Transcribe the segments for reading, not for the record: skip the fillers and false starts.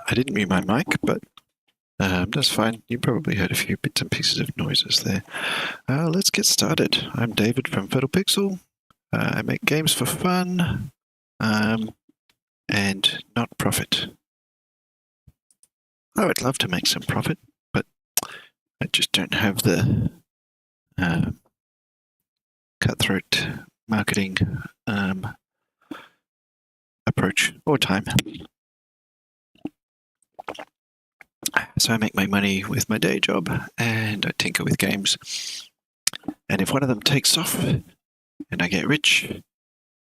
I didn't mute my mic, but that's fine. You probably heard a few bits and pieces of noises there. Let's get started. I'm David from PhotoPixel. I make games for fun and not profit. I would love to make some profit, but I just don't have the cutthroat marketing approach or time. So I make my money with my day job and I tinker with games. And if one of them takes off and I get rich,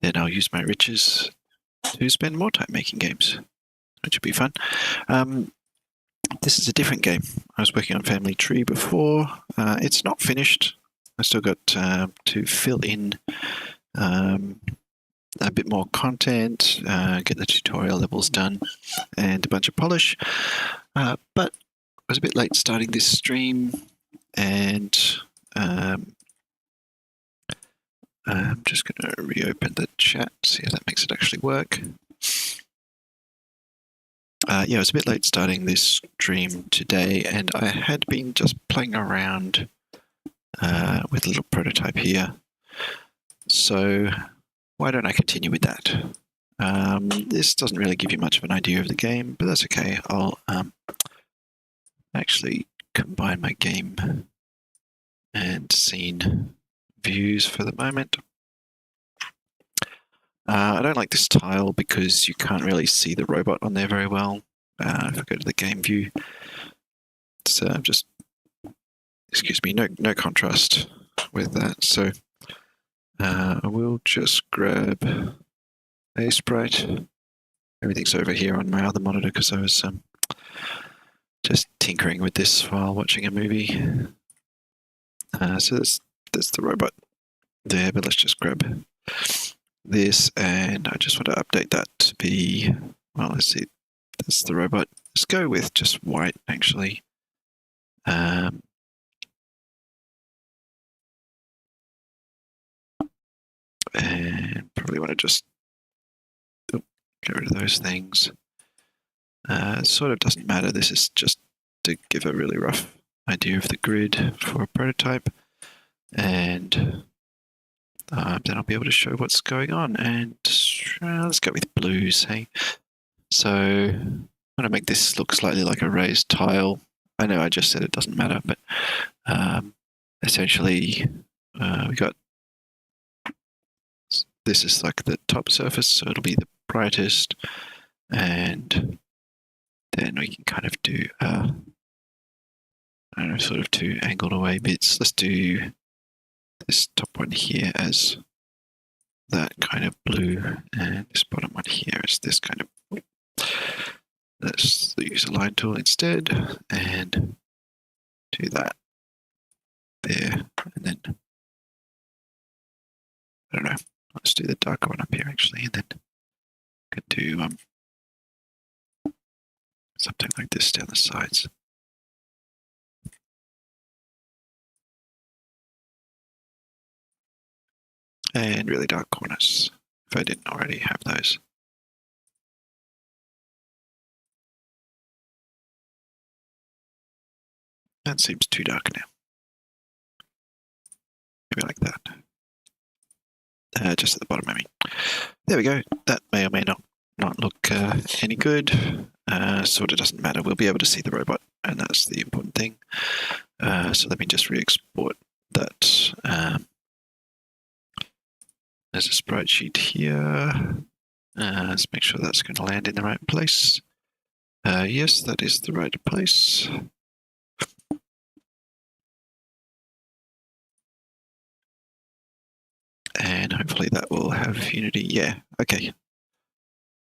then I'll use my riches to spend more time making games, which would be fun. This is a different game. I was working on Family Tree before. It's not finished. I still got to fill in a bit more content, get the tutorial levels done, and a bunch of polish. But I was a bit late starting this stream, and I'm just going to reopen the chat, see if that makes it actually work. Yeah, I was a bit late starting this stream today, and I had been just playing around with a little prototype here. So why don't I continue with that? This doesn't really give you much of an idea of the game, but that's okay. I'll actually combine my game and scene views for the moment. I don't like this tile because you can't really see the robot on there very well. If I go to the game view, it's just, excuse me, no contrast with that. So I will just grab a sprite. Everything's over here on my other monitor because I was just tinkering with this while watching a movie. So that's the robot there, but let's just grab this, and I just want to update that to be, well, let's see, that's the robot. Let's go with just white, actually. And probably want to just get rid of those things. Sort of doesn't matter. This is just to give a really rough idea of the grid for a prototype, and then I'll be able to show what's going on. And let's go with blues, hey? So I'm going to make this look slightly like a raised tile. I know I just said it doesn't matter, but essentially we got, this is like the top surface, so it'll be the brightest, and then we can kind of do, I don't know, sort of two angled away bits. Let's do this top one here as that kind of blue, and this bottom one here is this kind of, let's use a line tool instead and do that there, and then, I don't know, let's do the darker one up here actually, and then I could do something like this down the sides. And really dark corners, if I didn't already have those. That seems too dark now. Maybe like that. Just at the bottom, I mean. There we go. That may or may not look any good. Sort of doesn't matter. We'll be able to see the robot, and that's the important thing. So let me just re-export that. There's a sprite sheet here. Let's make sure that's going to land in the right place. Yes, that is the right place. And hopefully that will have Unity. Yeah, okay.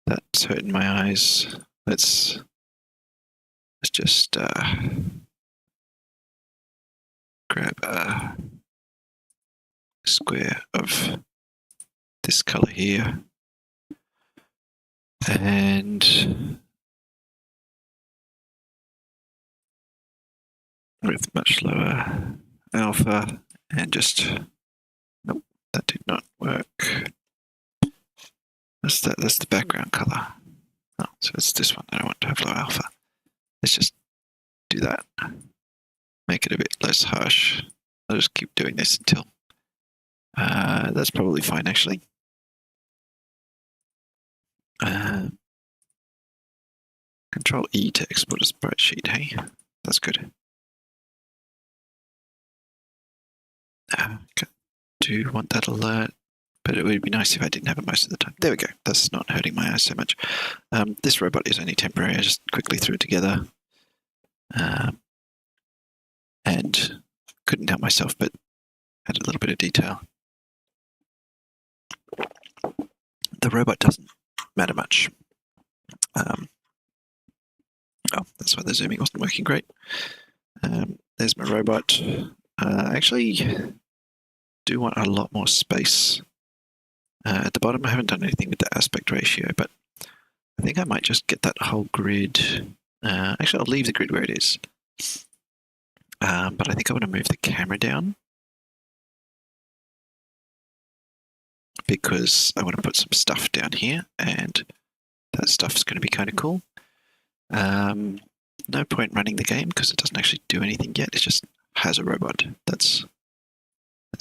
That's hurting my eyes. Let's just grab a square of this color here, and with much lower alpha, and just, nope, that did not work. That's the background color. Oh, so it's this one. I don't want to have low alpha. Let's just do that. Make it a bit less harsh. I'll just keep doing this until. That's probably fine, actually. Control E to export a sprite sheet, hey? That's good. Do want that alert, but it would be nice if I didn't have it most of the time. There we go. That's not hurting my eyes so much. This robot is only temporary. I just quickly threw it together. And couldn't help myself, but had a little bit of detail. The robot doesn't matter much. Oh, that's why the zooming wasn't working great. There's my robot. I actually do want a lot more space. At the bottom, I haven't done anything with the aspect ratio, but I think I might just get that whole grid. Actually, I'll leave the grid where it is. But I think I want to move the camera down because I want to put some stuff down here, and that stuff's going to be kind of cool. No point running the game because it doesn't actually do anything yet. It just has a robot. That's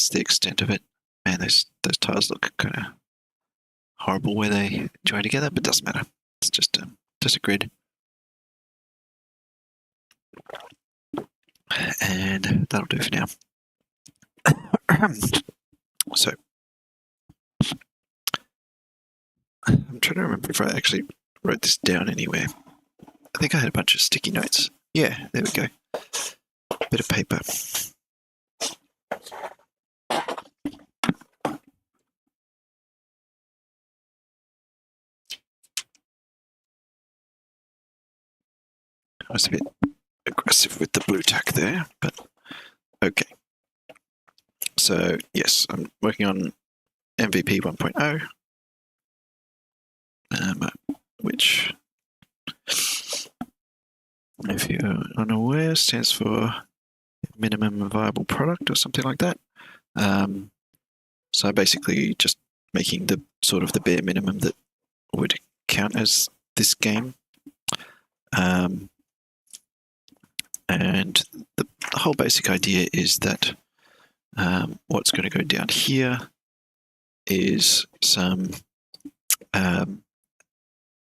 the extent of it. Man, those tiles look kind of horrible where they join together, but it doesn't matter. It's just a grid. And that'll do for now. So I'm trying to remember if I actually wrote this down anywhere. I think I had a bunch of sticky notes. Yeah, there we go. Bit of paper. I was a bit aggressive with the blue tack there, but okay. So yes, I'm working on MVP 1.0, which, if you're unaware, stands for minimum viable product or something like that. So basically just making the sort of the bare minimum that would count as this game. And the whole basic idea is that what's going to go down here is some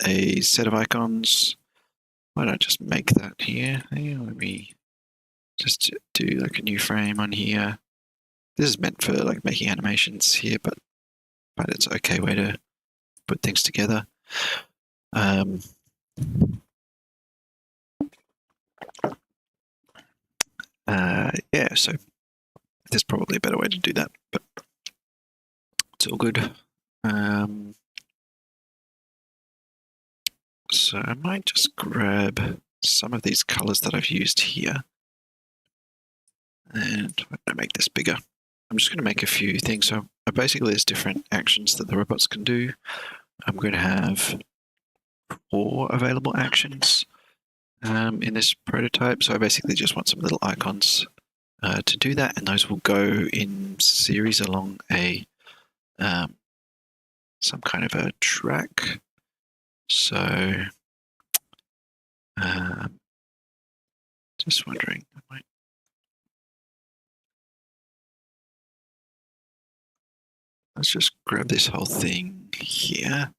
a set of icons. Why don't I just make that here? Let me just do like a new frame on here. This is meant for like making animations here, but it's an okay way to put things together. Yeah, so there's probably a better way to do that, but it's all good. So I might just grab some of these colors that I've used here, and I'm going to make this bigger. I'm just going to make a few things. So basically there's different actions that the robots can do. I'm going to have 4 available actions in this prototype. So I basically just want some little icons to do that, and those will go in series along a some kind of a track. So just wondering, let's just grab this whole thing here,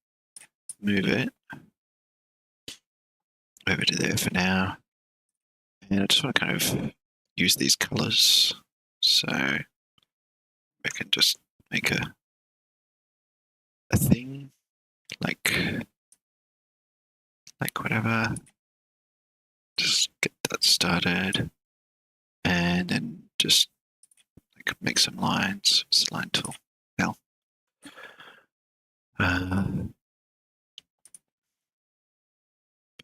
move it over to there for now, and I just want to kind of use these colors. So I can just make a thing like whatever. Just get that started, and then just like make some lines. It's the line tool. Now,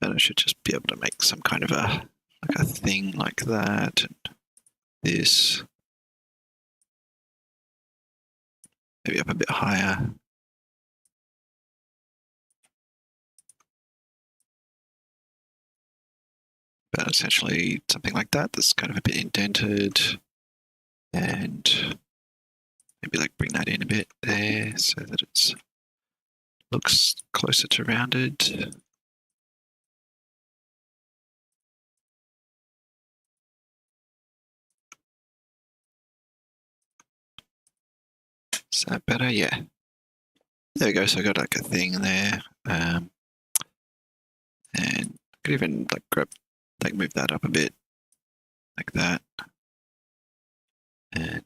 but I should just be able to make some kind of a thing like that, and this maybe up a bit higher. But essentially something like that, that's kind of a bit indented, and maybe like bring that in a bit there so that it looks closer to rounded. that better? Yeah. There we go. So I got like a thing there. And I could even like move that up a bit like that. And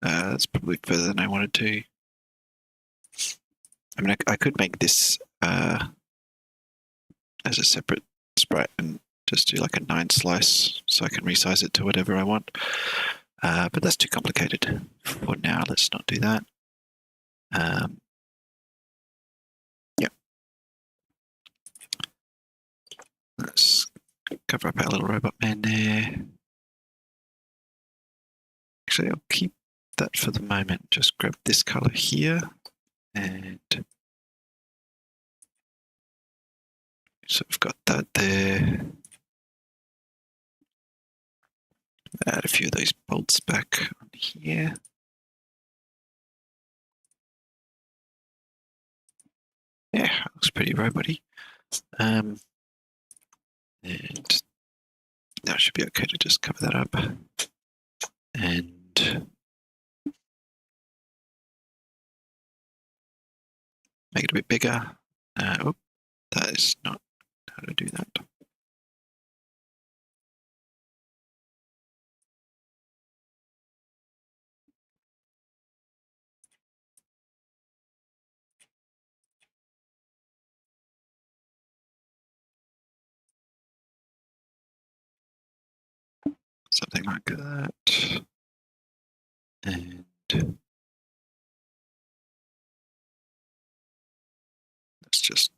that's probably further than I wanted to. I mean, I could make this as a separate sprite and just do like a 9 slice so I can resize it to whatever I want. But that's too complicated for now. Let's not do that. Yeah. Let's cover up our little robot man there. Actually, I'll keep that for the moment. Just grab this color here and so we've got that there. Add a few of those bolts back on here. Yeah, looks pretty robot-y. And now it should be okay to just cover that up. And make it a bit bigger. Oh, that is not how to do that. Something like that. And let's just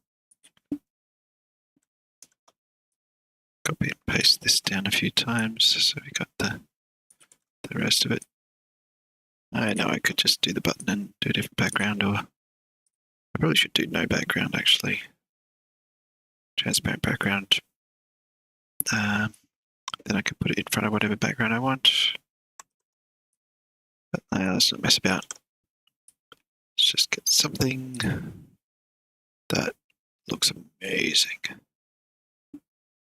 copy and paste this down a few times so we got the rest of it. I know I could just do the button and do a different background, or I probably should do no background actually. Transparent background. Then I can put it in front of whatever background I want. But let's not mess about. Let's just get something that looks amazing.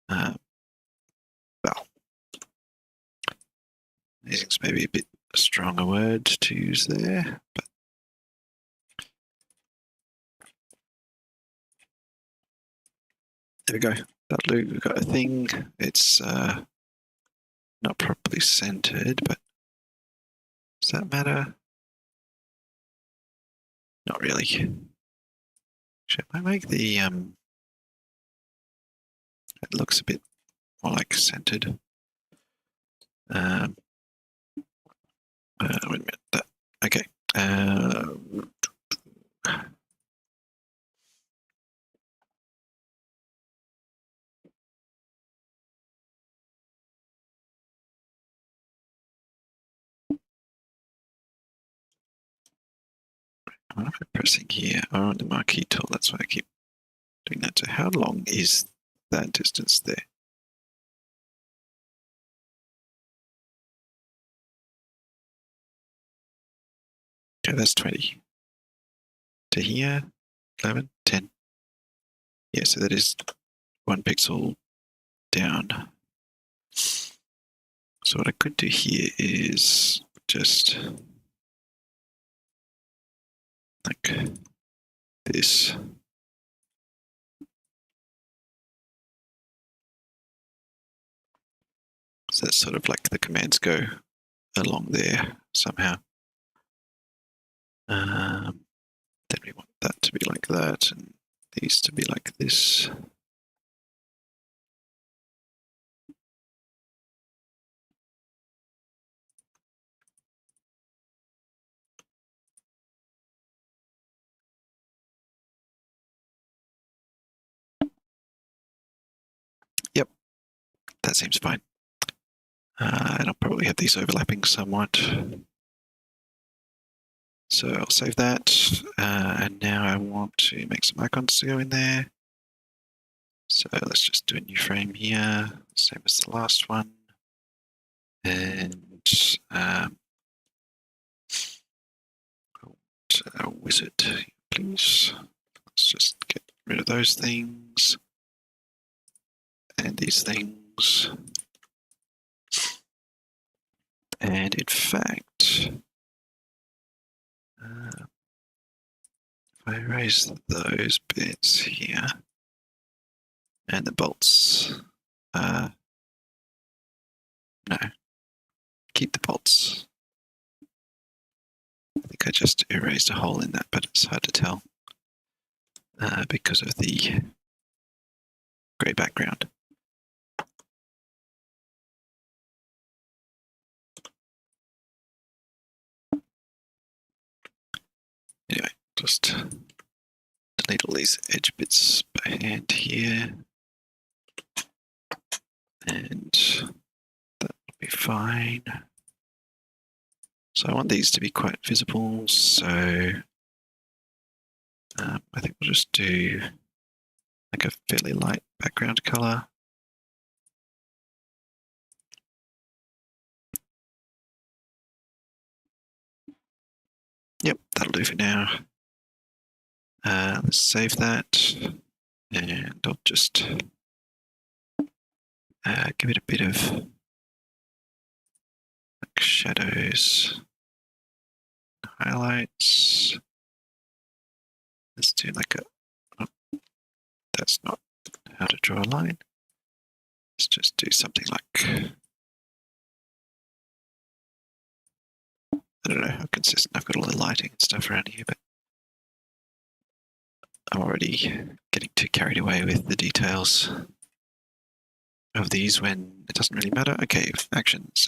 Well, amazing's maybe a bit a stronger word to use there, but there we go. That loop, we've got a thing. It's not properly centered, but does that matter? Not really. Should I make the it looks a bit more like centered. Wait a minute. That okay. What am I pressing here? Oh, the marquee tool. That's why I keep doing that. So how long is that distance there? Okay, that's 20. To here, 11, 10. Yeah, so that is 1 pixel down. So what I could do here is just like this. So that's sort of like the commands go along there somehow. Then we want that to be like that, and these to be like this. Yep, that seems fine. And I'll probably have these overlapping somewhat. So I'll save that. And now I want to make some icons to go in there. So let's just do a new frame here, same as the last one. And a wizard, please. Let's just get rid of those things. And these things. And in fact, If I erase those bits here and the bolts, no, keep the bolts. I think I just erased a hole in that, but it's hard to tell because of the grey background. Anyway, just delete all these edge bits by hand here, and that will be fine. So I want these to be quite visible, so I think we'll just do like a fairly light background color. Yep, that'll do for now. Let's save that, and I'll just give it a bit of like shadows, highlights. Let's do like a, oh, that's not how to draw a line. Let's just do something like, I don't know how consistent I've got all the lighting and stuff around here, but I'm already getting too carried away with the details of these when it doesn't really matter. Okay, actions.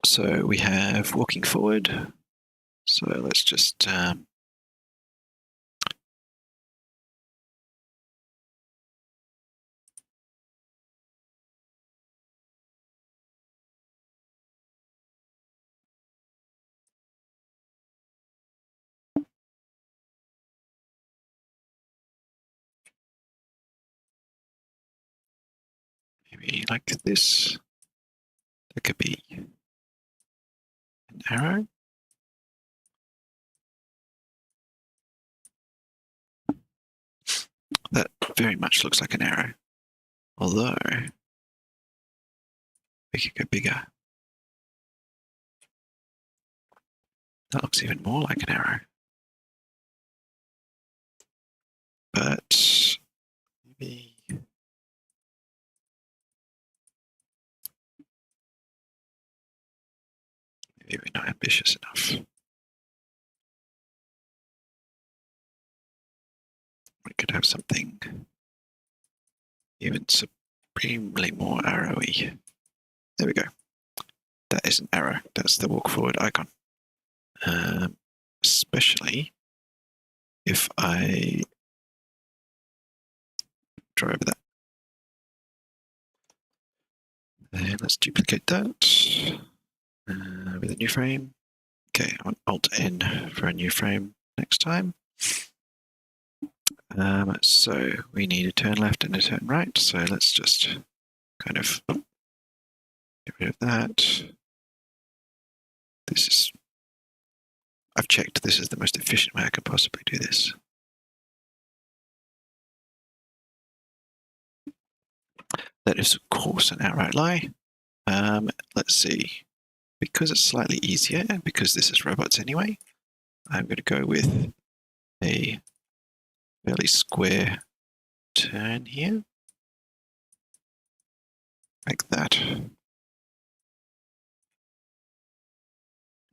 So we have walking forward. So let's just maybe like this. That could be an arrow. That very much looks like an arrow. Although, we could go bigger. That looks even more like an arrow. But maybe we're not ambitious enough. We could have something even supremely more arrowy. There we go. That is an arrow. That's the walk forward icon. Especially if I draw over that. And let's duplicate that with a new frame. Okay, I want Alt-N for a new frame next time. So we need a turn left and a turn right. So let's just kind of get rid of that. I've checked, this is the most efficient way I could possibly do this. That is, of course, an outright lie. Let's see. Because it's slightly easier, and because this is robots anyway, I'm going to go with a fairly square turn here. Like that.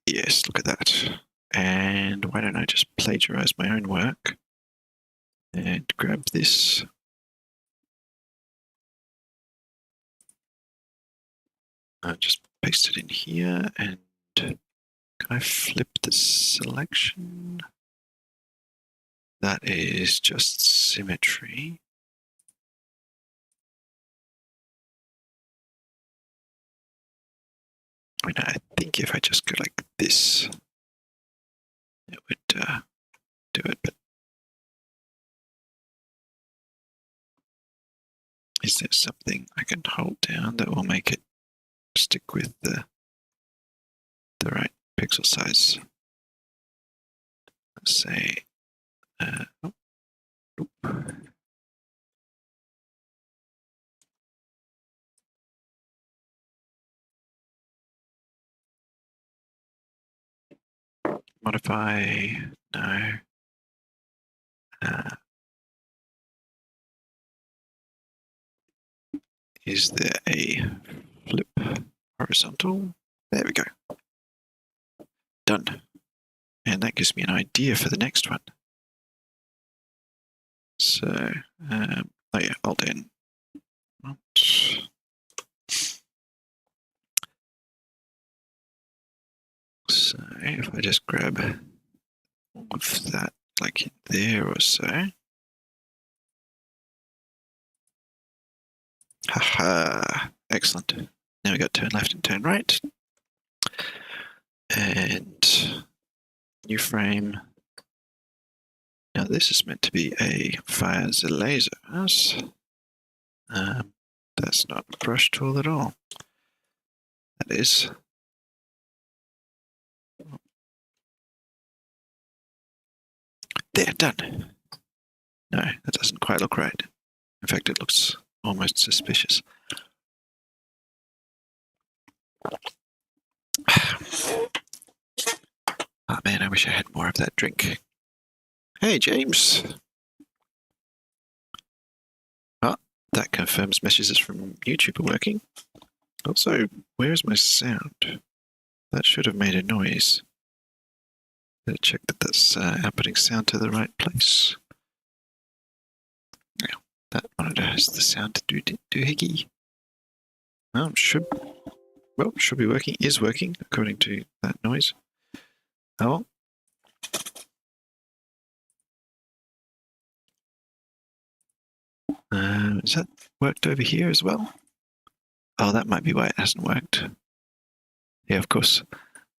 Yes, look at that. And why don't I just plagiarize my own work and grab this. Just paste it in here, and can I flip the selection? That is just symmetry. I mean, I think if I just go like this, it would do it, but is there something I can hold down that will make it stick with the right pixel size? Let's say, Modify, no. Is there a flip horizontal? There we go. Done. And that gives me an idea for the next one. So, oh yeah, Alt N. So if I just grab all of that, like in there or so. Haha, excellent. Now we got turn left and turn right. And new frame. Now this is meant to be a fire the laser. That's not a brush tool at all. That is. There, done. No, that doesn't quite look right. In fact, it looks almost suspicious. Oh man, I wish I had more of that drink. Hey, James. Oh, that confirms messages from YouTube are working. Also, where's my sound? That should have made a noise. Better check that that's outputting sound to the right place. Yeah, that monitor has the sound to doohickey. Well, should be working. Is working according to that noise. Oh. Has that worked over here as well? Oh, that might be why it hasn't worked. Yeah, of course.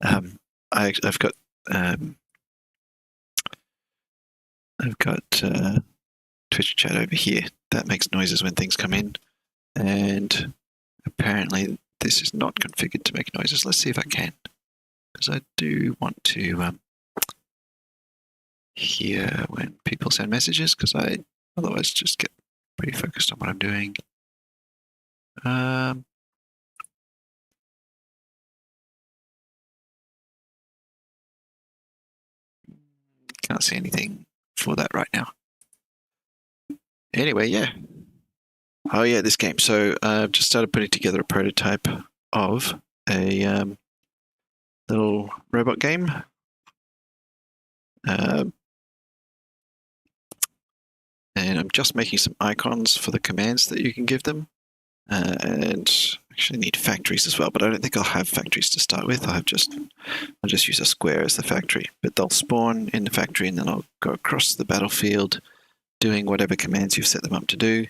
I've got Twitch chat over here. That makes noises when things come in, and apparently this is not configured to make noises. Let's see if I can, because I do want to hear when people send messages, because I otherwise just get pretty focused on what I'm doing. Can't see anything for that right now. Anyway, yeah. Oh yeah, this game. So I've just started putting together a prototype of a little robot game. And I'm just making some icons for the commands that you can give them. And actually need factories as well, but I don't think I'll have factories to start with. I'll just use a square as the factory. But they'll spawn in the factory, and then I'll go across the battlefield doing whatever commands you've set them up to do.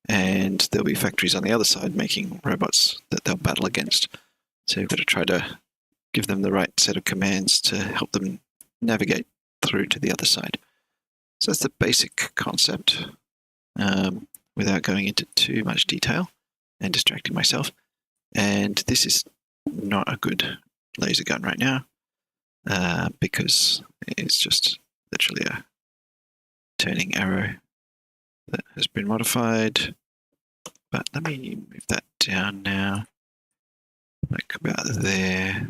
And there'll be factories on the other side making robots that they'll battle against. So you've got to try to give them the right set of commands to help them navigate through to the other side. So that's the basic concept, without going into too much detail and distracting myself. And this is not a good laser gun right now, because it's just literally a turning arrow that has been modified. But let me move that down now, like about there.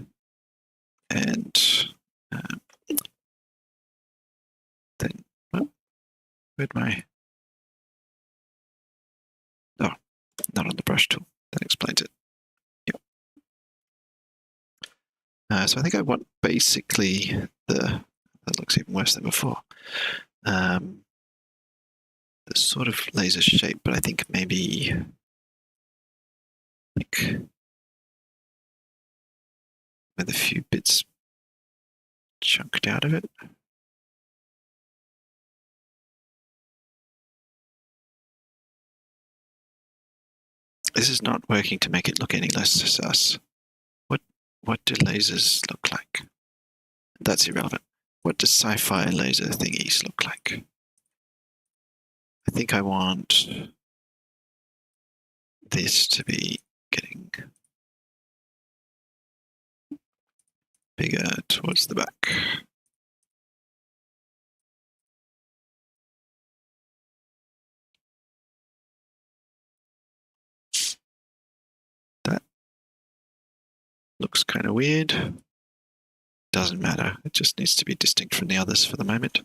And then, where'd my... Oh, not on the brush tool. That explains it. Yep. So I think I want basically that looks even worse than before. The sort of laser shape, but I think maybe like with a few bits chunked out of it. This is not working to make it look any less sus. What do lasers look like? That's irrelevant. What does sci-fi laser thingies look like? I think I want this to be getting bigger towards the back. That looks kind of weird. doesn't matter. It just needs to be distinct from the others for the moment.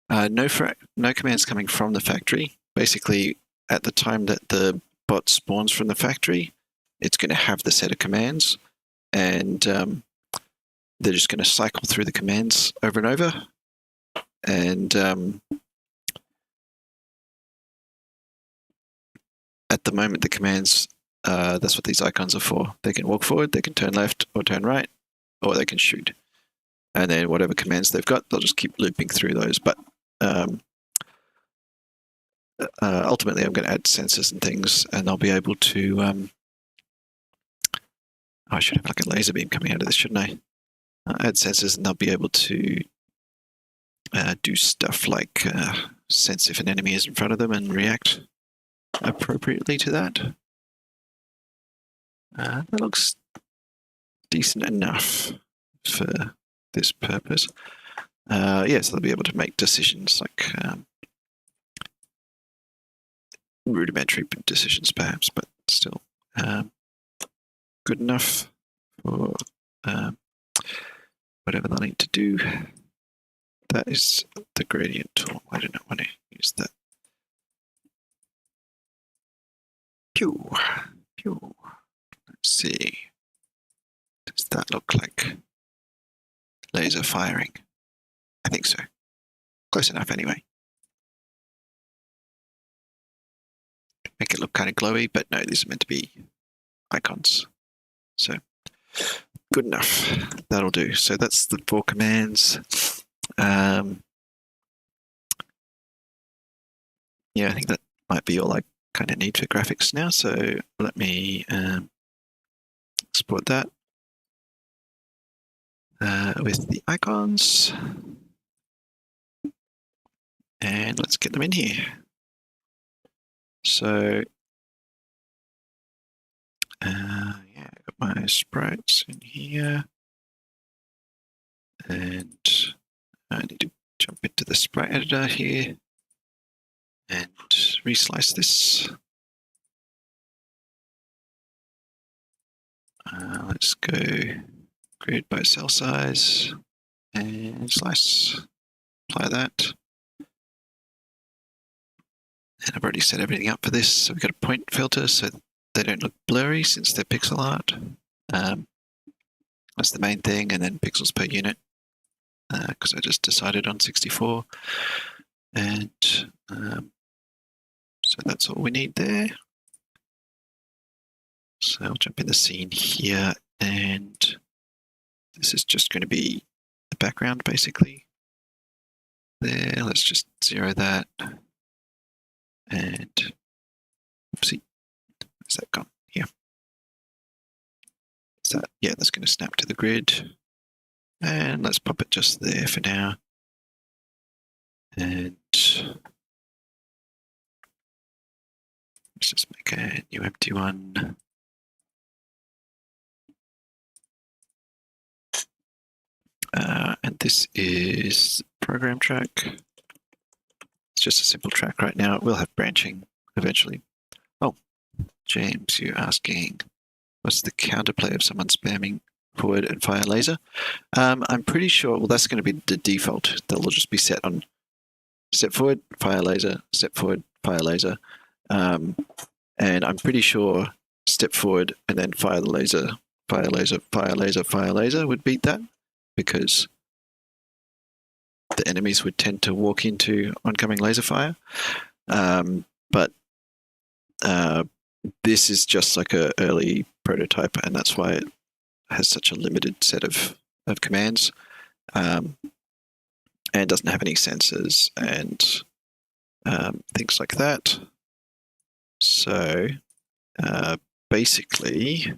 No commands coming from the factory. Basically, at the time that the bot spawns from the factory, it's going to have the set of commands, and they're just going to cycle through the commands over and over. And at the moment, the commands, that's what these icons are for. They can walk forward, they can turn left or turn right, or they can shoot. And then whatever commands they've got, they'll just keep looping through those. But ultimately, I'm going to add sensors and things, and I'll be able to... I should have like a laser beam coming out of this, shouldn't I? Add sensors, and they'll be able to do stuff like sense if an enemy is in front of them and react appropriately to that. That looks decent enough for this purpose. Yes, they'll be able to make decisions like rudimentary decisions, perhaps, but still good enough for whatever they'll need to do. That is the gradient tool. I do not want to use that. Pew, pew. Let's see. Does that look like laser firing? I think so. Close enough anyway. Make it look kind of glowy, but no, these are meant to be icons. So, good enough. That'll do. So that's the 4 commands. Yeah, I think that might be all I kind of need for graphics now. So let me export that with the icons. And let's get them in here. So, yeah, I've got my sprites in here. And I need to jump into the sprite editor here and reslice this. Let's go grid by cell size and slice. Apply that. And I've already set everything up for this. So we've got a point filter so they don't look blurry since they're pixel art. That's the main thing, and then pixels per unit because I just decided on 64. And so that's all we need there. So I'll jump in the scene here, and this is just going to be the background basically. There, let's just 0 that. And oopsie, where's that gone? Here. Is that, yeah, that's going to snap to the grid. And let's pop it just there for now. And let's just make a new empty one. And this is program track. It's just a simple track right now. It will have branching eventually. Oh, James, you're asking, what's the counterplay of someone spamming forward and fire laser? I'm pretty sure, well, that's going to be the default. They'll just be set on step forward, fire laser, step forward, fire laser. And I'm pretty sure step forward and then fire the laser, fire laser, fire laser, fire laser would beat that, because the enemies would tend to walk into oncoming laser fire. But this is just like an early prototype, and that's why it has such a limited set of commands, and doesn't have any sensors and things like that. So basically,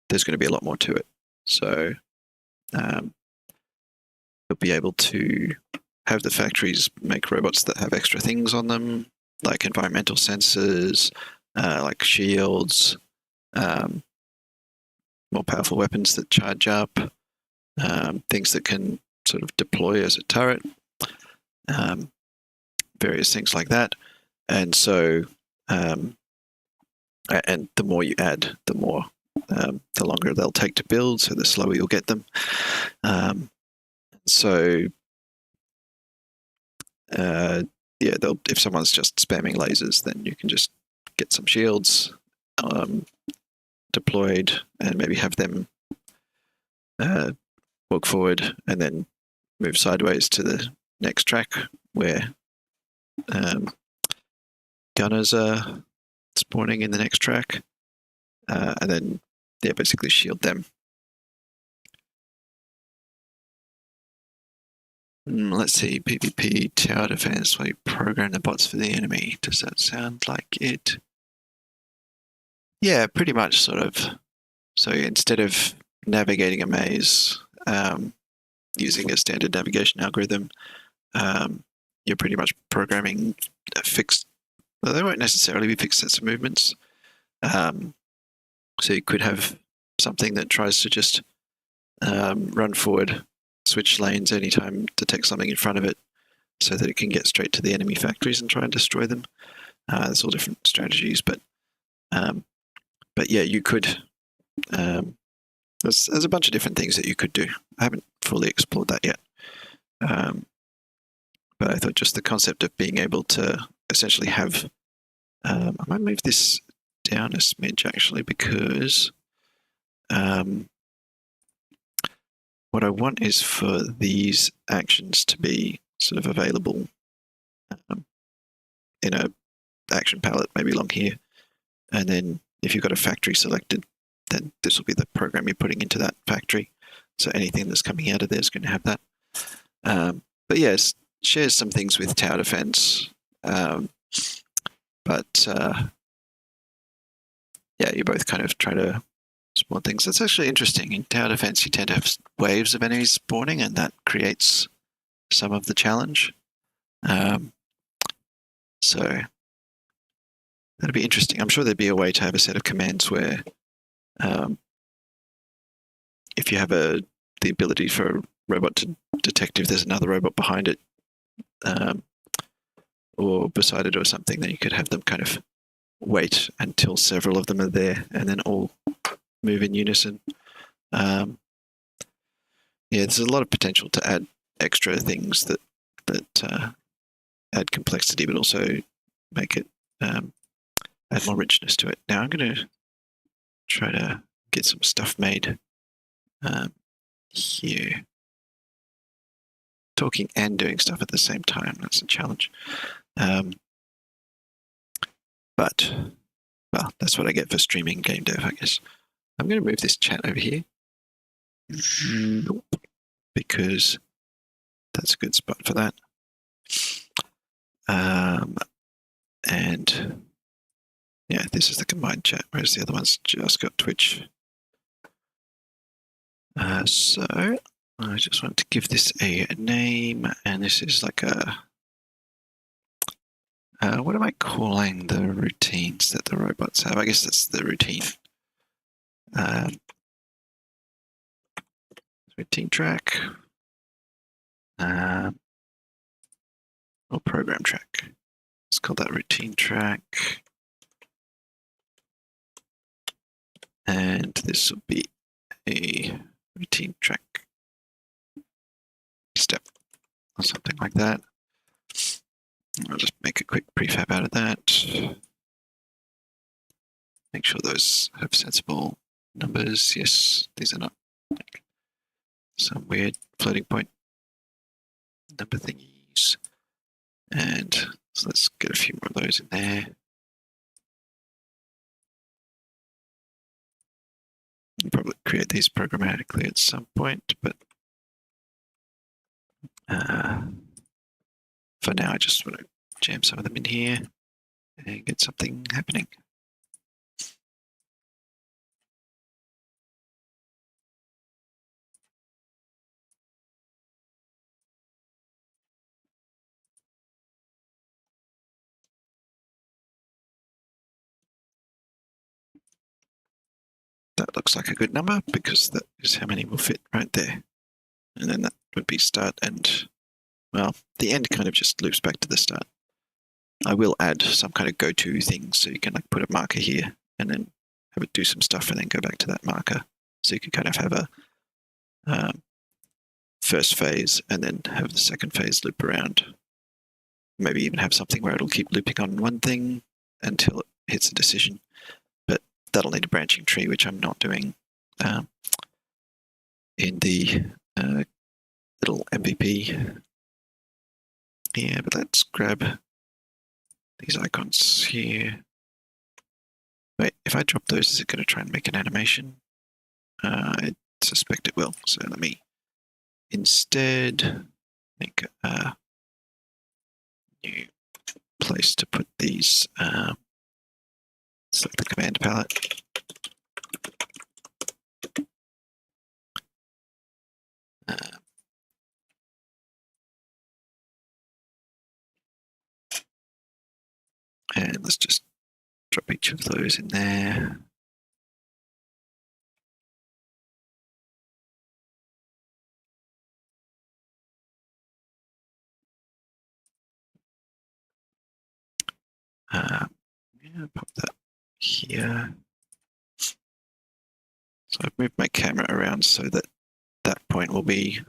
there's going to be a lot more to it. So you'll be able to have the factories make robots that have extra things on them, like environmental sensors, like shields, more powerful weapons that charge up, things that can sort of deploy as a turret, various things like that. And so, and the more you add, the more the longer they'll take to build, so the slower you'll get them. So yeah, if someone's just spamming lasers, then you can just get some shields deployed and maybe have them walk forward and then move sideways to the next track where gunners are spawning in the next track, and then basically shield them. Let's see, PvP tower defense while you program the bots for the enemy. Does that sound like it? Yeah, pretty much, sort of. So instead of navigating a maze using a standard navigation algorithm, you're pretty much programming a fixed, well, they won't necessarily be fixed sets of movements. So you could have something that tries to just run forward, switch lanes anytime, detect something in front of it, so that it can get straight to the enemy factories and try and destroy them. There's all different strategies, but yeah, you could. There's a bunch of different things that you could do. I haven't fully explored that yet, but I thought just the concept of being able to essentially have. I might move this down a smidge actually, because what I want is for these actions to be sort of available in a action palette, maybe along here. And then if you've got a factory selected, then this will be the program you're putting into that factory. So anything that's coming out of there is going to have that. But yes, shares some things with tower defense. But yeah, you both kind of try to spawn things. That's actually interesting. In tower defense, you tend to have waves of enemies spawning, and that creates some of the challenge. So that'd be interesting. I'm sure there'd be a way to have a set of commands where if you have the ability for a robot to detect if there's another robot behind it or beside it or something, then you could have them kind of wait until several of them are there and then all move in unison. Yeah, there's a lot of potential to add extra things that add complexity, but also make it add more richness to it. Now I'm going to try to get some stuff made here. Talking and doing stuff at the same time, that's a challenge. But, well, that's what I get for streaming game dev, I guess. I'm going to move this chat over here. Because that's a good spot for that. And yeah, this is the combined chat, whereas the other one's just got Twitch. So I just want to give this a name, and this is like a what am I calling the routines that the robots have? I guess that's the routine. Routine track. Or program track. Let's call that routine track. And this will be a routine track step or something like that. I'll just make a quick prefab out of that. Make sure those have sensible numbers. Yes, these are not some weird floating point number thingies. And so let's get a few more of those in there. I'll probably create these programmatically at some point, but for now I just want to jam some of them in here and get something happening. That looks like a good number because that is how many will fit right there. And then that would be start and, well, the end kind of just loops back to the start. I will add some kind of go-to thing so you can like put a marker here and then have it do some stuff and then go back to that marker. So you can kind of have a first phase and then have the second phase loop around. Maybe even have something where it'll keep looping on one thing until it hits a decision. But that'll need a branching tree, which I'm not doing in the little MVP. Yeah, but let's grab these icons here. Wait, if I drop those, is it going to try and make an animation? I suspect it will. So let me instead make a new place to put these. Select the command palette. And let's just drop each of those in there. Yeah, pop that here. So I've moved my camera around so that that point will be,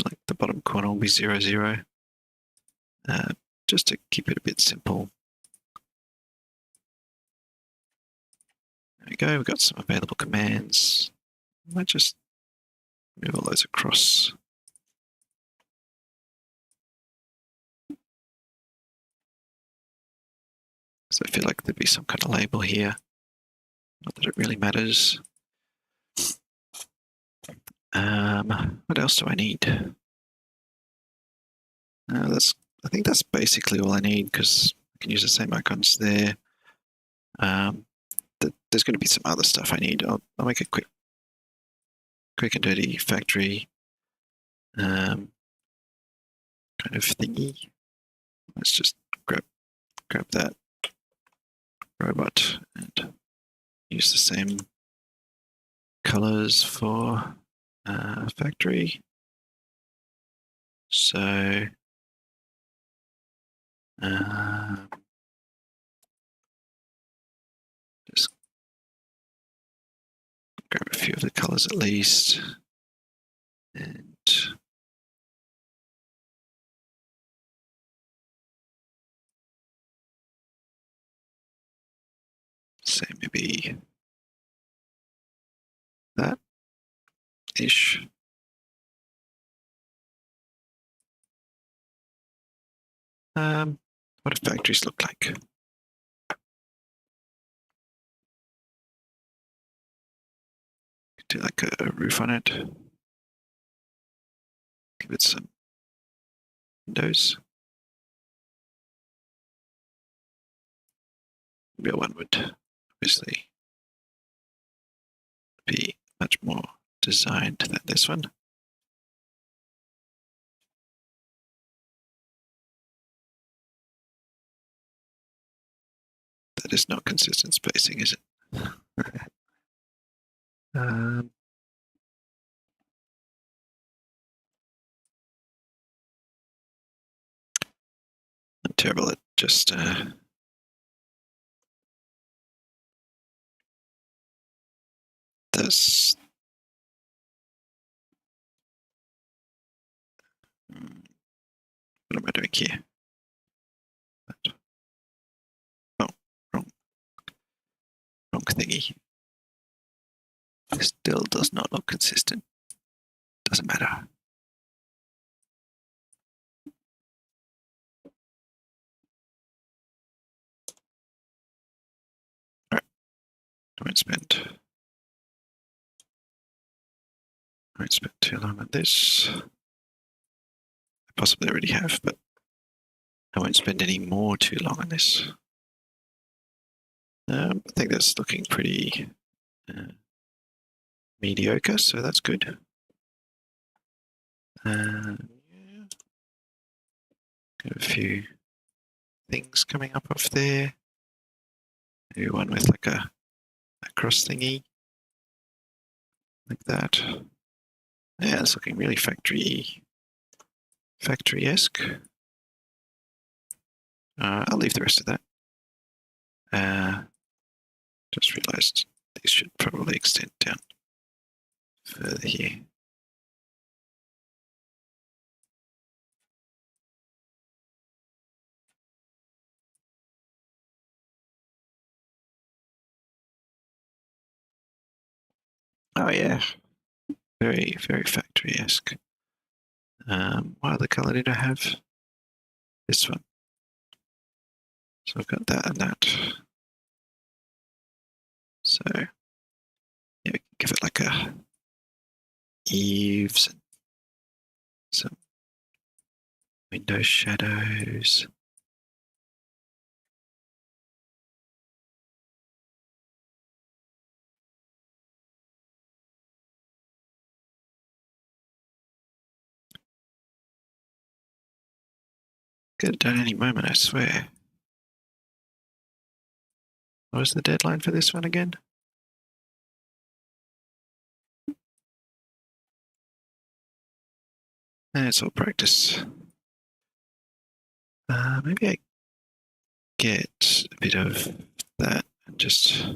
like the bottom corner will be 0, 0. Just to keep it a bit simple. There we go, we've got some available commands. I might just move all those across. So I feel like there'd be some kind of label here. Not that it really matters. What else do I need? I think that's basically all I need because I can use the same icons there. There's going to be some other stuff I need. I'll make a quick and dirty factory kind of thingy. Let's just grab that robot and use the same colors for factory. So just grab a few of the colors at least, and say maybe that ish. What do factories look like? Do like a roof on it. Give it some windows. Real one would obviously be much more designed than this one. That is not consistent spacing, is it? I'm terrible at just this. What am I doing here? Oh, wrong thingy. This still does not look consistent. Doesn't matter. Alright. I won't spend too long on this. I possibly already have, but I won't spend any more too long on this. I think that's looking pretty mediocre, so that's good. Yeah. Got a few things coming up off there. Maybe one with like a cross thingy. Like that. Yeah, it's looking really factory-esque. I'll leave the rest of that. Just realized these should probably extend down further here. Oh yeah, very, very factory-esque. What other color did I have? This one. So I've got that and that. So yeah, we can give it like a eaves and some window shadows. Get it done any moment, I swear. What was the deadline for this one again? It's all practice. Maybe I get a bit of that and just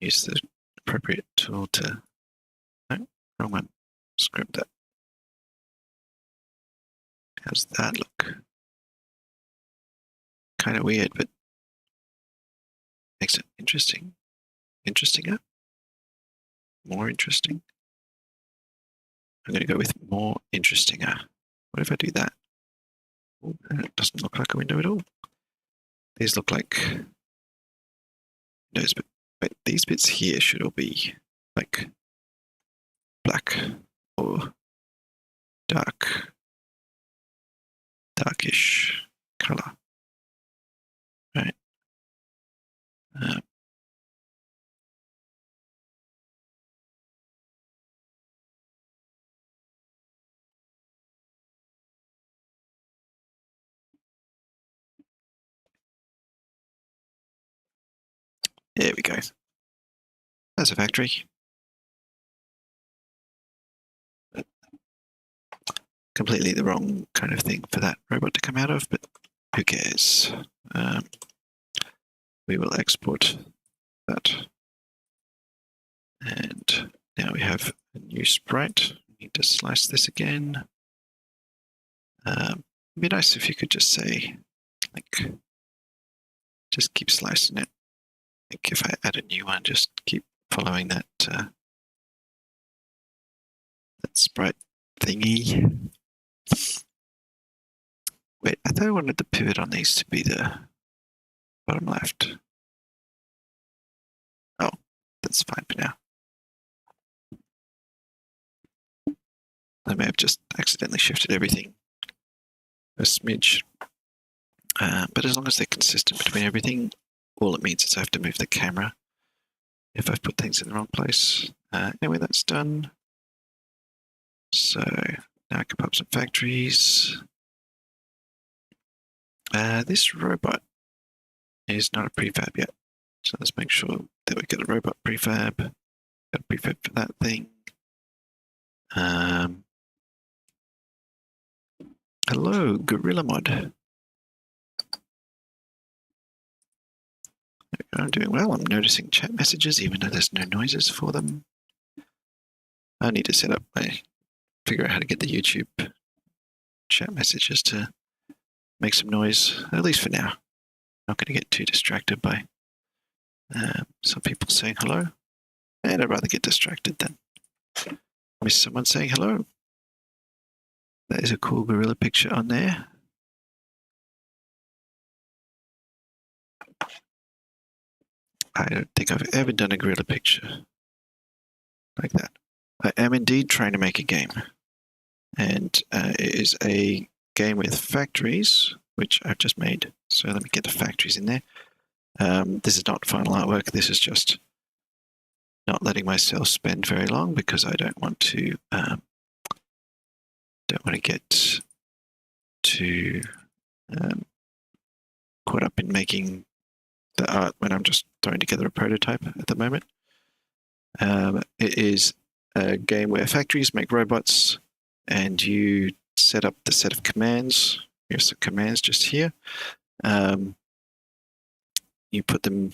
use the appropriate tool to... No, wrong one. Scrap that. How's that look? Kind of weird, but makes it interesting. Interestinger? More interesting? I'm going to go with more interestinger. What if I do that? Oh, it doesn't look like a window at all. These look like windows, but these bits here should all be like black or darkish color. Right. There we go. That's a factory. Completely the wrong kind of thing for that robot to come out of, but who cares? We will export that. And now we have a new sprite. We need to slice this again. It'd be nice if you could just say, like, just keep slicing it. Like if I add a new one, just keep following that that sprite thingy. Wait, I thought I wanted the pivot on these to be the bottom left. Oh, that's fine for now. I may have just accidentally shifted everything a smidge. But as long as they're consistent between everything, all it means is I have to move the camera if I've put things in the wrong place. Anyway, that's done. So now I can pop some factories. This robot is not a prefab yet. So let's make sure that we get a robot prefab. Got a prefab for that thing. Hello, Gorilla Mod. I'm doing well. I'm noticing chat messages even though there's no noises for them. I need to figure out how to get the YouTube chat messages to make some noise, at least for now. Not going to get too distracted by some people saying hello. And I'd rather get distracted than miss someone saying hello. That is a cool gorilla picture on there. I don't think I've ever done a gorilla picture like that. I am indeed trying to make a game. And it is a game with factories, which I've just made. So let me get the factories in there. This is not final artwork. This is just not letting myself spend very long because I don't want to get too caught up in making the art when I'm just throwing together a prototype at the moment. It is a game where factories make robots and you set up the set of commands. Here's the commands just here. you put them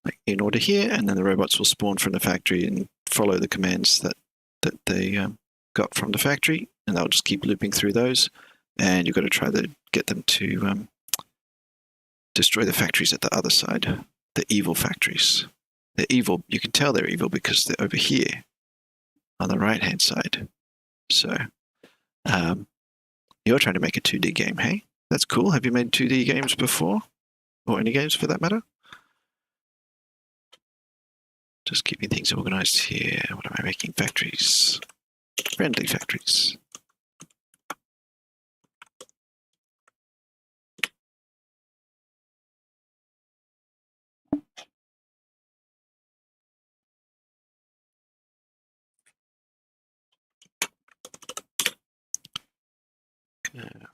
like in order here, and then the robots will spawn from the factory and follow the commands that they got from the factory, and they'll just keep looping through those. And you've got to try to get them to destroy the factories at the other side, the evil factories. They're evil. You can tell they're evil because they're over here on the right-hand side. So you're trying to make a 2D game, hey? That's cool. Have you made 2D games before? Or any games for that matter? Just keeping things organized here. What am I making? Factories. Friendly factories.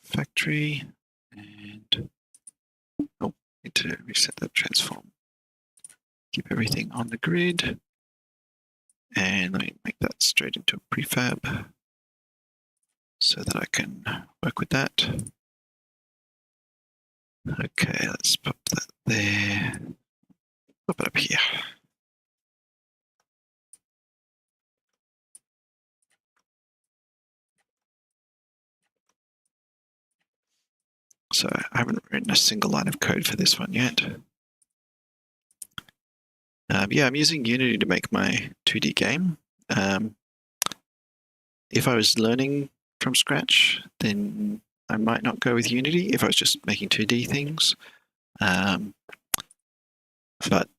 Factory. And oh, need to reset that transform. Keep everything on the grid. And let me make that straight into a prefab so that I can work with that. Okay, let's pop that there. Pop it up here. So I haven't written a single line of code for this one yet. Yeah, I'm using Unity to make my 2D game. If I was learning from scratch, then I might not go with Unity if I was just making 2D things. But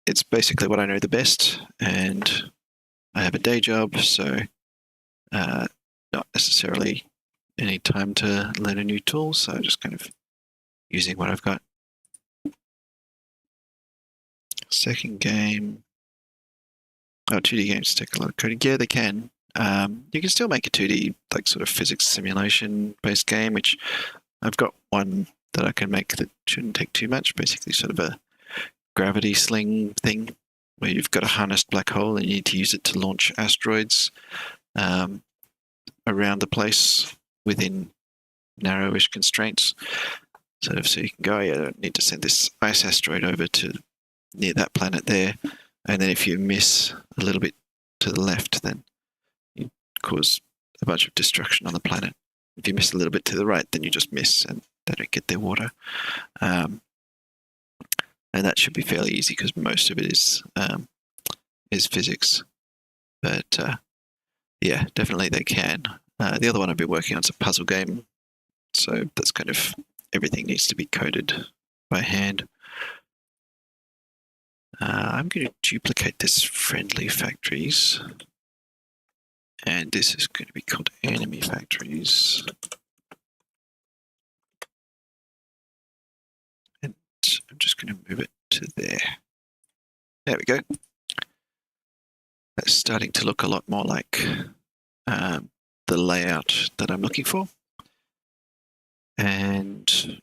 it's basically what I know the best, and I have a day job, so not necessarily any time to learn a new tool, so just kind of using what I've got. Second game. Oh, 2D games take a lot of coding. Yeah, they can. You can still make a 2D, like sort of physics simulation based game, which I've got one that I can make that shouldn't take too much. Basically, sort of a gravity sling thing where you've got a harnessed black hole and you need to use it to launch asteroids around the place within narrowish constraints. Sort of so you can go, yeah, I don't need to send this ice asteroid over to near that planet there. And then if you miss a little bit to the left, then you cause a bunch of destruction on the planet. If you miss a little bit to the right, then you just miss and they don't get their water. And that should be fairly easy because most of it is physics. But yeah, definitely they can. The other one I've been working on is a puzzle game. So that's kind of everything needs to be coded by hand. I'm going to duplicate this friendly factories. And this is going to be called enemy factories. And I'm just going to move it to there. There we go. That's starting to look a lot more like the layout that I'm looking for. And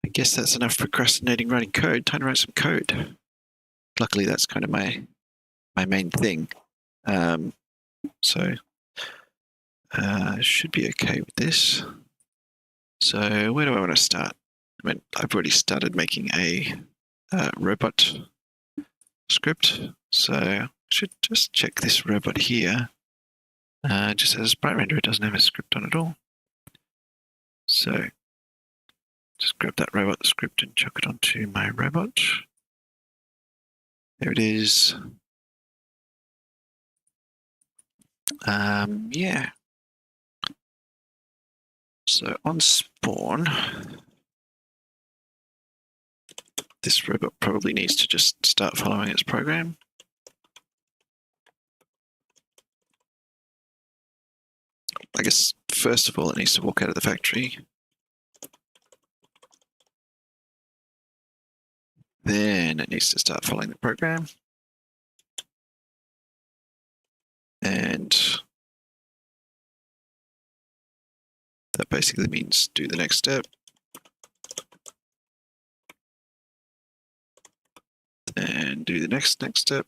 I guess that's enough procrastinating writing code. Time to write some code. Luckily, that's kind of my main thing. So should be okay with this. So where do I want to start? I mean, I've already started making a robot script. So I should just check this robot here. Just as a sprite render, it doesn't have a script on at all. So just grab that robot script and chuck it onto my robot. There it is. Yeah. So on spawn, this robot probably needs to just start following its program. I guess first of all, it needs to walk out of the factory. Then it needs to start following the program. And that basically means do the next step. And do the next step.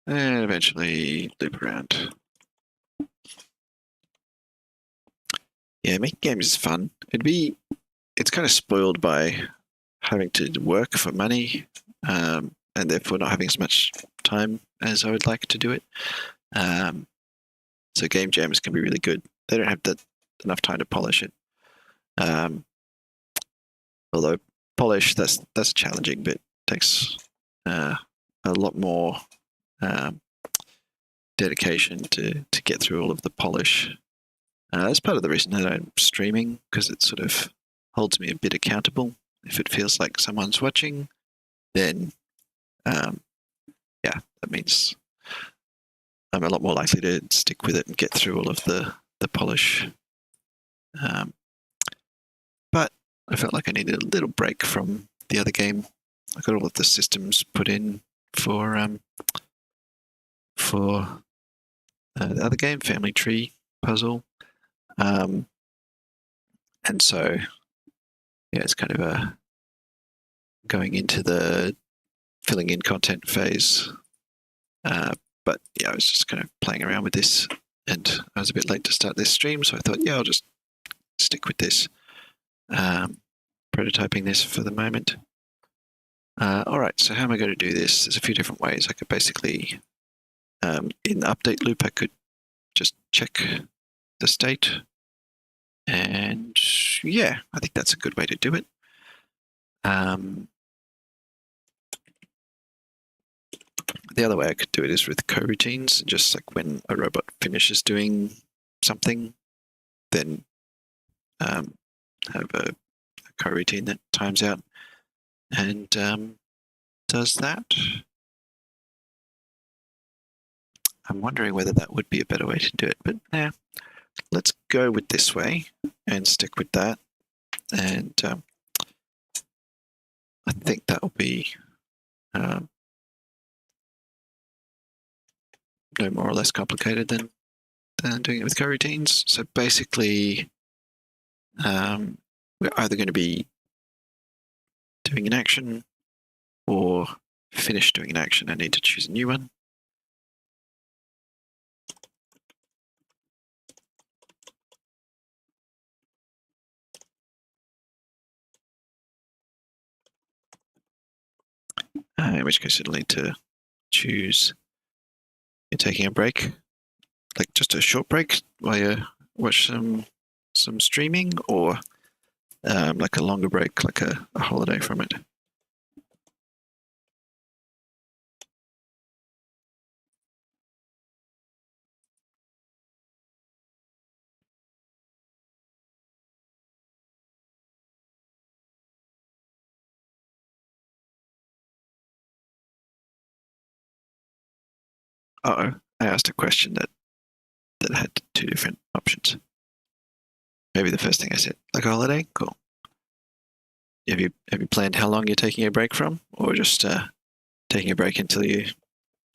And eventually loop around. Yeah, making games is fun. It'd be it's kind of spoiled by having to work for money, and therefore not having as much time as I would like to do it. So game jams can be really good. They don't have enough time to polish it. Although polish, that's challenging, but takes a lot more dedication to get through all of the polish. That's part of the reason that I'm streaming, because it sort of holds me a bit accountable. If it feels like someone's watching, then yeah, that means I'm a lot more likely to stick with it and get through all of the polish. But I felt like I needed a little break from the other game. I got all of the systems put in for the other game, Family Tree Puzzle, and so yeah, it's kind of a going into the filling in content phase. But yeah, I was just kind of playing around with this, and I was a bit late to start this stream, so I thought, yeah, I'll just stick with this, prototyping this for the moment. All right, so how am I going to do this? There's a few different ways. I could basically, in the update loop, I could just check the state, and yeah, I think that's a good way to do it. The other way I could do it is with coroutines, just like when a robot finishes doing something, then have a coroutine that times out and does that. I'm wondering whether that would be a better way to do it, but yeah, let's go with this way and stick with that. And I think that will be no more or less complicated than doing it with coroutines. So basically, we're either going to be doing an action or finish doing an action. I need to choose a new one. In which case it'll need to choose you're taking a break, like just a short break while you watch some streaming, or like a longer break, like a holiday from it. Uh-oh, I asked a question that had two different options. Maybe the first thing I said, like a holiday, cool. Have you planned how long you're taking a break from, or just taking a break until you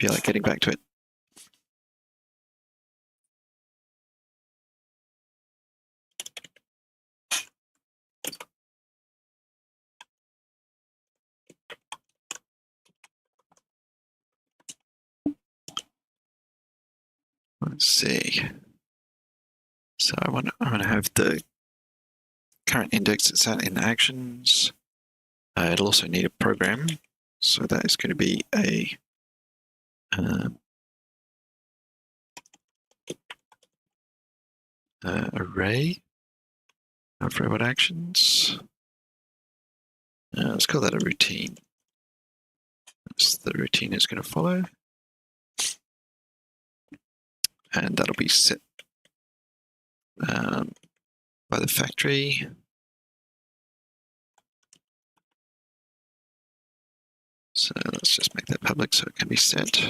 feel like getting back to it? Let's see. So I want to have the current index that's out in actions. It'll also need a program, so that is going to be a array of robot actions. Let's call that a routine. That's the routine is going to follow, and that'll be set by the factory. So let's just make that public so it can be set.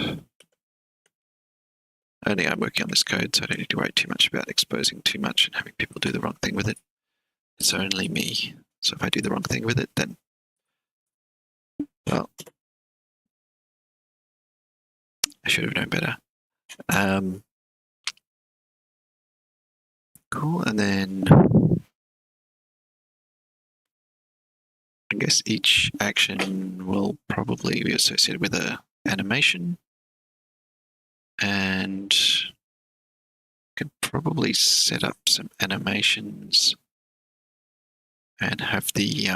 Only I'm working on this code, so I don't need to worry too much about exposing too much and having people do the wrong thing with it. It's only me. So if I do the wrong thing with it, then, well, I should have known better. Cool, and then I guess each action will probably be associated with an animation, and can probably set up some animations and have the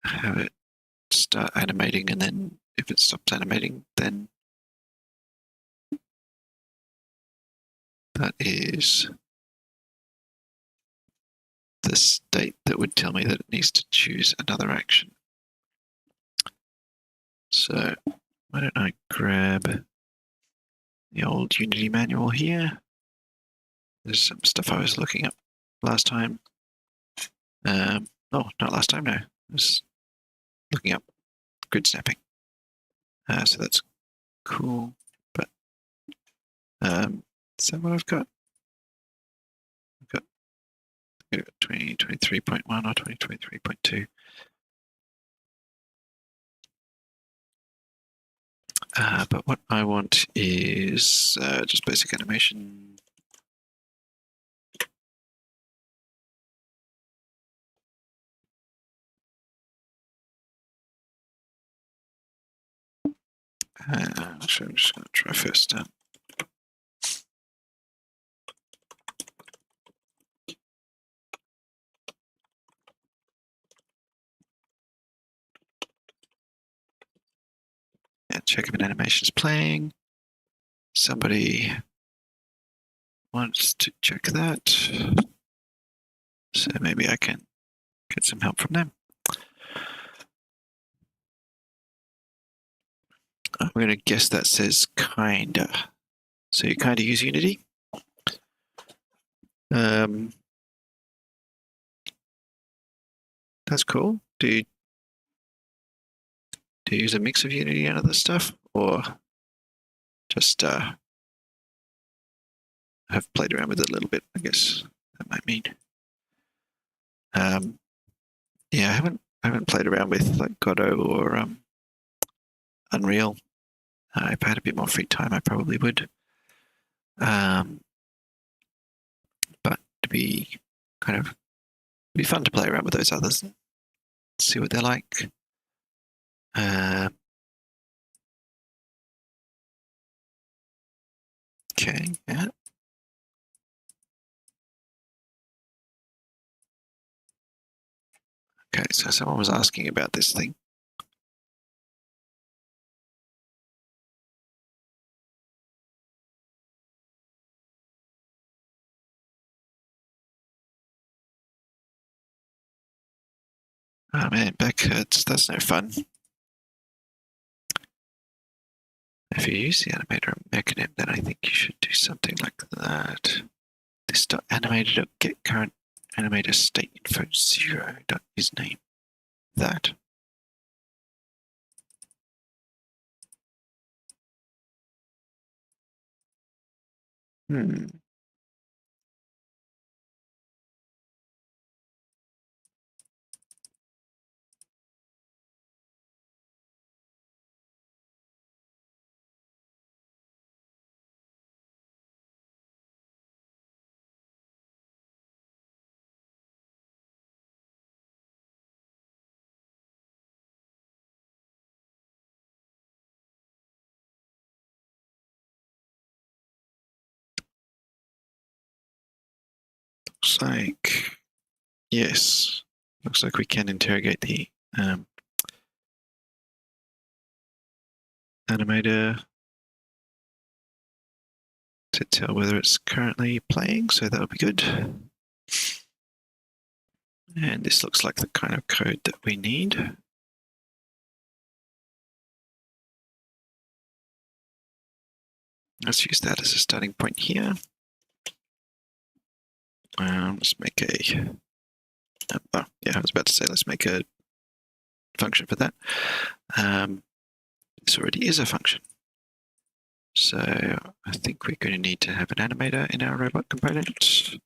have it start animating, and then if it stops animating, then that is the state that would tell me that it needs to choose another action. So why don't I grab the old Unity manual here? There's some stuff I was looking up last time. Oh, not last time, no. I was looking up grid snapping. So that's cool. But is that what I've got? I've got 2023.1 or 2023.2. But what I want is just basic animation. Actually, I'm just going to try first. Check if an animation is playing. Somebody wants to check that. So maybe I can get some help from them. I'm going to guess that says kinda. So you kind of use Unity. That's cool. Do you use a mix of Unity and other stuff, or just have played around with it a little bit? I guess that might mean. Yeah, I haven't played around with like Godot or Unreal. If I had a bit more free time, I probably would. But to be kind of be fun to play around with those others, see what they're like. Okay, yeah. Okay, so someone was asking about this thing. Oh man, back hurts. That's no fun. If you use the animator mechanism, then I think you should do something like that. This dot animator get current animator state info 0 dot is name. That. Looks like yes. Looks like we can interrogate the animator to tell whether it's currently playing, so that'll be good. And this looks like the kind of code that we need. Let's use that as a starting point here. Let's make a, I was about to say, let's make a function for that. This already is a function. So I think we're going to need to have an animator in our robot component.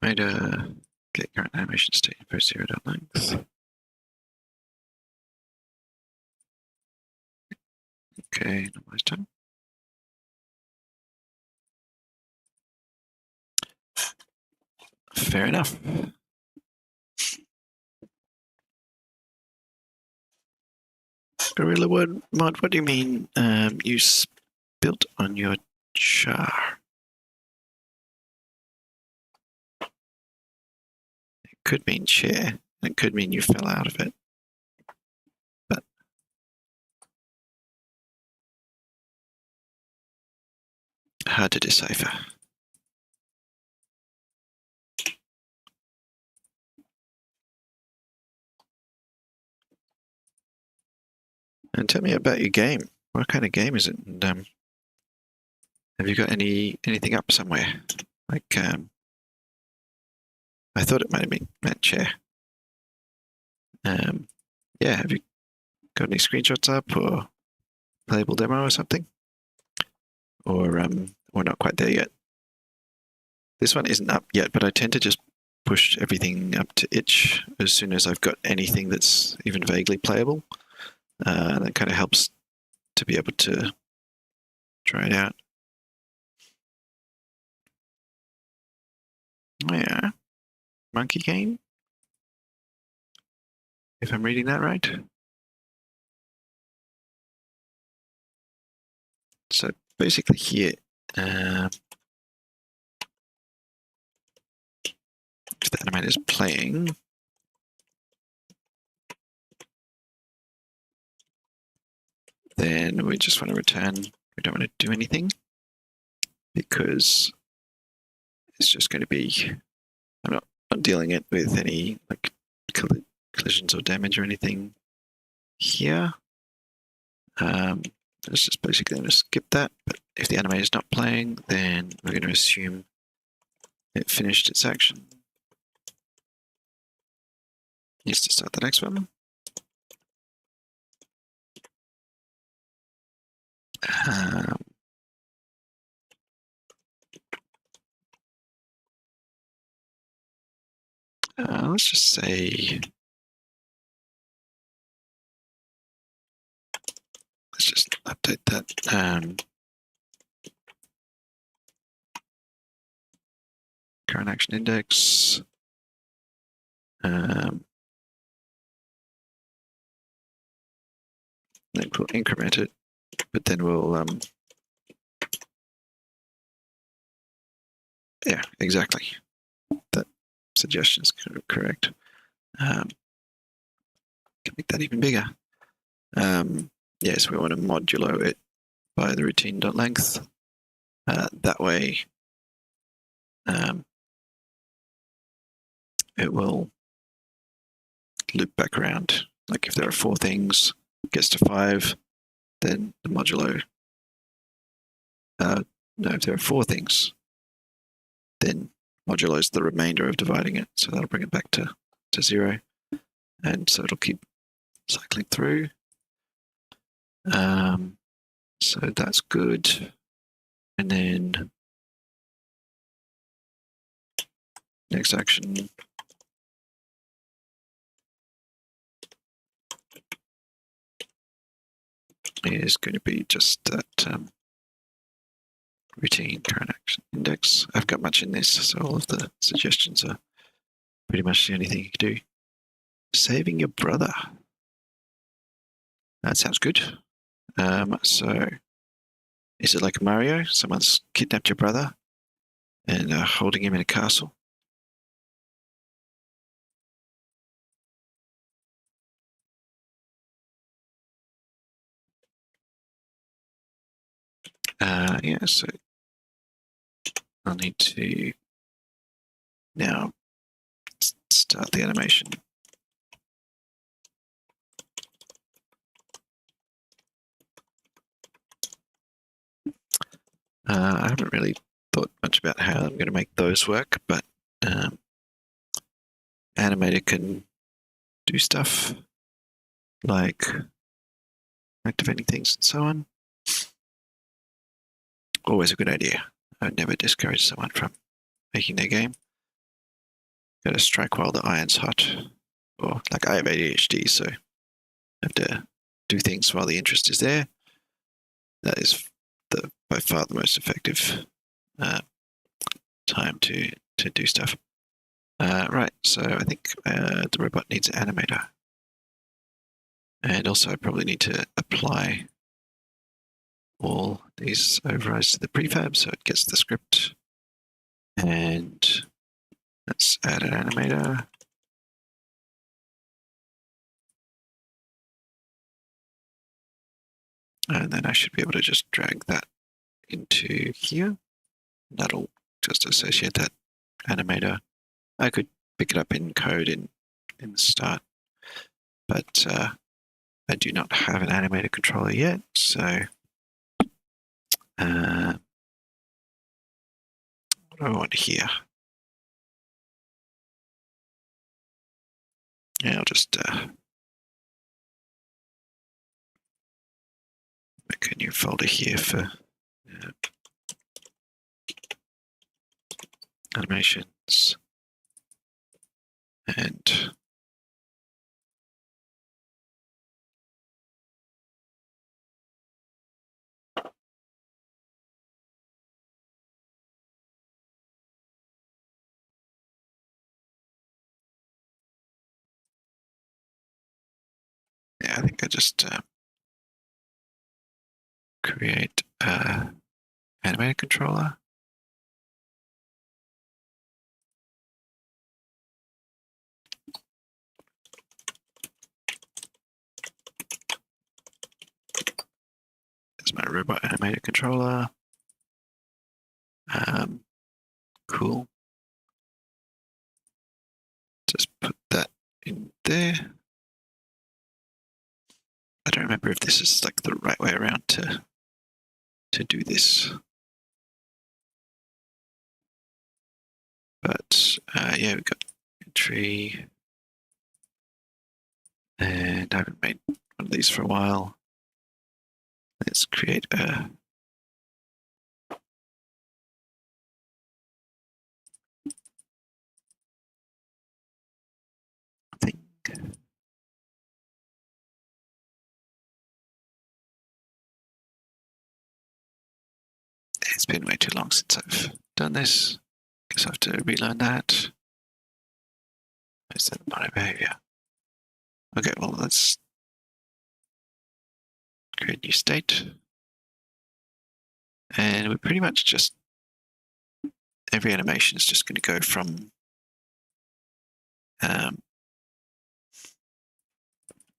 Animator Get current animation state for 0.length. Okay, normalize time. Fair enough. Gorilla Mod, what do you mean you spilt on your char? It could mean chair. It could mean you fell out of it. But hard to decipher. And tell me about your game. What kind of game is it? And have you got anything up somewhere? Like I thought it might have been meant chair. Yeah, have you got any screenshots up or playable demo or something? Or we're not quite there yet. This one isn't up yet, but I tend to just push everything up to itch as soon as I've got anything that's even vaguely playable. That kind of helps to be able to try it out. Yeah, monkey game, if I'm reading that right. So basically here, if the animator is playing, then we just want to return. We don't want to do anything because it's just going to be, I'm not dealing it with any like collisions or damage or anything here. It's just basically going to skip that. But if the animator is not playing, then we're going to assume it finished its action. Needs to start the next one. Let's just say, let's just update that. Current action index. Then we'll increment it, but then we'll, yeah, exactly. That suggestion is correct. Can make that even bigger. Yes, we want to modulo it by the routine.length. That way, it will loop back around. Like if there are 4 things, it gets to 5, then the modulo. No, if there are 4 things, then modulo is the remainder of dividing it. So that'll bring it back to 0. And so it'll keep cycling through. So that's good. And then next action. Is going to be just that routine current action index. I've got much in this, so all of the suggestions are pretty much the only thing you can do. Saving your brother. That sounds good. So is it like Mario? Someone's kidnapped your brother and holding him in a castle? Yeah, so I'll need to now start the animation. I haven't really thought much about how I'm going to make those work, but Animator can do stuff like activating things and so on. Always a good idea. I would never discourage someone from making their game. Got to strike while the iron's hot. Or like I have ADHD, so I have to do things while the interest is there. That is by far the most effective time to do stuff. Right, so I think the robot needs an animator. And also I probably need to apply all these overrides to the prefab so it gets the script. And let's add an animator. And then I should be able to just drag that into here. That'll just associate that animator. I could pick it up in code in the start, but I do not have an animator controller yet, so what do I want here? Yeah, I'll just make a new folder here for animations. And yeah, I think I just create animator controller. There's my robot animator controller. Cool. Just put that in there. I don't remember if this is like the right way around to do this. But yeah, we've got entry. And I haven't made one of these for a while. Let's create a thing. It's been way too long since I've done this. Guess I have to relearn that. Is that body behavior? Okay, well, let's create a new state. And we're pretty much just, every animation is just going to go from,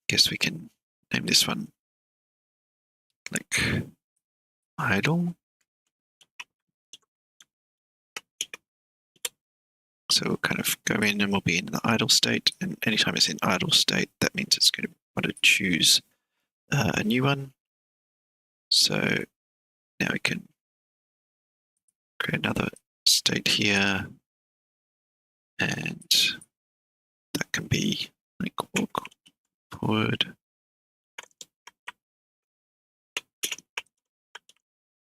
guess we can name this one like idle. So we'll kind of go in and we'll be in the idle state. And anytime it's in idle state, that means it's going to want to choose a new one. So now we can create another state here. And that can be like walk forward.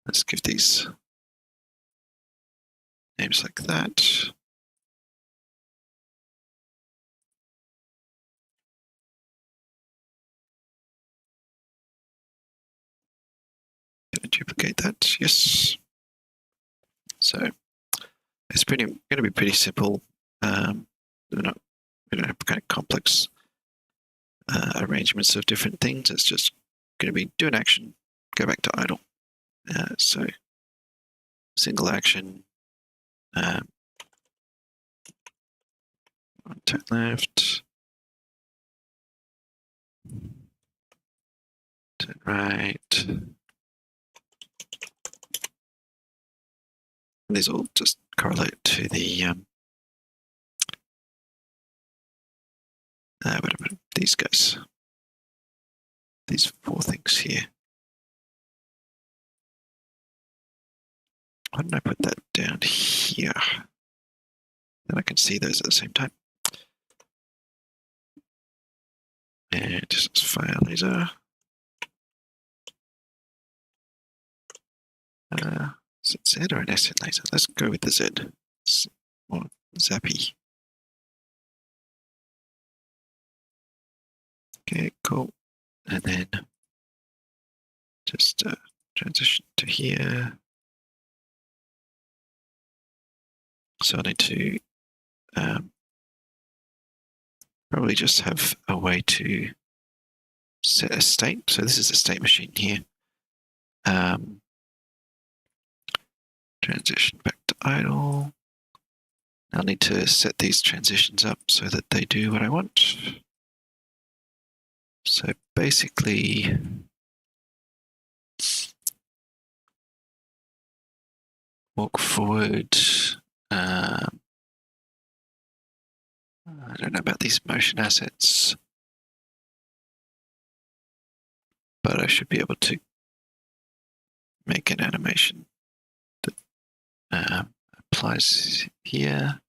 Let's give these names like that. Gonna duplicate that, yes. So it's going to be pretty simple. We don't have kind of complex arrangements of different things. It's just going to be do an action, go back to idle. So single action, turn left, turn right. And these all just correlate to the whatever, these guys. These four things here. Why don't I put that down here? Then I can see those at the same time. And just fire laser. Is it Z or an SN laser? Let's go with the Z. It's more zappy. Okay, cool. And then just transition to here. So I need to probably just have a way to set a state. So this is a state machine here. Transition back to idle. I'll need to set these transitions up so that they do what I want. So basically, walk forward. I don't know about these motion assets, but I should be able to make an animation that applies here,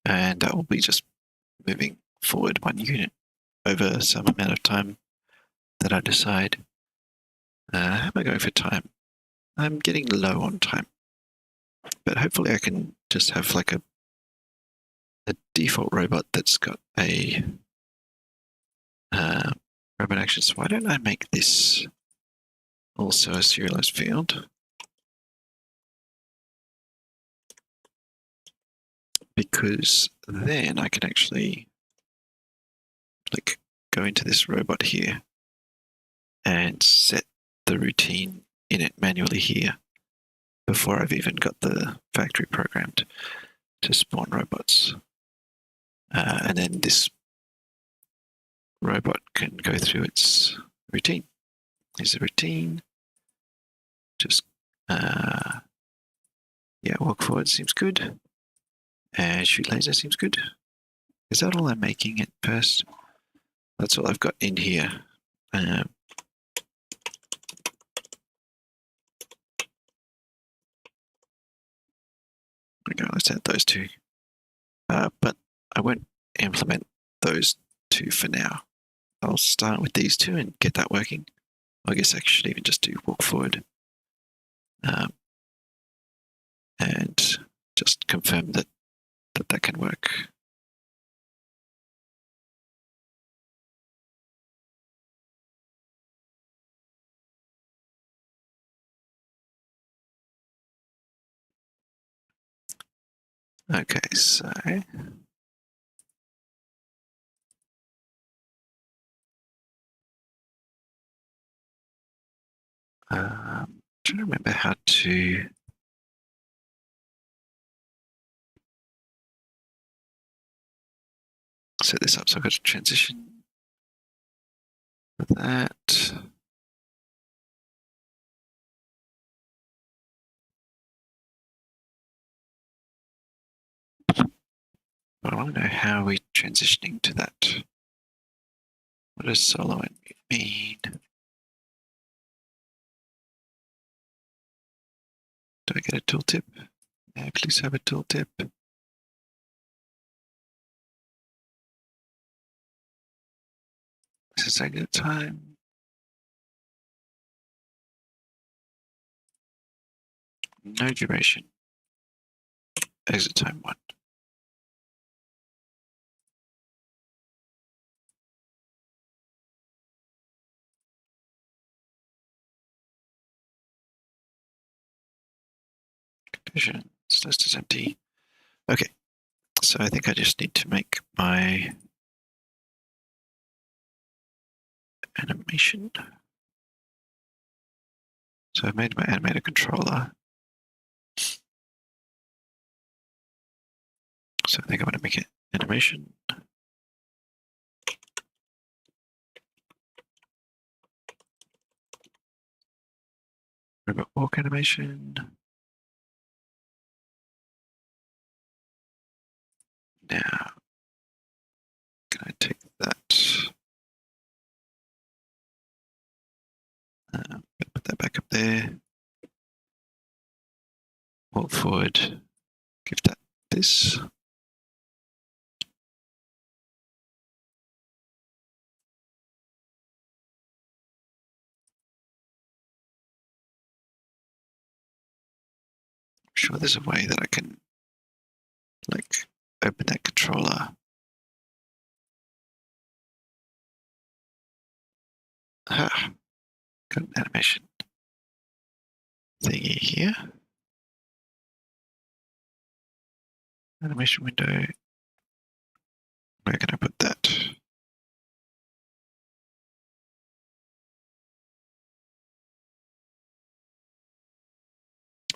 and that will be just moving forward 1 unit over some amount of time that I decide. How am I going for time? I'm getting low on time, but hopefully I can just have like a default robot that's got a robot action. So why don't I make this also a serialized field? Because then I can actually like go into this robot here and set the routine in it manually here before I've even got the factory programmed to spawn robots. And then this robot can go through its routine. Here's the routine. Just, yeah, walk forward seems good. And shoot laser seems good. Is that all I'm making at first? That's all I've got in here. Okay, let's add those two. But I won't implement those two for now. I'll start with these two and get that working. I guess I should even just do walk forward. And just confirm that can work. Okay, so trying to remember how to set this up. So I've got a transition for that. But I want to know how we're transitioning to that. What does solo and mute mean? Do I get a tooltip? Yeah, please have a tooltip. This is exit time. No duration. Exit time 1. Conditions. List is empty. Okay, so I think I just need to make my animation. So I've made my animator controller. So I think I'm going to make it animation. Robot walk animation. Now, can I take that? Put that back up there. Walk forward. Give that this. I'm sure there's a way that I can like open that controller Aha, got an animation thingy here. Animation window. Where can I put that?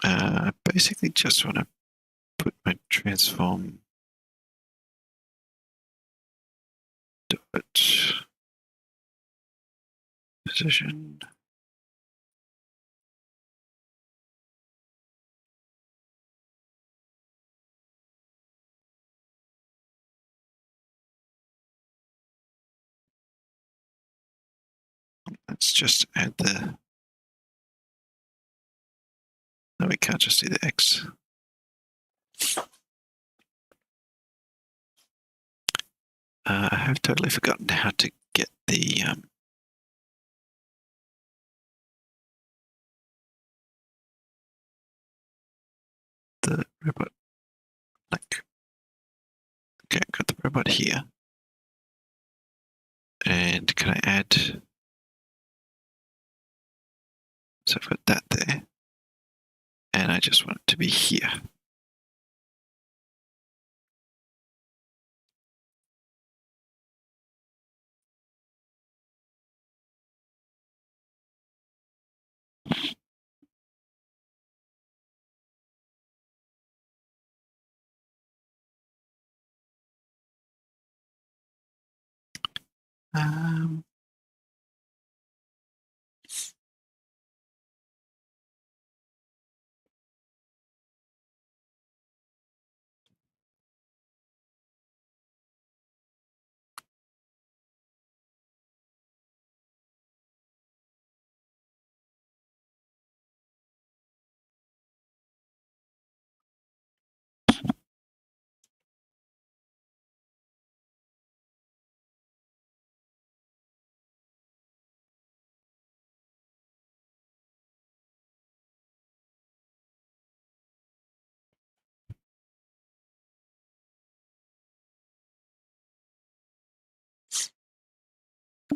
I basically just want to put my transform dot position. Let's just add the. No, we can't just do the X. I have totally forgotten how to get the robot. Like, okay, I've got the robot here. And can I add? So I've got that there. And I just want it to be here. Um,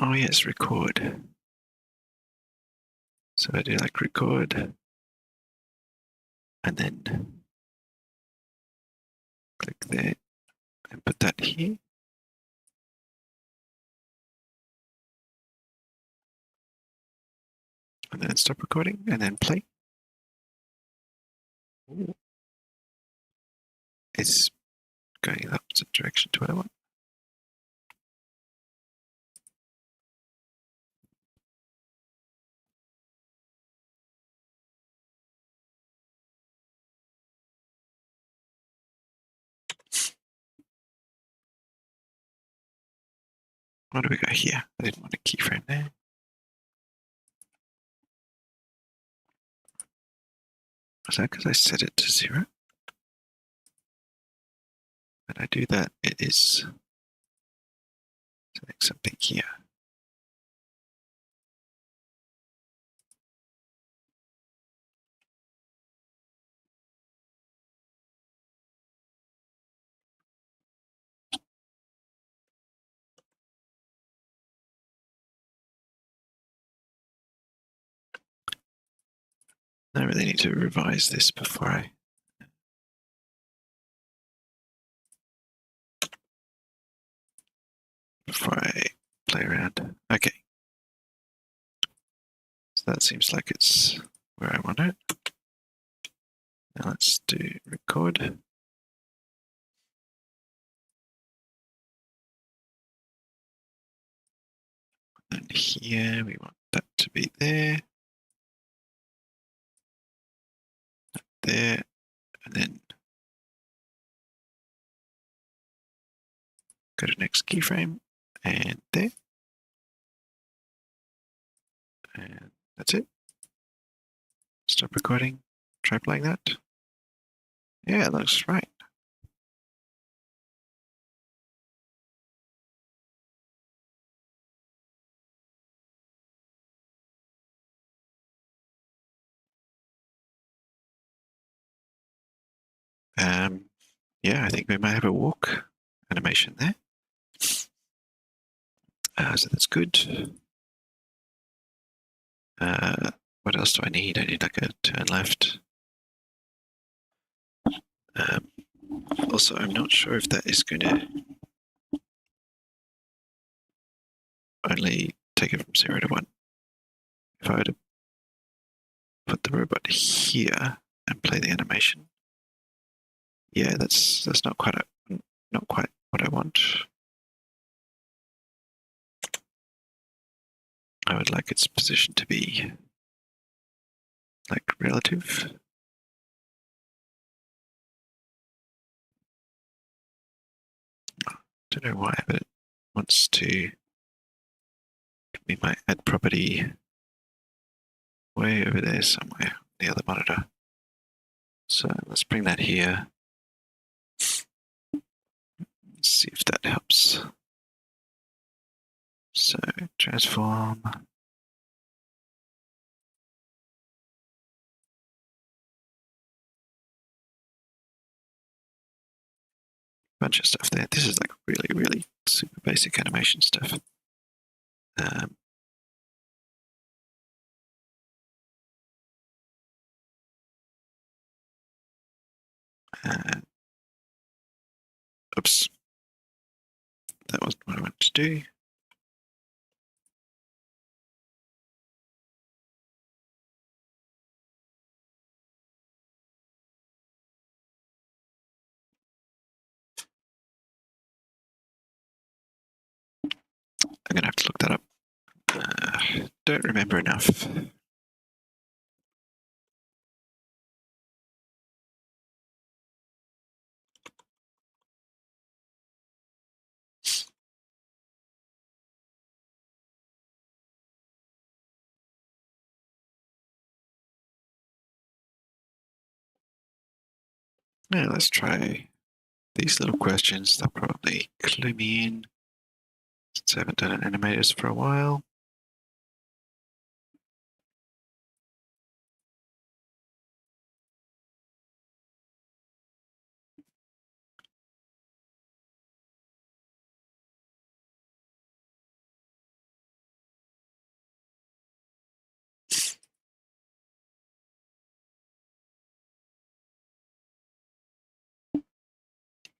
oh yes, record. So I do like record. And then click there and put that here. And then stop recording and then play. Ooh. It's going in the opposite direction to what I want. What do we got here? I didn't want a keyframe there. Was that because I set it to 0? When I do that, it is setting something here. I really need to revise this before I play around. Okay. So that seems like it's where I want it. Now let's do record. And here we want that to be there. There. And then go to next keyframe. And there. And that's it. Stop recording. Try playing that. Yeah, it looks right. Yeah, I think we might have a walk animation there. So that's good. What else do I need? I need like a turn left. Also, I'm not sure if that is going to only take it from 0 to 1. If I were to put the robot here and play the animation, yeah, that's not quite what I want. I would like its position to be like relative. Don't know why, but it wants to give me my add property way over there somewhere, the other monitor. So let's bring that here. Let's see if that helps. So transform. Bunch of stuff there. This is like really, really super basic animation stuff. Oops. That wasn't what I wanted to do. I'm going to have to look that up. Don't remember enough. Yeah, let's try these little questions. They'll probably clue me in, since I haven't done an animators for a while.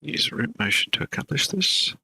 Use root motion to accomplish this.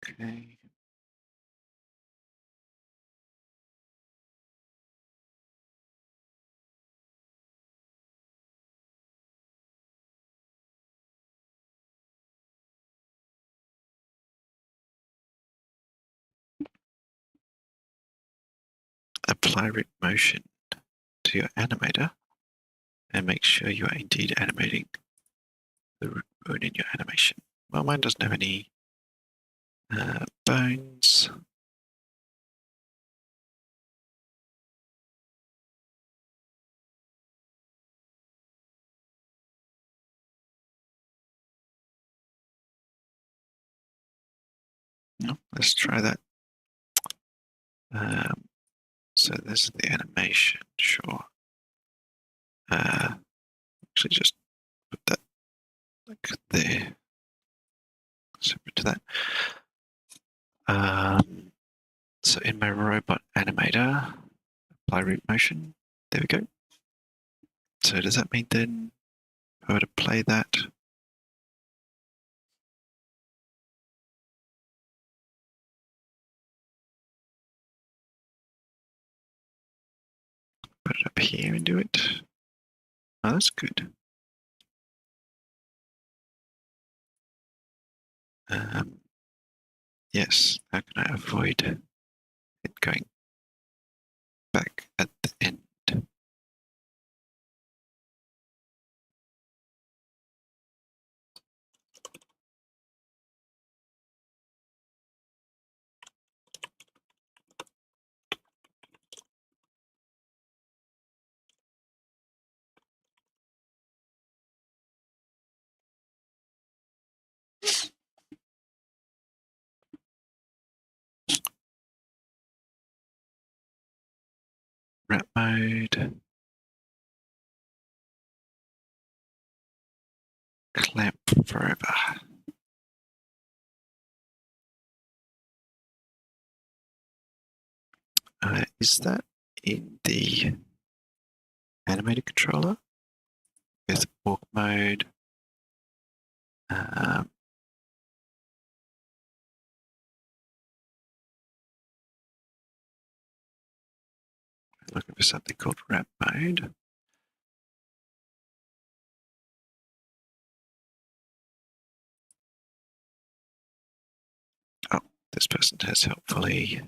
Okay. Apply root motion to your animator and make sure you are indeed animating the root bone in your animation. Well, mine doesn't have any bones. No, let's try that. So this is the animation, sure. Actually just put that like there, separate to that. So in my robot animator, apply root motion. There we go. So does that mean then if I were to play that, put it up here and do it? Oh, that's good. Yes, how can I avoid it going back at the end? wrap mode, clamp forever. Is that in the animated controller with walk mode? Looking for something called wrap mode. Oh, this person has helpfully.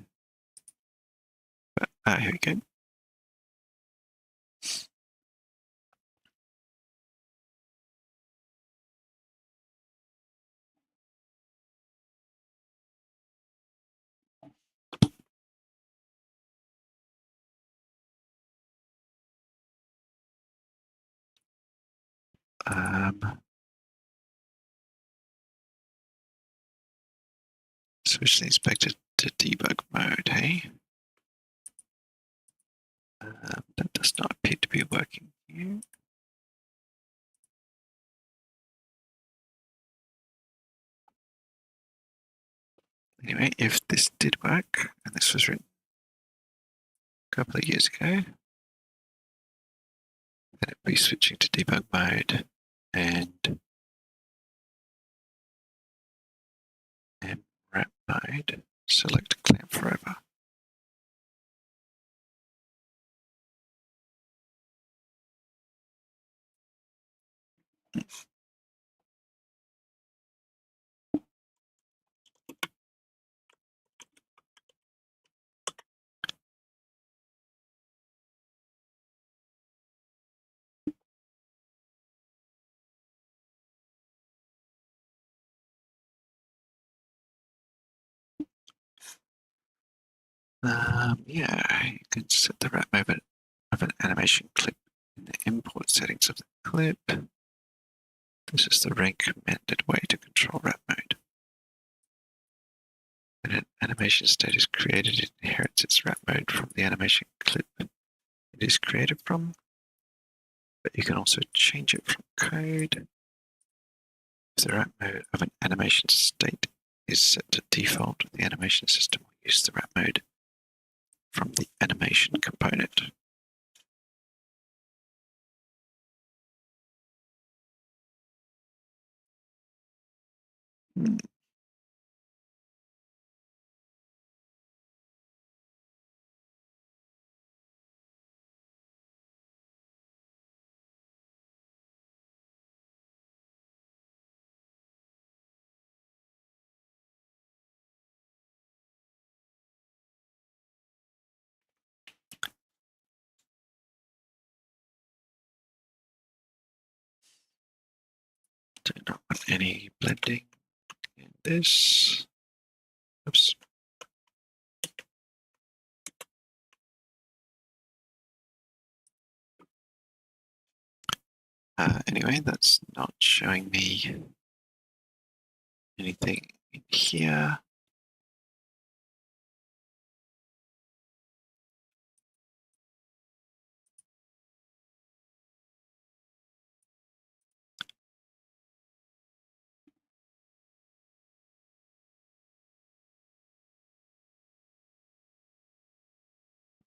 Here we go. Switch the inspector to debug mode, hey? That does not appear to be working here. Anyway, if this did work, and this was written a couple of years ago, then it'd be switching to debug mode and wrap mode, select clamp forever. Yeah, you can set the wrap mode of an animation clip in the import settings of the clip. This is the recommended way to control wrap mode. When an animation state is created, it inherits its wrap mode from the animation clip it is created from, but you can also change it from code. If the wrap mode of an animation state is set to default, the animation system will use the wrap mode from the animation component. Do not want any blending in this. Oops. Anyway, that's not showing me anything in here.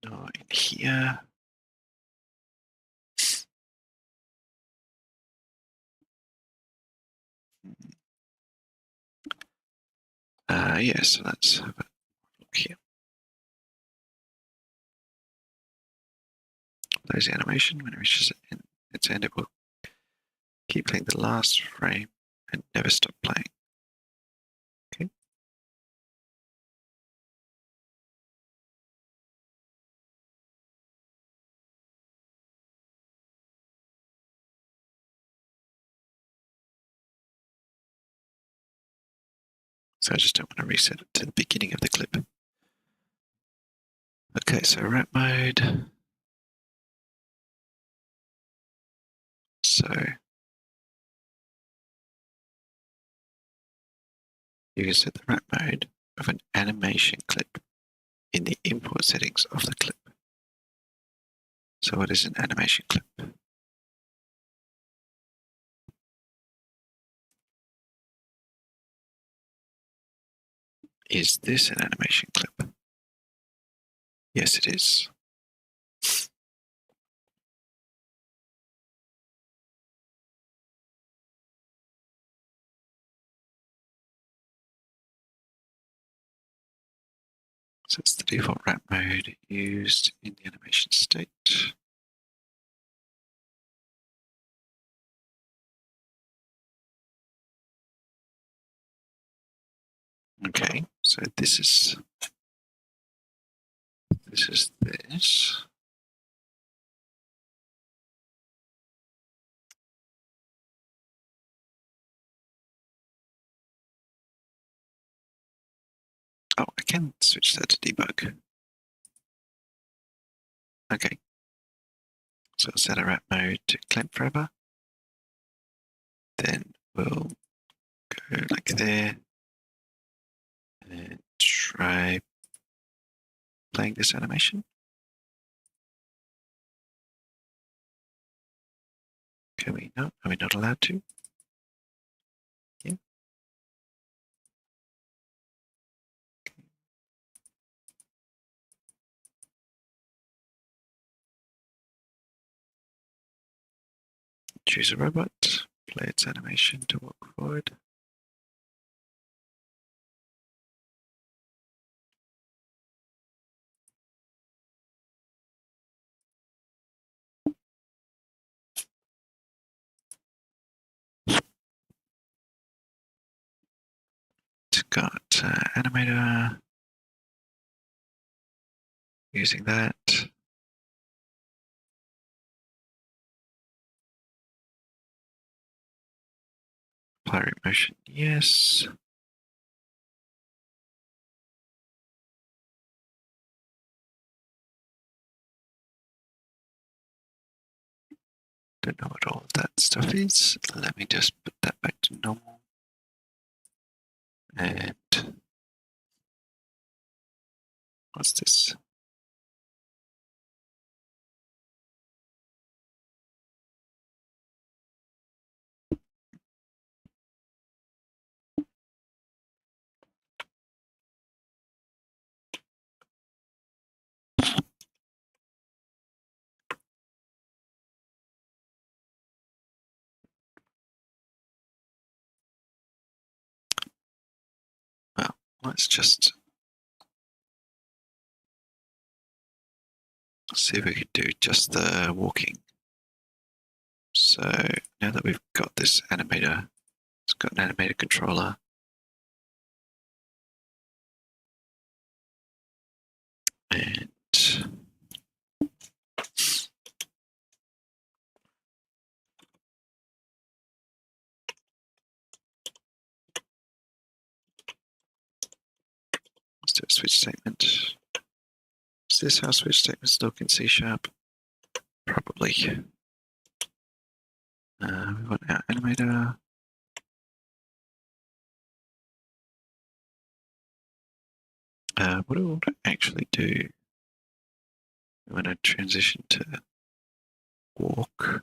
No, in here. Yeah, so let's have a look here. Close the animation. When it reaches its end, it will keep playing the last frame and never stop playing. Okay. So I just don't want to reset it to the beginning of the clip. Okay, so wrap mode. So you can set the wrap mode of an animation clip in the import settings of the clip. So what is an animation clip? Is this an animation clip? Yes, it is. So it's the default wrap mode used in the animation state. Okay, so this is this. Oh, I can switch that to debug. Okay. So I'll set a wrap mode to clamp forever. Then we'll go like there and try playing this animation. Can we not? Are we not allowed to? Yeah. Choose a robot, play its animation to walk forward. It's got animator, using that. Apply root motion, yes. Don't know what all of that stuff is. Let me just put that back to normal. And what's this? Well, let's just see if we can do just the walking. So now that we've got this animator, it's got an animator controller. And let's do a switch statement. Is this how switch statements look in C#? Probably. We want our animator. What do we want to actually do? We want to transition to walk.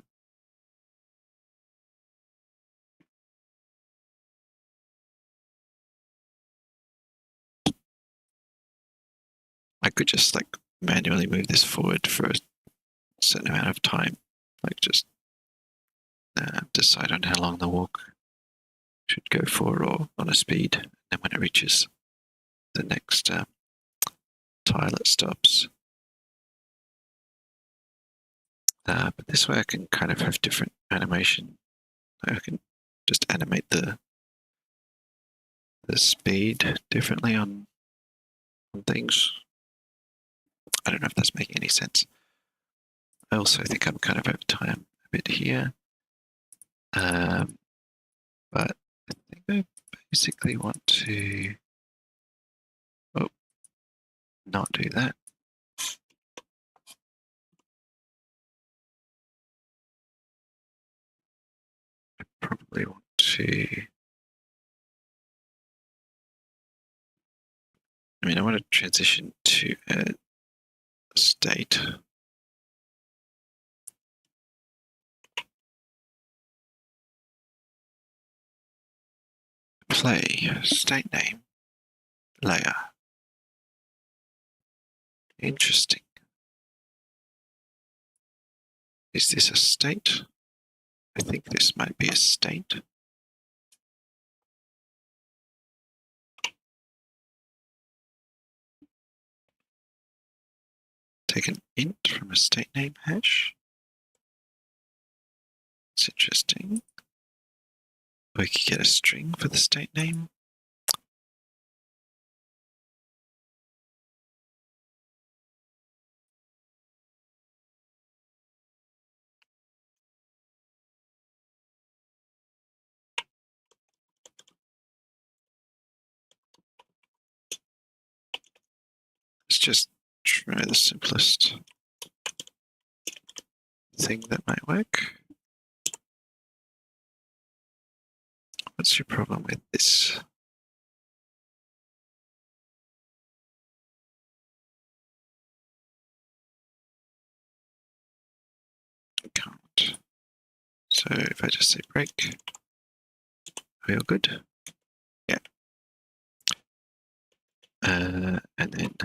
I could just like manually move this forward for a certain amount of time. Like just decide on how long the walk should go for or on a speed. And then when it reaches the next tile, it stops. But this way I can kind of have different animation. I can just animate the speed differently on things. I don't know if that's making any sense. I also think I'm kind of over time a bit here. But I think I basically want to not do that. I probably want to, I want to transition to a state. play state name layer. Interesting. Is this a state? I think this might be a state. Take an int from a state name hash. It's interesting. We could get a string for the state name. Let's just try the simplest thing that might work. What's your problem with this? Can't. So if I just say break, are we all good? Yeah. And then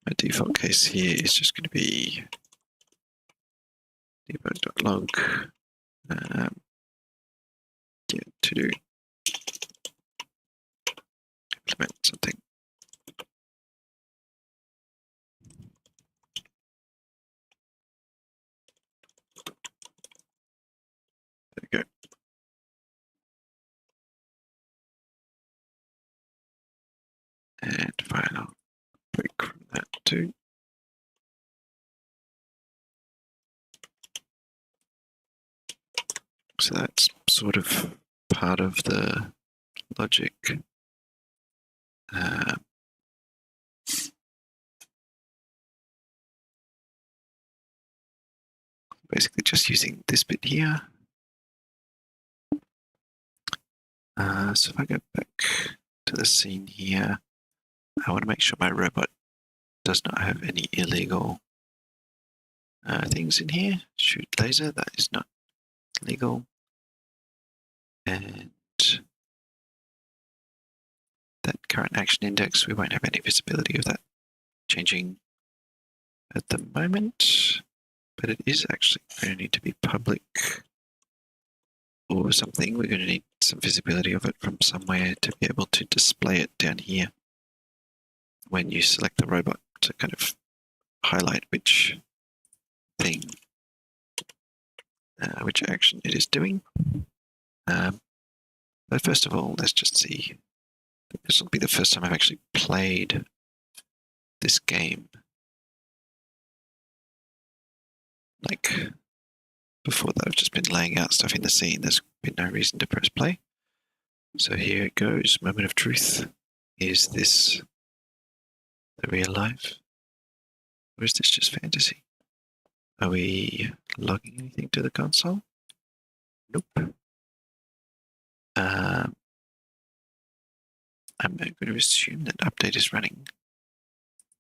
my default case here is just going to be debug.log. Yeah, to do implement something. There we go. And final break from that too. So that's sort of part of the logic. Basically just using this bit here. So if I go back to the scene here, I want to make sure my robot does not have any illegal things in here. Shoot laser, that is not legal. And that current action index, we won't have any visibility of that changing at the moment, but it is actually going to need to be public or something. We're going to need some visibility of it from somewhere to be able to display it down here when you select the robot to kind of highlight which thing, which action it is doing. But first of all, let's just see. This will be the first time I've actually played this game. Like, before that, I've just been laying out stuff in the scene. There's been no reason to press play. So here it goes. Moment of truth. Is this the real life? Or is this just fantasy? Are we logging anything to the console? Nope. I'm going to assume that update is running,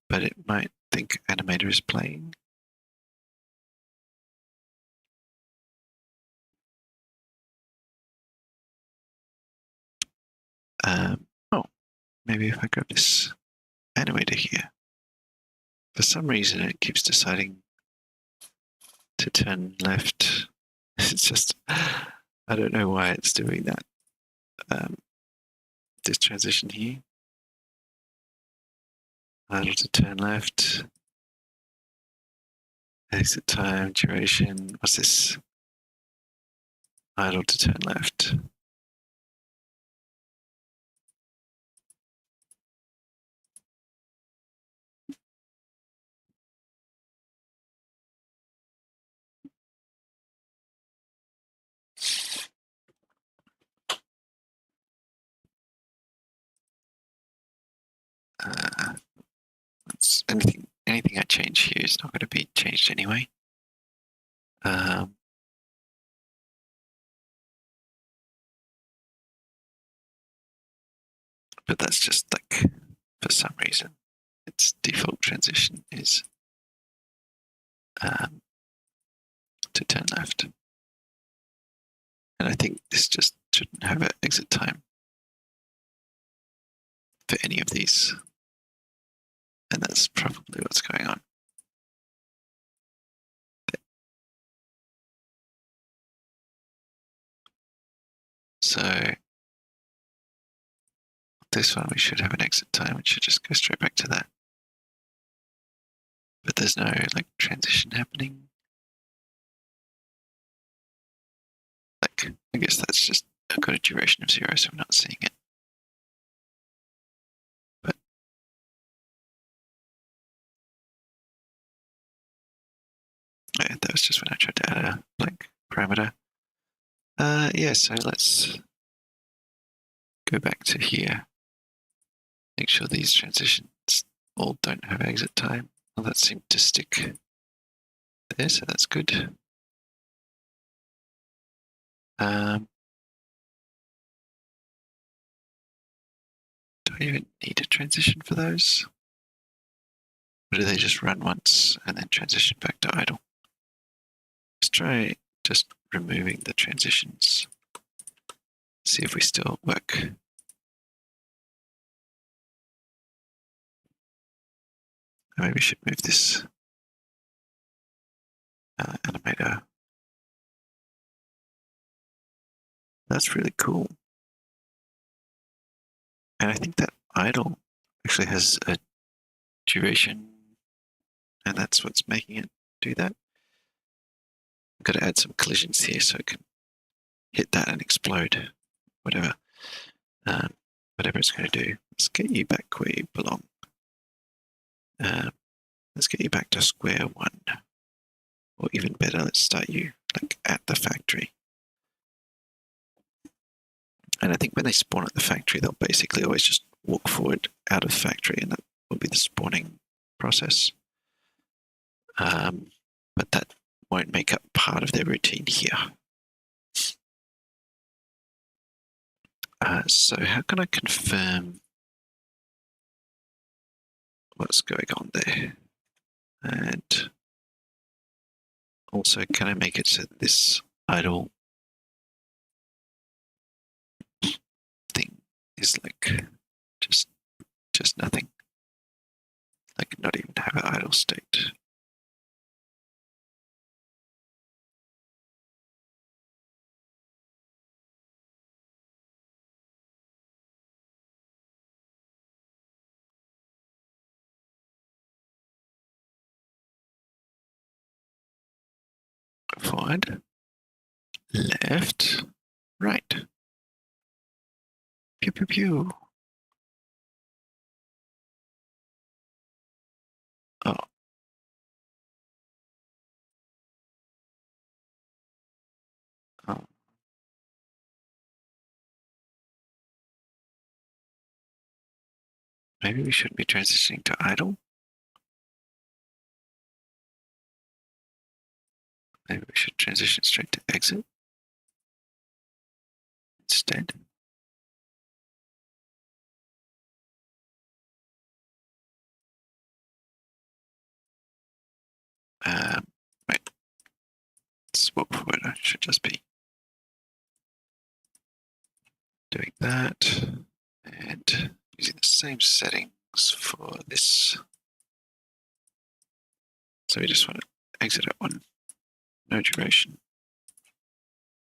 but it might think animator is playing. Oh, maybe if I grab this animator here. For some reason, it keeps deciding to turn left. It's just, I don't know why it's doing that. This transition here. Idle to turn left. Exit time, duration. What's this? Idle to turn left. Anything I change here is not going to be changed anyway. But that's just like, for some reason, its default transition is to turn left. And I think this just shouldn't have an exit time for any of these. And that's probably what's going on. So this one, we should have an exit time. It should just go straight back to that. But there's no like transition happening. Like, I guess that's just got a duration of 0, so we're not seeing it. But yeah, that was just when I tried to add a blank parameter. Yeah, so let's go back to here. Make sure these transitions all don't have exit time. Well, that seemed to stick there, so that's good. Do I even need a transition for those? Or do they just run once and then transition back to idle? Let's try just removing the transitions. See if we still work. Maybe we should move this animator. That's really cool. And I think that idle actually has a duration, and that's what's making it do that. I've got to add some collisions here so it can hit that and explode, whatever it's going to do. Let's get you back where you belong. Let's get you back to square one. Or even better, let's start you like at the factory. And I think when they spawn at the factory, they'll basically always just walk forward out of the factory, and that will be the spawning process. But that won't make up part of their routine here. So how can I confirm what's going on there? And also, can I make it so that this idle thing is like just nothing? Like not even have an idle state. Forward, left, right. Pew pew pew. Oh. Oh. Maybe we shouldn't be transitioning to idle. Maybe we should transition straight to exit instead. Wait. Swap forward. I should just be doing that and using the same settings for this. So we just want to exit at one, no duration,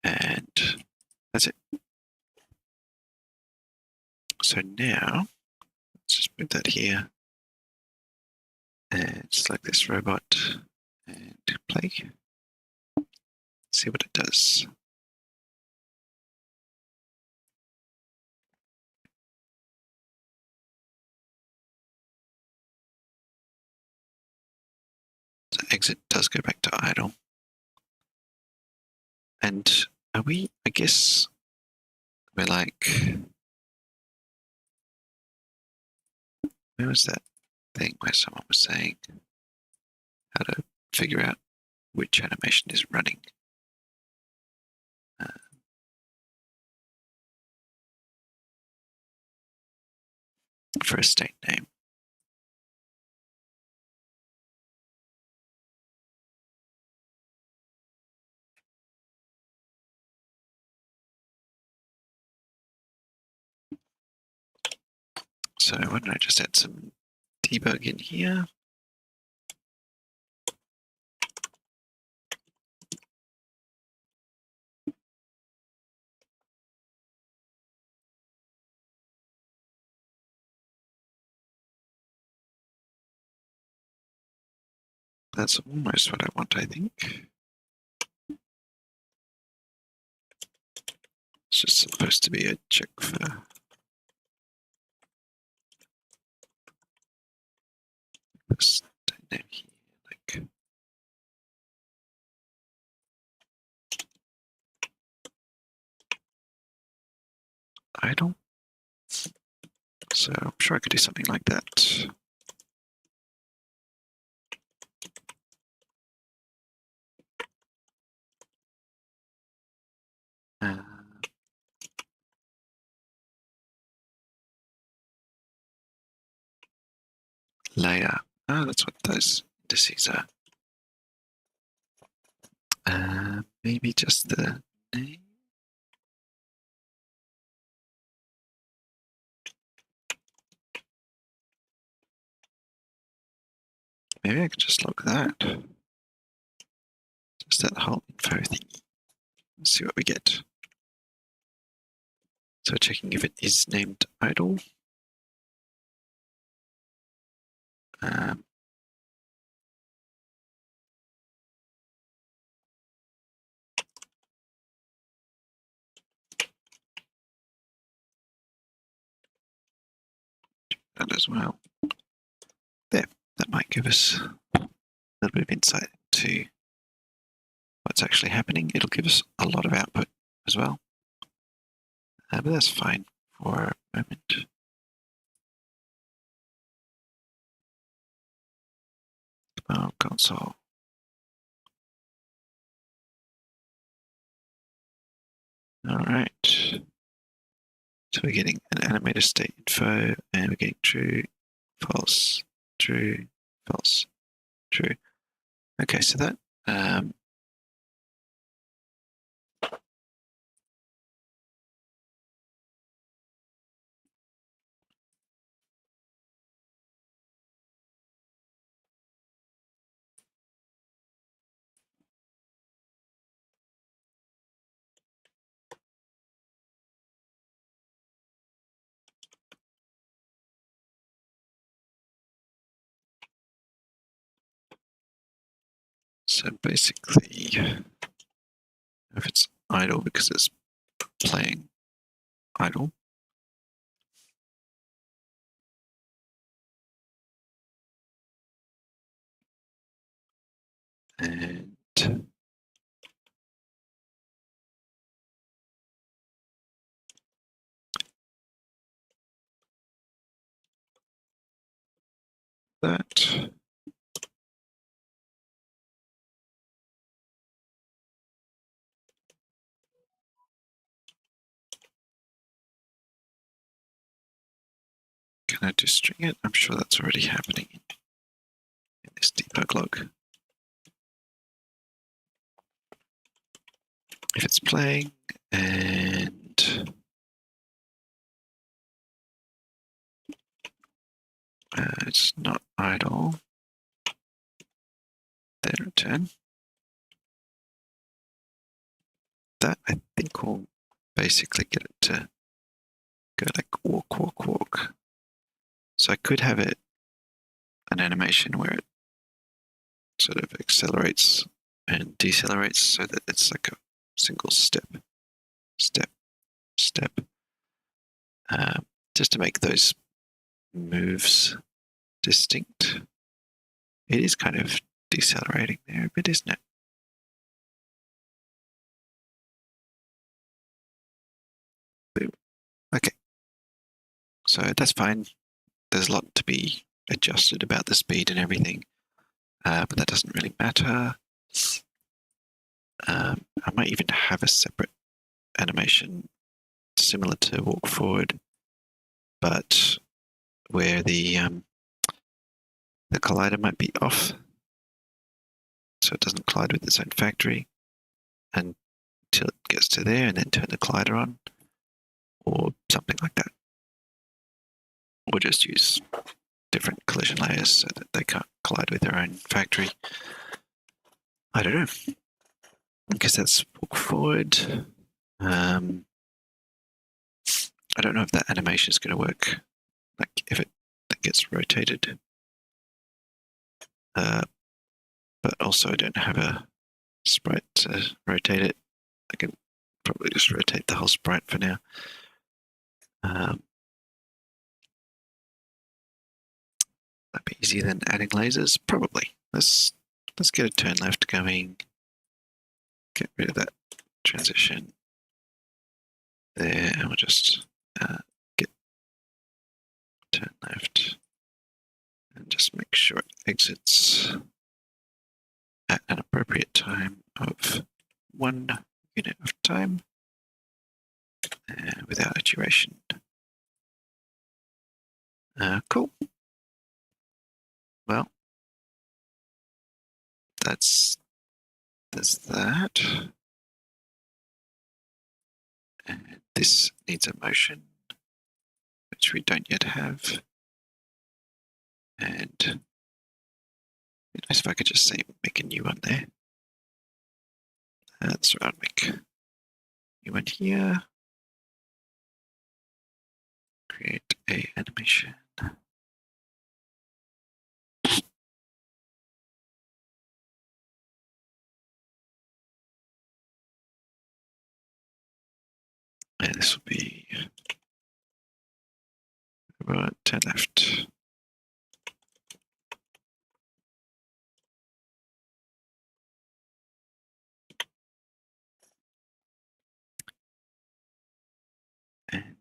and that's it. So now let's just move that here and select this robot and play. See what it does. So exit does go back to idle. And are we, I guess, we're like, where was that thing where someone was saying how to figure out which animation is running? For a state name. So why don't I just add some debug in here? That's almost what I want, I think. It's just supposed to be a check for this name here, like idle. So I'm sure I could do something like that. Layer. Oh, that's what those indices are. Maybe just the name. Maybe I could just log that. Just that whole info thingy. Let's see what we get. So checking if it is named idle. That as well. There, that might give us a little bit of insight to what's actually happening. It'll give us a lot of output as well. But that's fine for a moment. Console. All right. So we're getting an animator state info, and we're getting true, false, true, false, true. Okay, so that so basically, if it's idle because it's playing idle, and that. Can I just string it? I'm sure that's already happening in this debug log. If it's playing and it's not idle, then return. That I think will basically get it to go like walk, walk, walk. So I could have it an animation where it sort of accelerates and decelerates so that it's like a single step, step, step, just to make those moves distinct. It is kind of decelerating there a bit, isn't it? Boom. Okay. So that's fine. There's a lot to be adjusted about the speed and everything, but that doesn't really matter. I might even have a separate animation similar to walk forward, but where the collider might be off, so it doesn't collide with its own factory until it gets to there, and then turn the collider on, or something like that. or just use different collision layers so that they can't collide with their own factory. I don't know. I guess that's walk forward. I don't know if that animation is going to work, like if it gets rotated. But also I don't have a sprite to rotate it. I can probably just rotate the whole sprite for now. That'd be easier than adding lasers, probably. Let's get a turn left going. Get rid of that transition there, and we'll just get turn left and just make sure it exits at an appropriate time of 1 unit of time without a duration. Cool. Well, there's that. And this needs a motion, which we don't yet have. And it'd be nice if I could just say make a new one there. That's what I'd make. New one here. Create a animation. And this will be about 10 left. And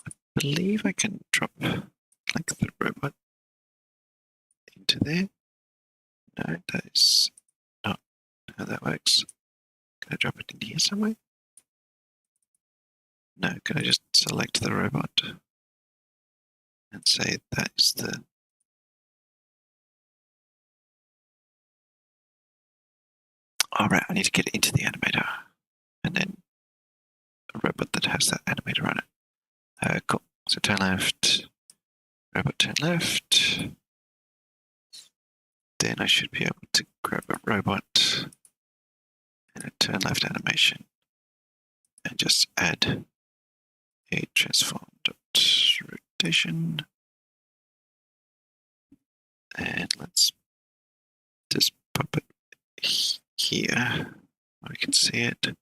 I believe I can drop like the robot into there. No, that is not how that works. Can I drop it in here somewhere? No, can I just select the robot and say that is the... All right, I need to get it into the animator and then a robot that has that animator on it. Cool. So turn left, robot turn left. Then I should be able to grab a robot and a turn left animation and just add a transform dot rotation. And let's just pop it here where we can see it.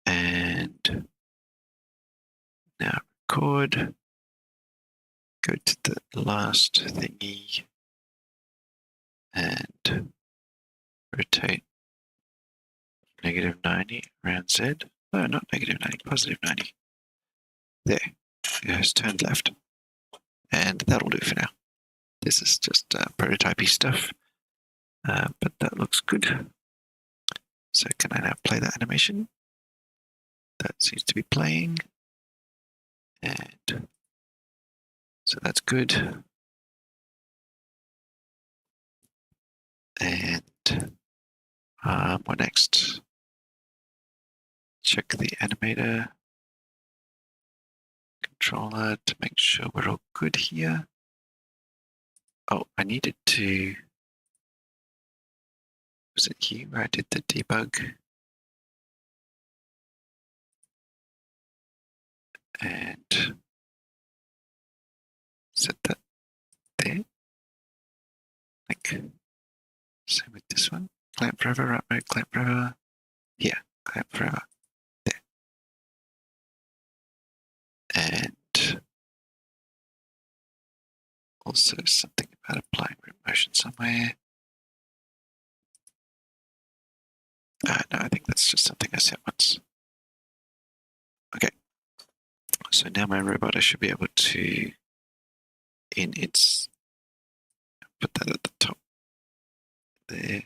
And now record. Go to the last thingy and rotate -90 around Z. No, not -90, +90. There. It has turned left. And that'll do for now. This is just prototypey stuff. But that looks good. So can I now play that animation? That seems to be playing. And so that's good. And what next? Check the animator controller to make sure we're all good here. Oh, I needed to... Was it here where I did the debug? And set that there. Like, same with this one. Clamp forever, right mode, clamp forever. Yeah, clamp forever. There. And also something about applying root motion somewhere. No, I think that's just something I set once. Okay. So now my robot, I should be able to, in its, put that at the top there.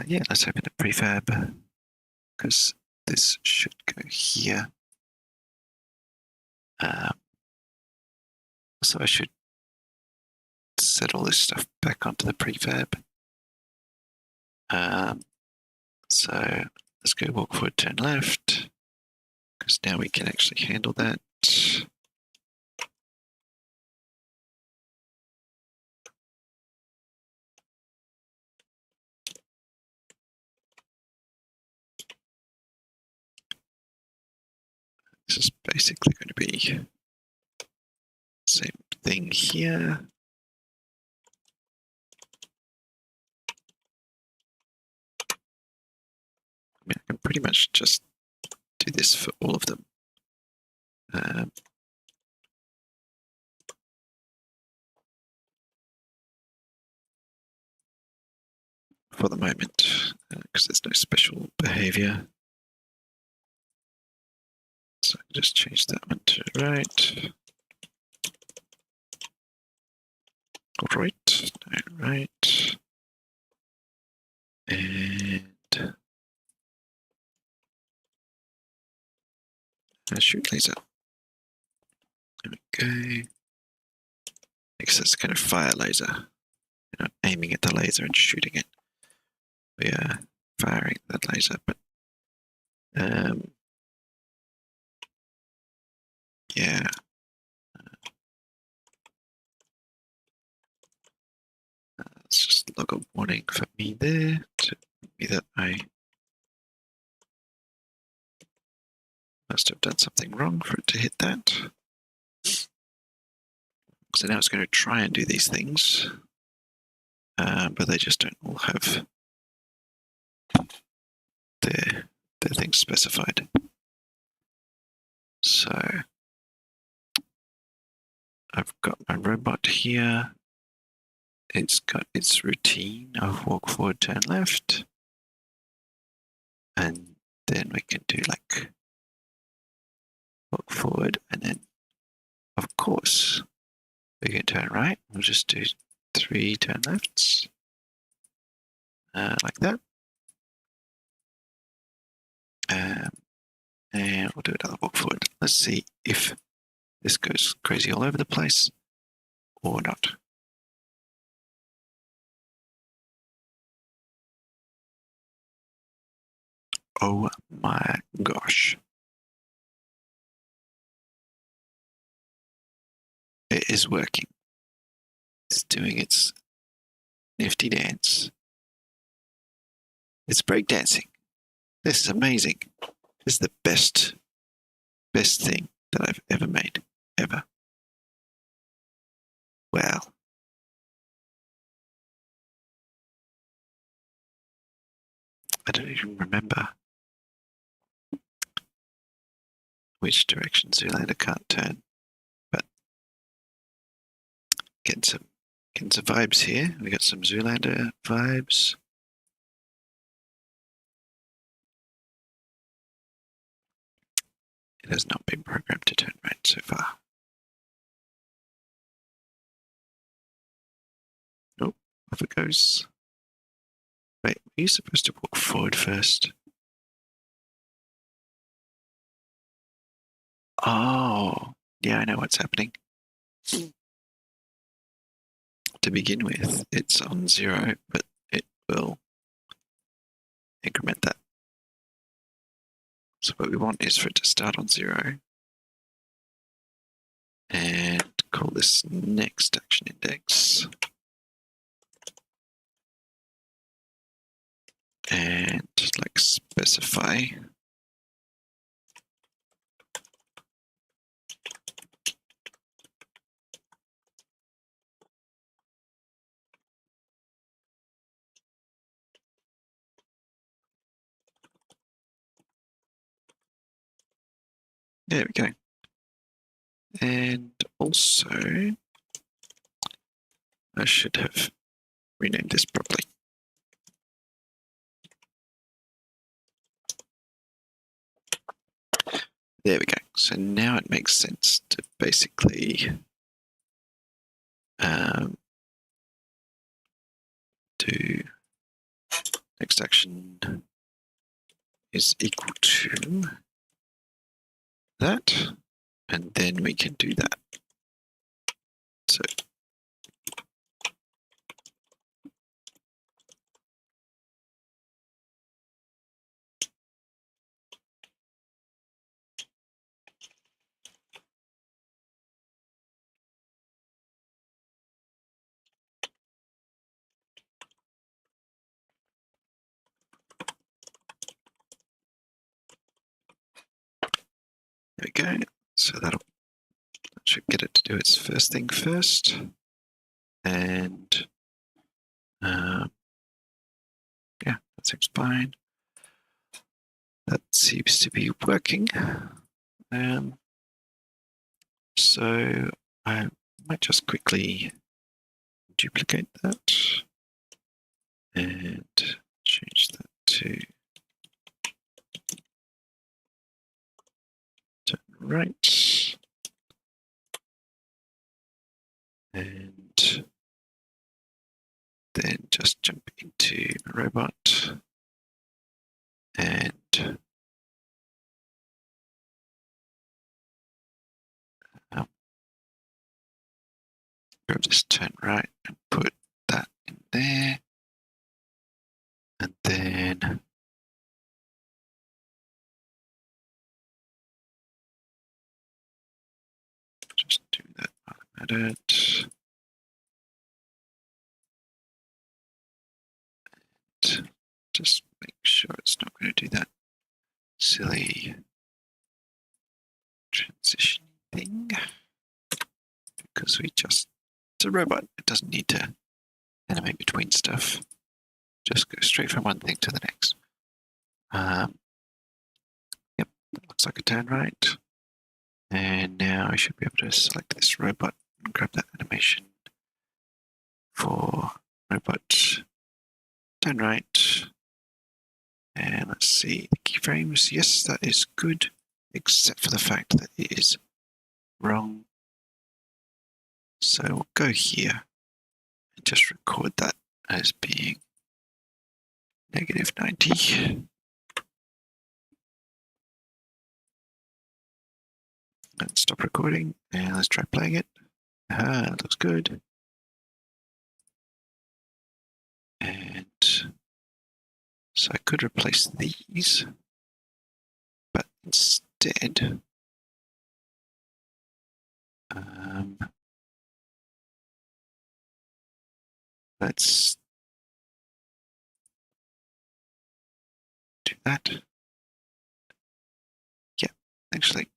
Yeah, let's open a prefab because this should go here. So I should set all this stuff back onto the prefab. So let's go walk forward, turn left, because now we can actually handle that. This is basically going to be the same thing here. I mean, I can pretty much just do this for all of them. For the moment, because there's no special behavior. So I can just change that one to right. Right, no, right. And shoot laser. There we go. Because it's kind of fire laser. You're not aiming at the laser and shooting it. We are firing that laser, but yeah. Let's just log a warning for me there to me that I must have done something wrong for it to hit that. So now it's going to try and do these things, but they just don't all have their things specified. So I've got my robot here. It's got its routine of walk forward, turn left. And then we can do like walk forward, and then of course we can turn right. We'll just do 3 turn lefts, like that. And we'll do another walk forward. Let's see if this goes crazy all over the place or not. Oh my gosh. It is working. It's doing its nifty dance. It's breakdancing. This is amazing. This is the best thing that I've ever made, ever. Wow. I don't even remember which direction Zoolander can't turn, but getting some vibes here. We got some Zoolander vibes. It has not been programmed to turn right so far. Nope, off it goes. Wait, are you supposed to walk forward first? Oh, yeah, I know what's happening. To begin with, it's on 0, but it will increment that. So what we want is for it to start on 0 and call this next action index. And like specify there we go. And also I should have renamed this properly. There we go. So now it makes sense to basically do next action is equal to that, and then we can do that. So we go. So that should get it to do its first thing first. And yeah, that seems fine. That seems to be working. So I might just quickly duplicate that and change that to turn right. And then just jump into robot and just turn right and put that in there. And then just do that while I'm at it. And just make sure it's not going to do that silly transition thing. Because it's a robot. It doesn't need to animate between stuff. Just go straight from one thing to the next. Yep, that looks like a turn right. And now I should be able to select this robot and grab that animation for robot turn right. And let's see, the keyframes. Yes, that is good, except for the fact that it is wrong. So we'll go here and just record that as being -90. And stop recording, and let's try playing it. It looks good. And so I could replace these, but instead, let's do that. Yeah, actually.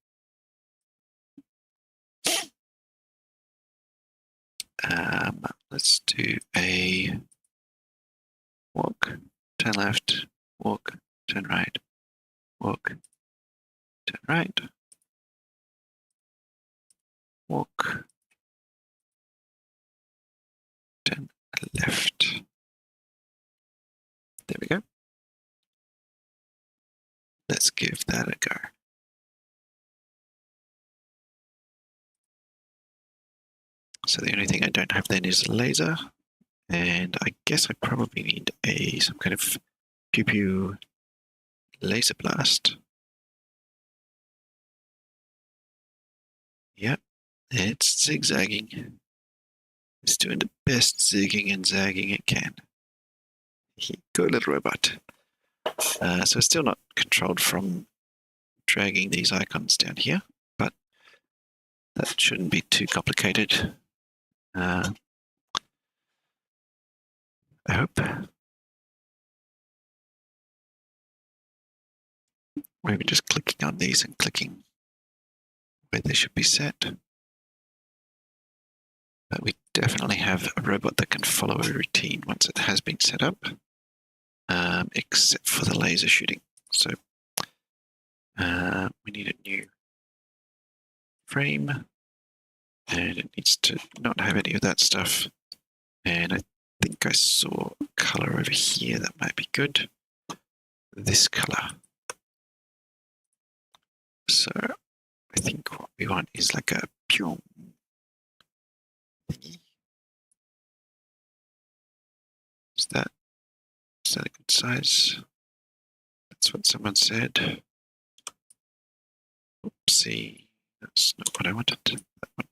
Let's do a walk, turn left, walk, turn right, walk, turn right, walk, turn left. There we go. Let's give that a go. So the only thing I don't have then is laser, and I guess I probably need some kind of pew pew laser blast. Yep, it's zigzagging. It's doing the best zigging and zagging it can. Good little robot. So it's still not controlled from dragging these icons down here, but that shouldn't be too complicated. I hope. Maybe just clicking on these and clicking where they should be set. But we definitely have a robot that can follow a routine once it has been set up, except for the laser shooting. So we need a new frame, and it needs to not have any of that stuff. And I think I saw a color over here that might be good. This color. So I think what we want is like a pure thingy. Is that a good size? That's what someone said. Oopsie, that's not what I wanted. That one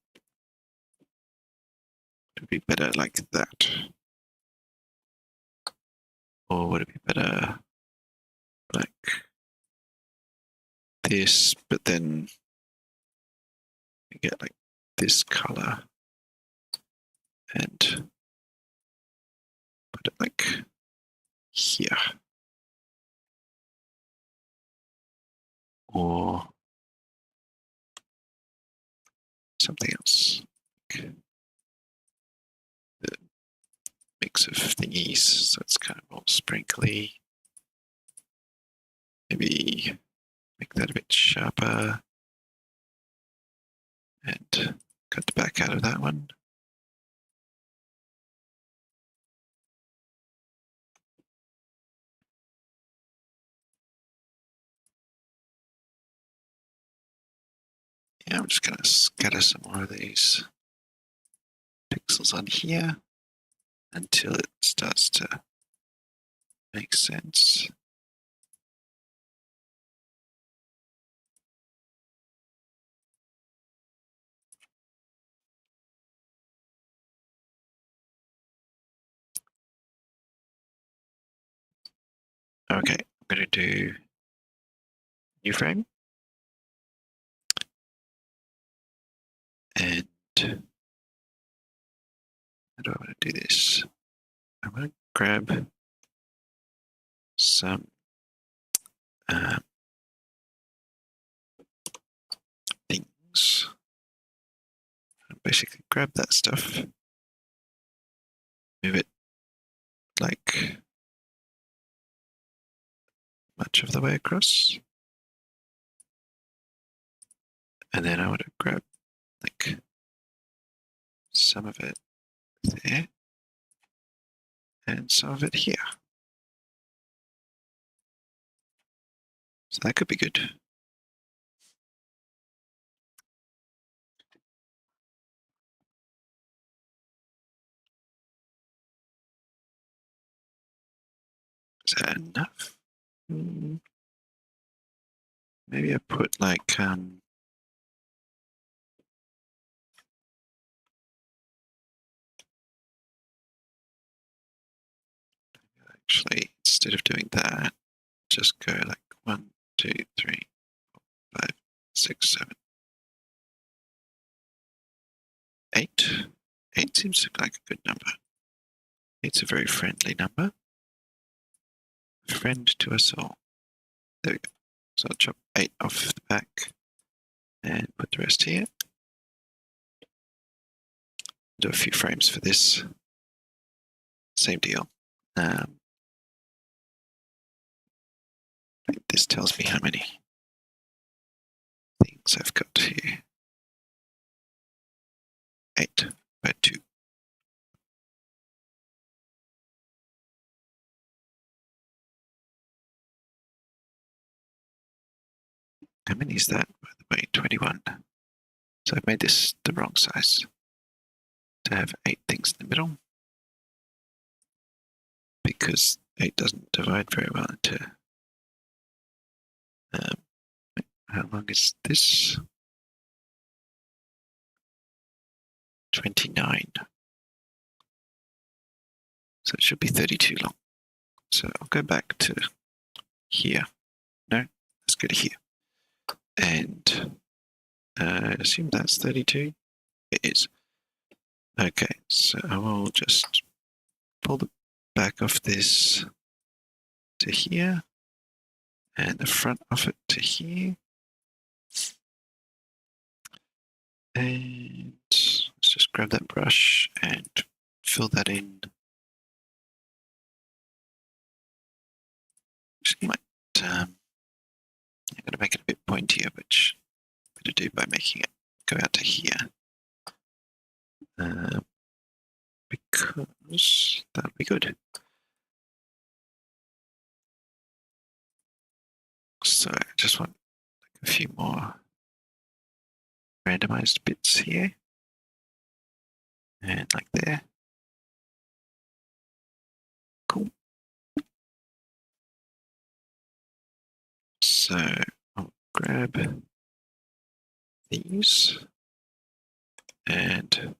would be better like that. Or would it be better like this, but then you get like this color and put it like here. Or something else. The mix of thingies, so it's kind of all sprinkly. Maybe make that a bit sharper and cut the back out of that one. Yeah, I'm just going to scatter some more of these pixels on here until it starts to make sense. Okay, I'm going to do new frame. And how do I want to do this? I'm going to grab some things. Basically grab that stuff, move it like much of the way across. And then I want to grab like some of it there and some of it here. So that could be good. Is that enough? Maybe I put like actually, instead of doing that, just go like 1, 2, 3, 4, 5, 6, 7, 8. 8 seems like a good number. 8's a very friendly number. A friend to us all. There we go. So I'll chop 8 off the back and put the rest here. Do a few frames for this. Same deal. This tells me how many things I've got here. 8 by 2. How many is that, by the way? 21. So I've made this the wrong size to have 8 things in the middle, because 8 doesn't divide very well into. How long is this? 29. So it should be 32 long. So I'll go back to here. No, let's go to here. And assume that's 32. It is. Okay, so I will just pull the back of this to here and the front of it to here. And let's just grab that brush and fill that in. Actually, I'm going to make it a bit pointier, which I'm going to do by making it go out to here. Because that'll be good. So I just want a few more randomized bits here. And like there. Cool. So I'll grab these and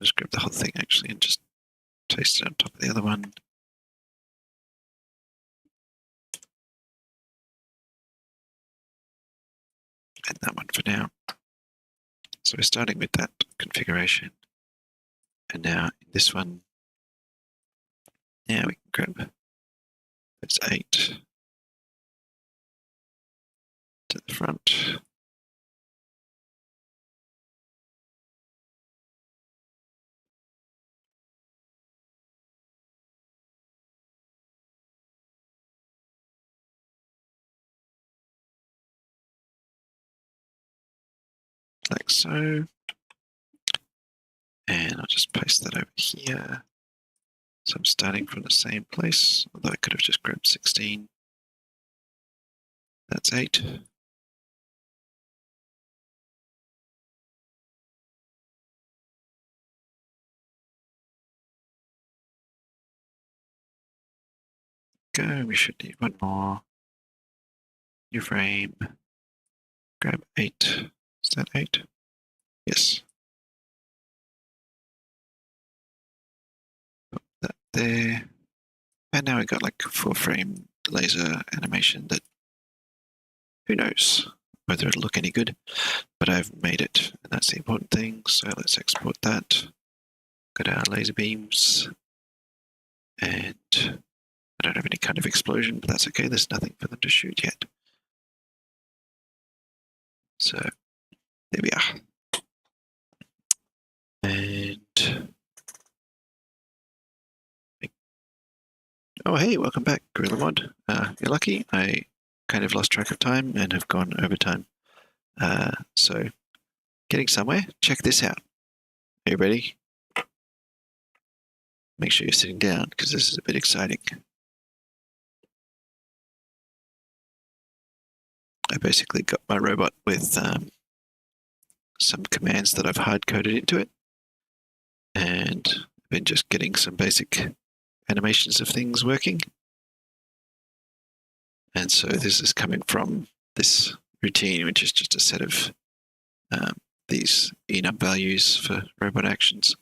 just grab the whole thing actually and just paste it on top of the other one. And that one for now. So we're starting with that configuration. And now in this one, yeah, we can grab, that's 8 to the front. like so. And I'll just paste that over here. So I'm starting from the same place, although I could have just grabbed 16. That's 8. Go, we should need one more. New frame. Grab 8. Is that 8? Yes. Put that there. And now we got like a 4-frame laser animation that, who knows whether it'll look any good, but I've made it, and that's the important thing. So let's export that. Got our laser beams, and I don't have any kind of explosion, but that's okay. There's nothing for them to shoot yet. So there we are. And oh, hey, welcome back, Gorilla Mod. You're lucky. I kind of lost track of time and have gone over time. So getting somewhere. Check this out. Are you ready? Make sure you're sitting down because this is a bit exciting. I basically got my robot with some commands that I've hard-coded into it, and I've been just getting some basic animations of things working. And so this is coming from this routine, which is just a set of these enum values for robot actions.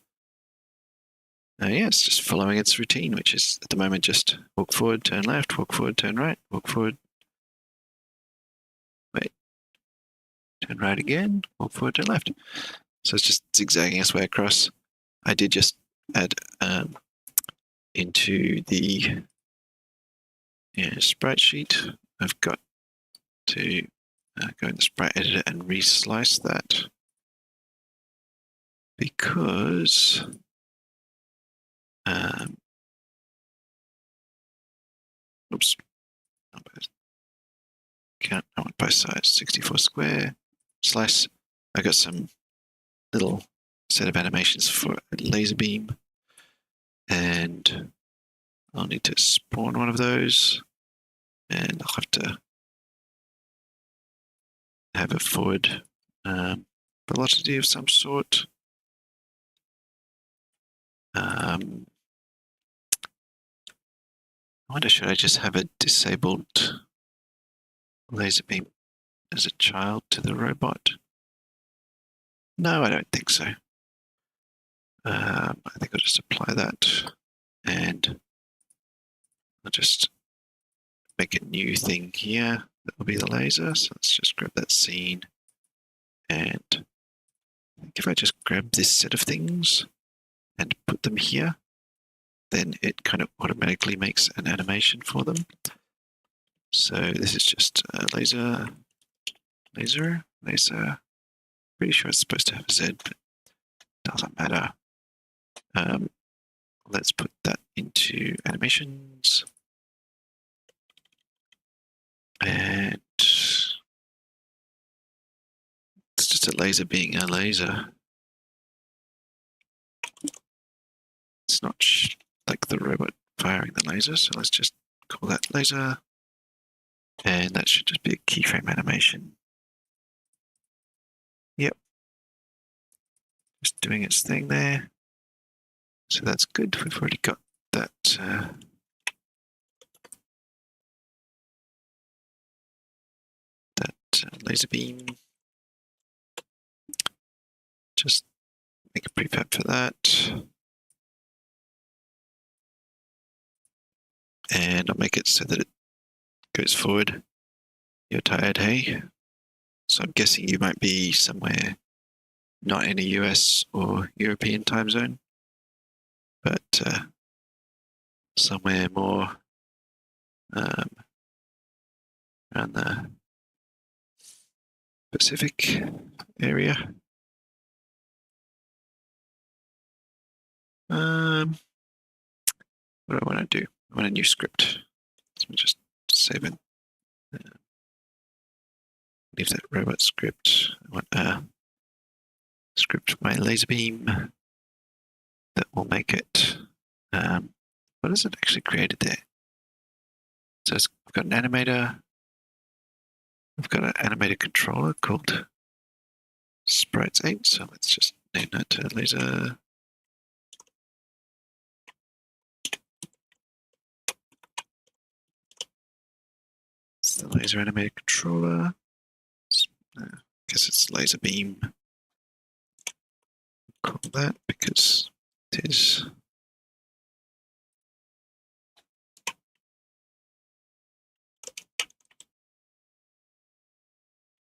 Yeah, it's just following its routine, which is at the moment just walk forward, turn left, walk forward, turn right, walk forward. Wait. Turn right again, walk forward, turn left. So it's just zigzagging its way across. I did just add into the sprite sheet. I've got to go in the sprite editor and reslice that because oops, count, I want by size 64 square slice. I got some little set of animations for a laser beam, and I'll need to spawn one of those, and I'll have to have a forward velocity of some sort. I wonder, should I just have a disabled laser beam as a child to the robot? No, I don't think so. I think I'll just apply that, and I'll just make a new thing here. That will be the laser. So let's just grab that scene, and I think if I just grab this set of things and put them here, then it kind of automatically makes an animation for them. So this is just a laser. Pretty sure it's supposed to have a Z, but it doesn't matter. Let's put that into animations. And it's just a laser being a laser. It's not like the robot firing the laser, so let's just call that laser. And that should just be a keyframe animation. Yep. Just doing its thing there. So that's good. We've already got that laser beam. Just make a prefab for that. And I'll make it so that it goes forward. You're tired, hey? So I'm guessing you might be somewhere not in a US or European time zone, but somewhere more around the Pacific area. What do I want to do? I want a new script. Let me just save it. Leave that robot script. I want script my laser beam that will make it. What is it actually created there? So I've got an animator. I've got an animated controller called Sprites 8. So let's just name that to laser. It's the laser animated controller. I guess it's laser beam. Call that because it is.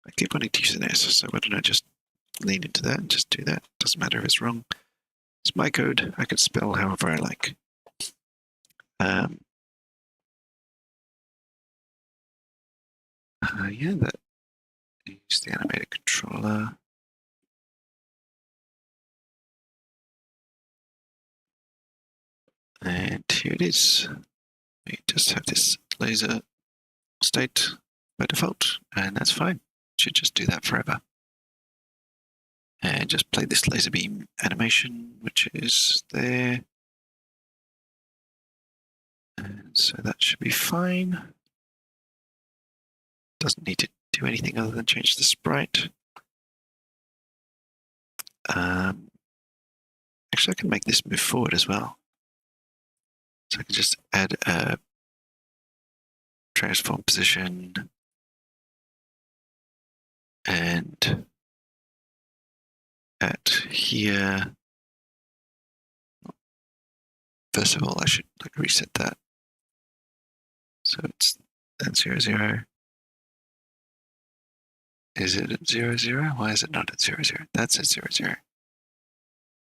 I keep wanting to use an S, so why don't I just lean into that and just do that? Doesn't matter if it's wrong. It's my code. I can spell however I like. Yeah, that use the animated controller. And here it is. We just have this laser state by default, and that's fine. Should just do that forever. And just play this laser beam animation, which is there. And so that should be fine. Doesn't need to do anything other than change the sprite. Actually, I can make this move forward as well. So I can just add a transform position and at here. First of all, I should reset that. So it's at 0, 0. Is it at 0, 0? Why is it not at 0, 0? That's at 0, 0.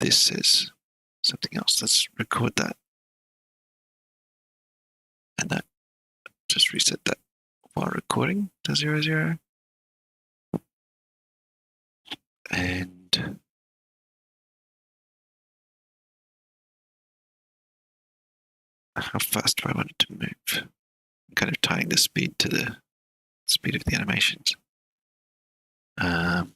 This is something else. Let's record that. And that, just reset that while recording to 0, 0. And how fast do I want it to move? I'm kind of tying the speed to the speed of the animations. I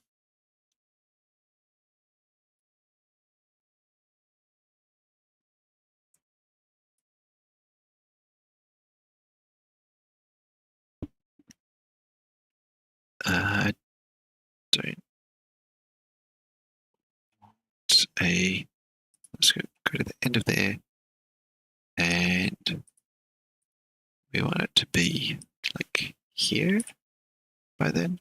don't want let's go to the end of there, and we want it to be like here by then.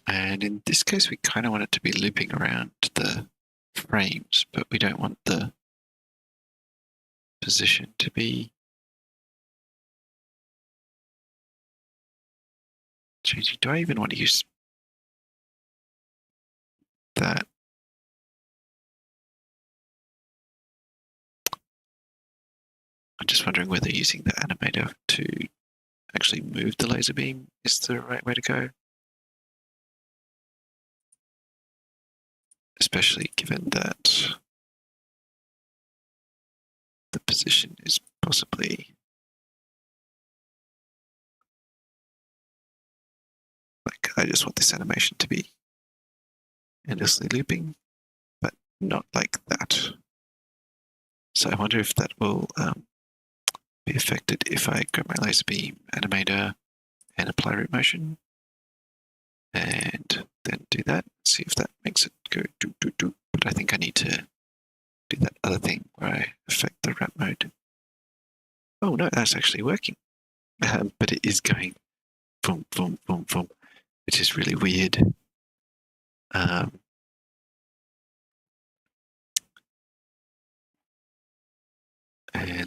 And in this case, we kind of want it to be looping around the frames, but we don't want the position to be changing. Do I even want to use that? I'm just wondering whether using the animator to actually move the laser beam is the right way to go. Especially given that the position is possibly like, I just want this animation to be endlessly looping, but not like that. So I wonder if that will be affected if I grab my laser beam animator and apply root motion and then do that, see if that makes it go do do do. But I think I need to do that other thing where I affect the wrap mode. Oh no, that's actually working. But it is going boom, boom, boom, boom, which is really weird. And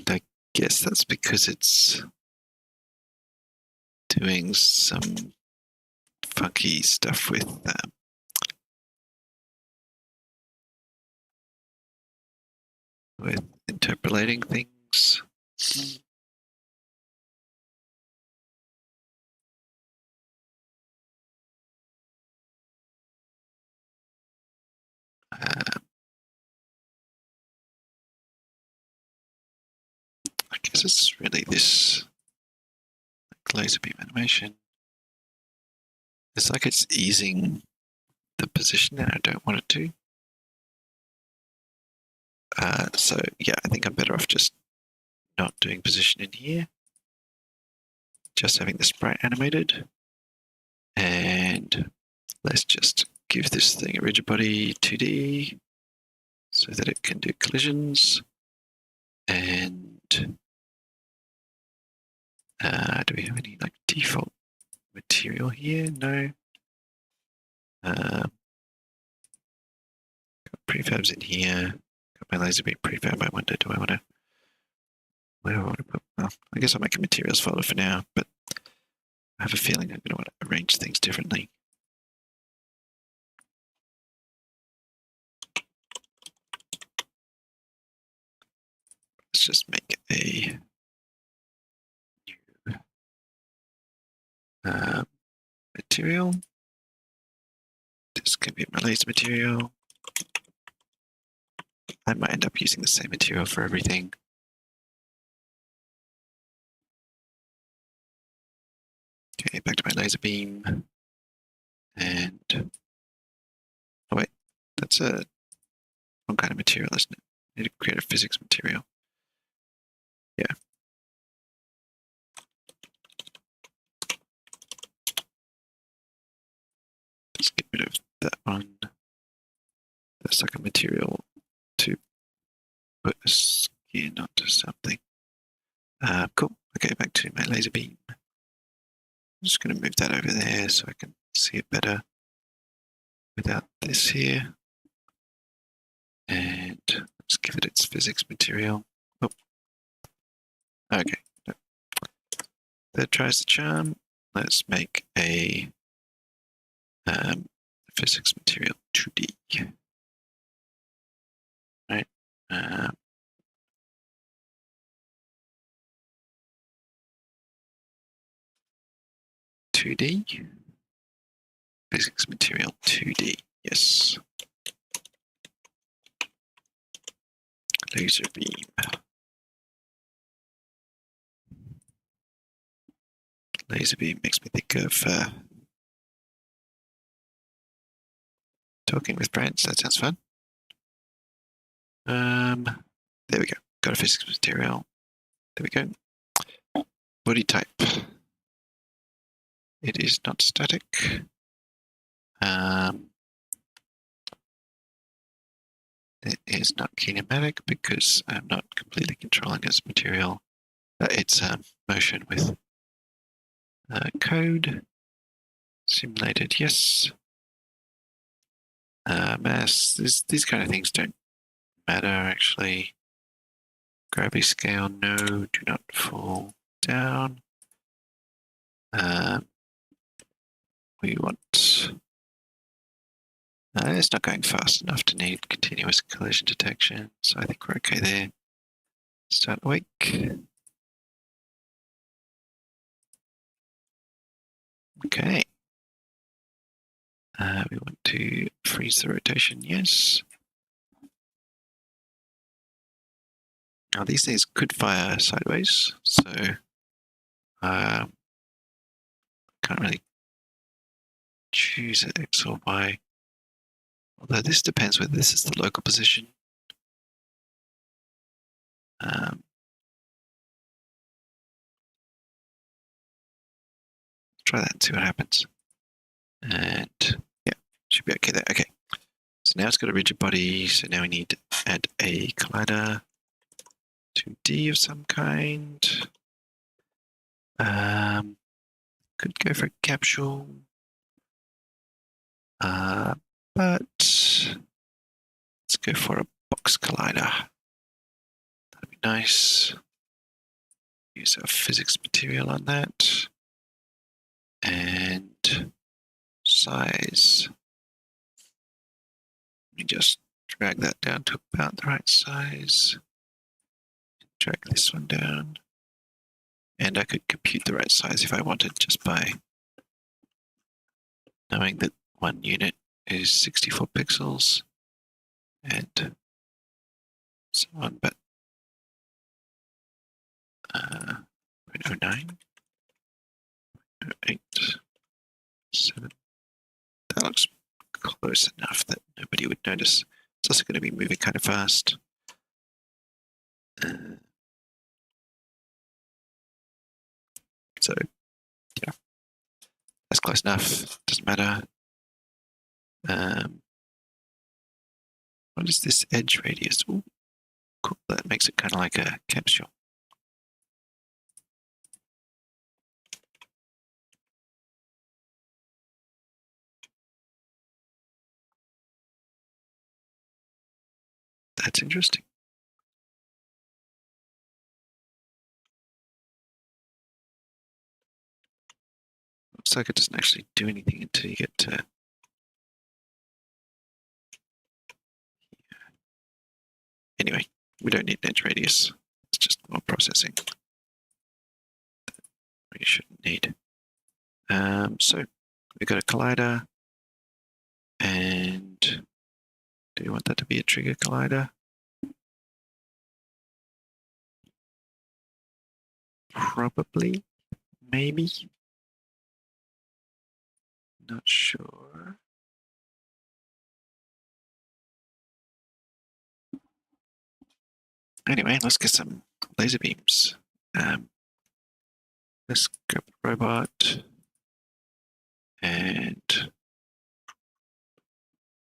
I guess that's because it's doing some funky stuff with interpolating things. I guess it's really this laser beam animation. It's like it's easing the position and I don't want it to. So yeah, I think I'm better off just not doing position in here. Just having the sprite animated. And let's just give this thing a rigid body 2D so that it can do collisions. And do we have any like default material here? No. Got prefabs in here. Got my laser beam prefab. I wonder, do I want to? Where do I want to put? Well, I guess I'll make a materials folder for now, but I have a feeling I'm going to want to arrange things differently. Let's just make a new material. This can be my laser material. I might end up using the same material for everything. Okay, back to my laser beam. And oh wait, that's a one kind of material, isn't it? I need to create a physics material. Yeah. Let's get rid of that one. That's like a material to put a skin onto something. Cool. Okay, back to my laser beam. I'm just going to move that over there so I can see it better without this here. And let's give it its physics material. Oh. Okay. That tries the charm. Let's make a physics material 2D. Right. 2D. Physics material 2D. Yes. Laser beam. Laser beam makes me think of talking with friends. That sounds fun. There we go. Got a physics material. There we go. Body type. It is not static. It is not kinematic because I'm not completely controlling its material. Its motion with code. Simulated, yes. Mass. These kind of things don't matter actually. Gravity scale, no, do not fall down. We want. It's not going fast enough to need continuous collision detection, so I think we're okay there. Start awake. Okay. We want to freeze the rotation, yes. Now these things could fire sideways, so can't really choose X or Y. Although this depends whether this is the local position. Try that and see what happens. And yeah, should be okay there. Okay. So now it's got a rigid body, so now we need to add a collider 2D of some kind. Could go for a capsule. But let's go for a box collider. That'd be nice. Use our physics material on that. And size. Let me just drag that down to about the right size. Drag this one down. And I could compute the right size if I wanted just by knowing that one unit is 64 pixels and so on, but 0.09. 8, 7. That looks close enough that nobody would notice. It's also going to be moving kind of fast. So, yeah, that's close enough. Doesn't matter. What is this edge radius? Ooh, cool. That makes it kind of like a capsule. That's interesting. Looks like it doesn't actually do anything until you get to here. Anyway, we don't need an edge radius. It's just more processing. We shouldn't need. So we've got a collider, and do you want that to be a trigger collider? Probably, maybe. Not sure. Anyway, let's get some laser beams. Let's grab a robot, and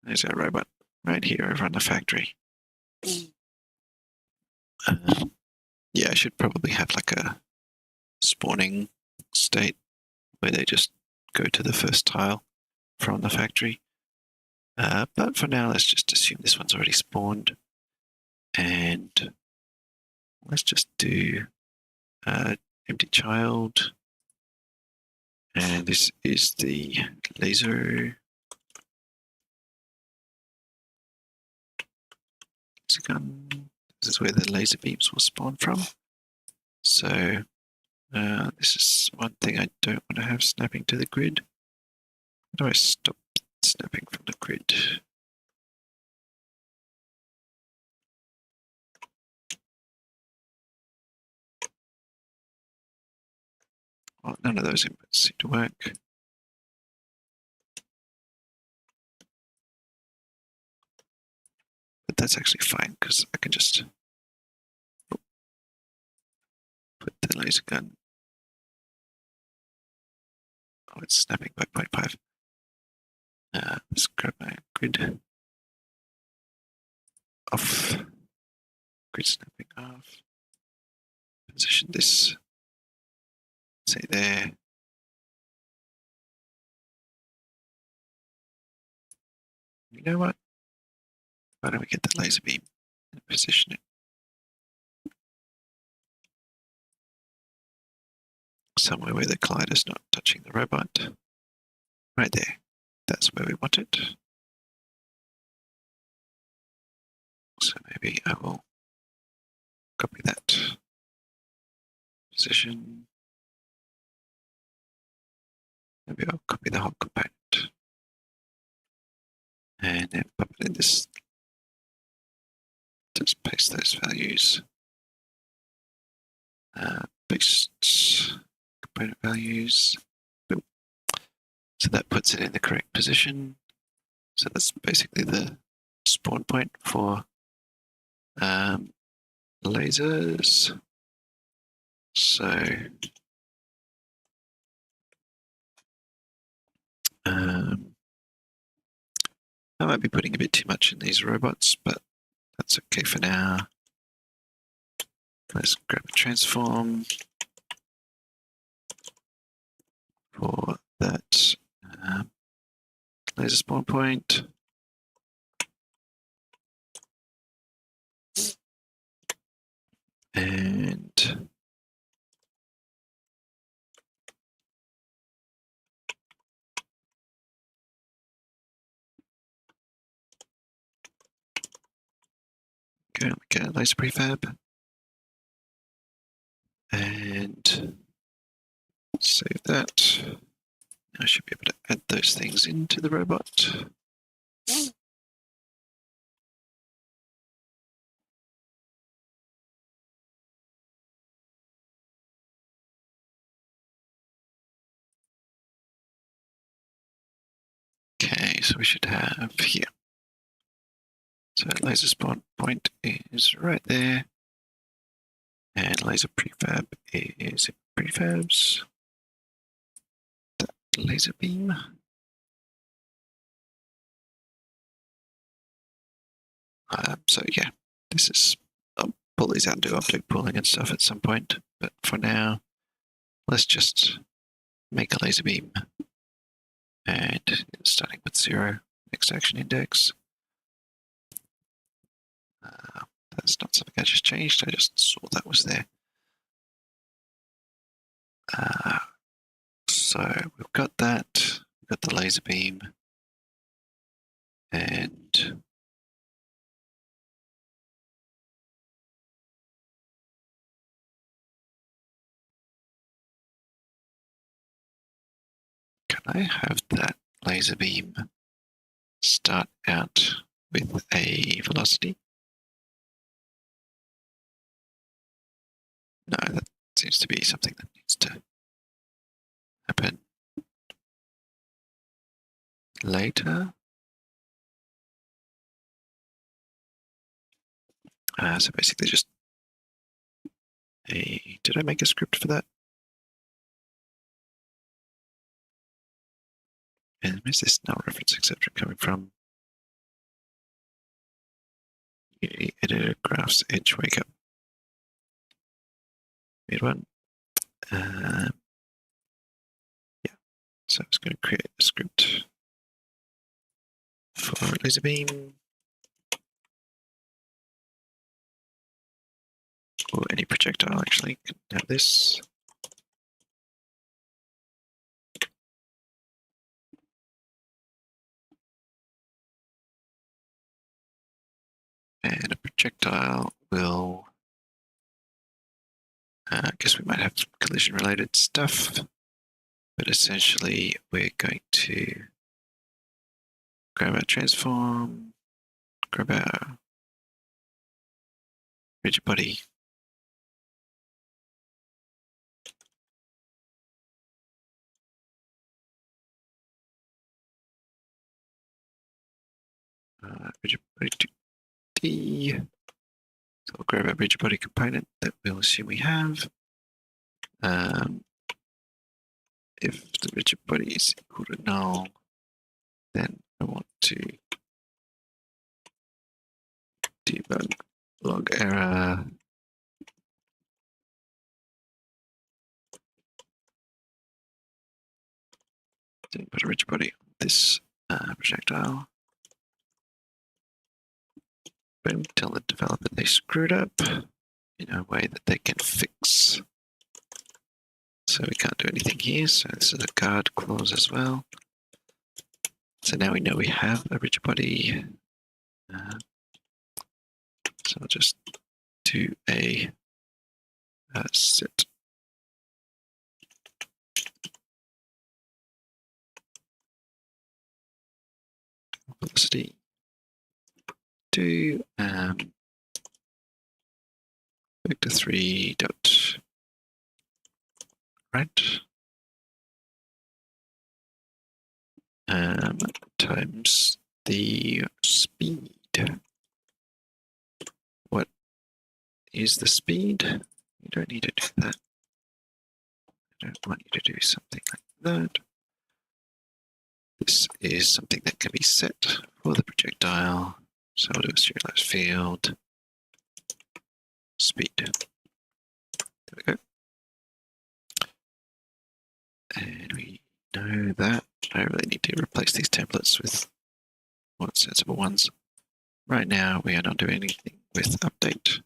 there's our robot right here over on the factory. Yeah, I should probably have like a spawning state where they just go to the first tile from the factory. But for now, let's just assume this one's already spawned. And let's just do empty child. And this is the laser gun. This is where the laser beams will spawn from. So this is one thing I don't want to have snapping to the grid. How do I stop snapping from the grid? Well, none of those inputs seem to work. But that's actually fine because I can just put the laser gun. Oh, it's snapping by 0.5. Let's grab my grid off. Grid snapping off. Position this, say there. You know what? Why don't we get the laser beam and position it somewhere where the collider's not touching the robot? Right there. That's where we want it. So maybe I will copy that position. Maybe I'll copy the whole component and then pop it in this. Just paste those values. Paste component values. Boom. So that puts it in the correct position. So that's basically the spawn point for lasers. So I might be putting a bit too much in these robots, but that's okay for now. Let's grab a transform for that laser spawn point. And get a laser prefab. And save that. I should be able to add those things into the robot. so we should have here. So laser spawn point is right there. And laser prefab is in prefabs. That laser beam. So yeah, this is, I'll pull these out and do object pooling and stuff at some point. But for now, let's just make a laser beam. And starting with 0, next action index. That's not something I just changed, I just saw that was there. So we've got that, we've got the laser beam, and can I have that laser beam start out with a velocity? No, that seems to be something that needs to happen later. So basically just did I make a script for that? And where's this null reference exception coming from? Unity editor graphs edge wake up. Weird one. Yeah. So I was going to create a script for laser beam. Or any projectile actually can have this. And a projectile will, I guess we might have some collision related stuff, but essentially we're going to grab our transform, grab our rigid body, rigid body 2D. So we'll grab our rigid body component that we'll assume we have. If the rigid body is equal to null, then I want to debug log error. Then put a rigid body on this projectile. Boom, tell the developer they screwed up in a way that they can fix. So we can't do anything here, so this is a guard clause as well. So now we know we have a rigid body. So I'll just do a set velocity to vector 3 dot right times the speed. What is the speed? You don't need to do that. I don't want you to do something like that. This is something that can be set for the projectile. So I'll do a serialized field speed. There we go. And we know that. I really need to replace these templates with more sensible ones. Right now, we are not doing anything with update.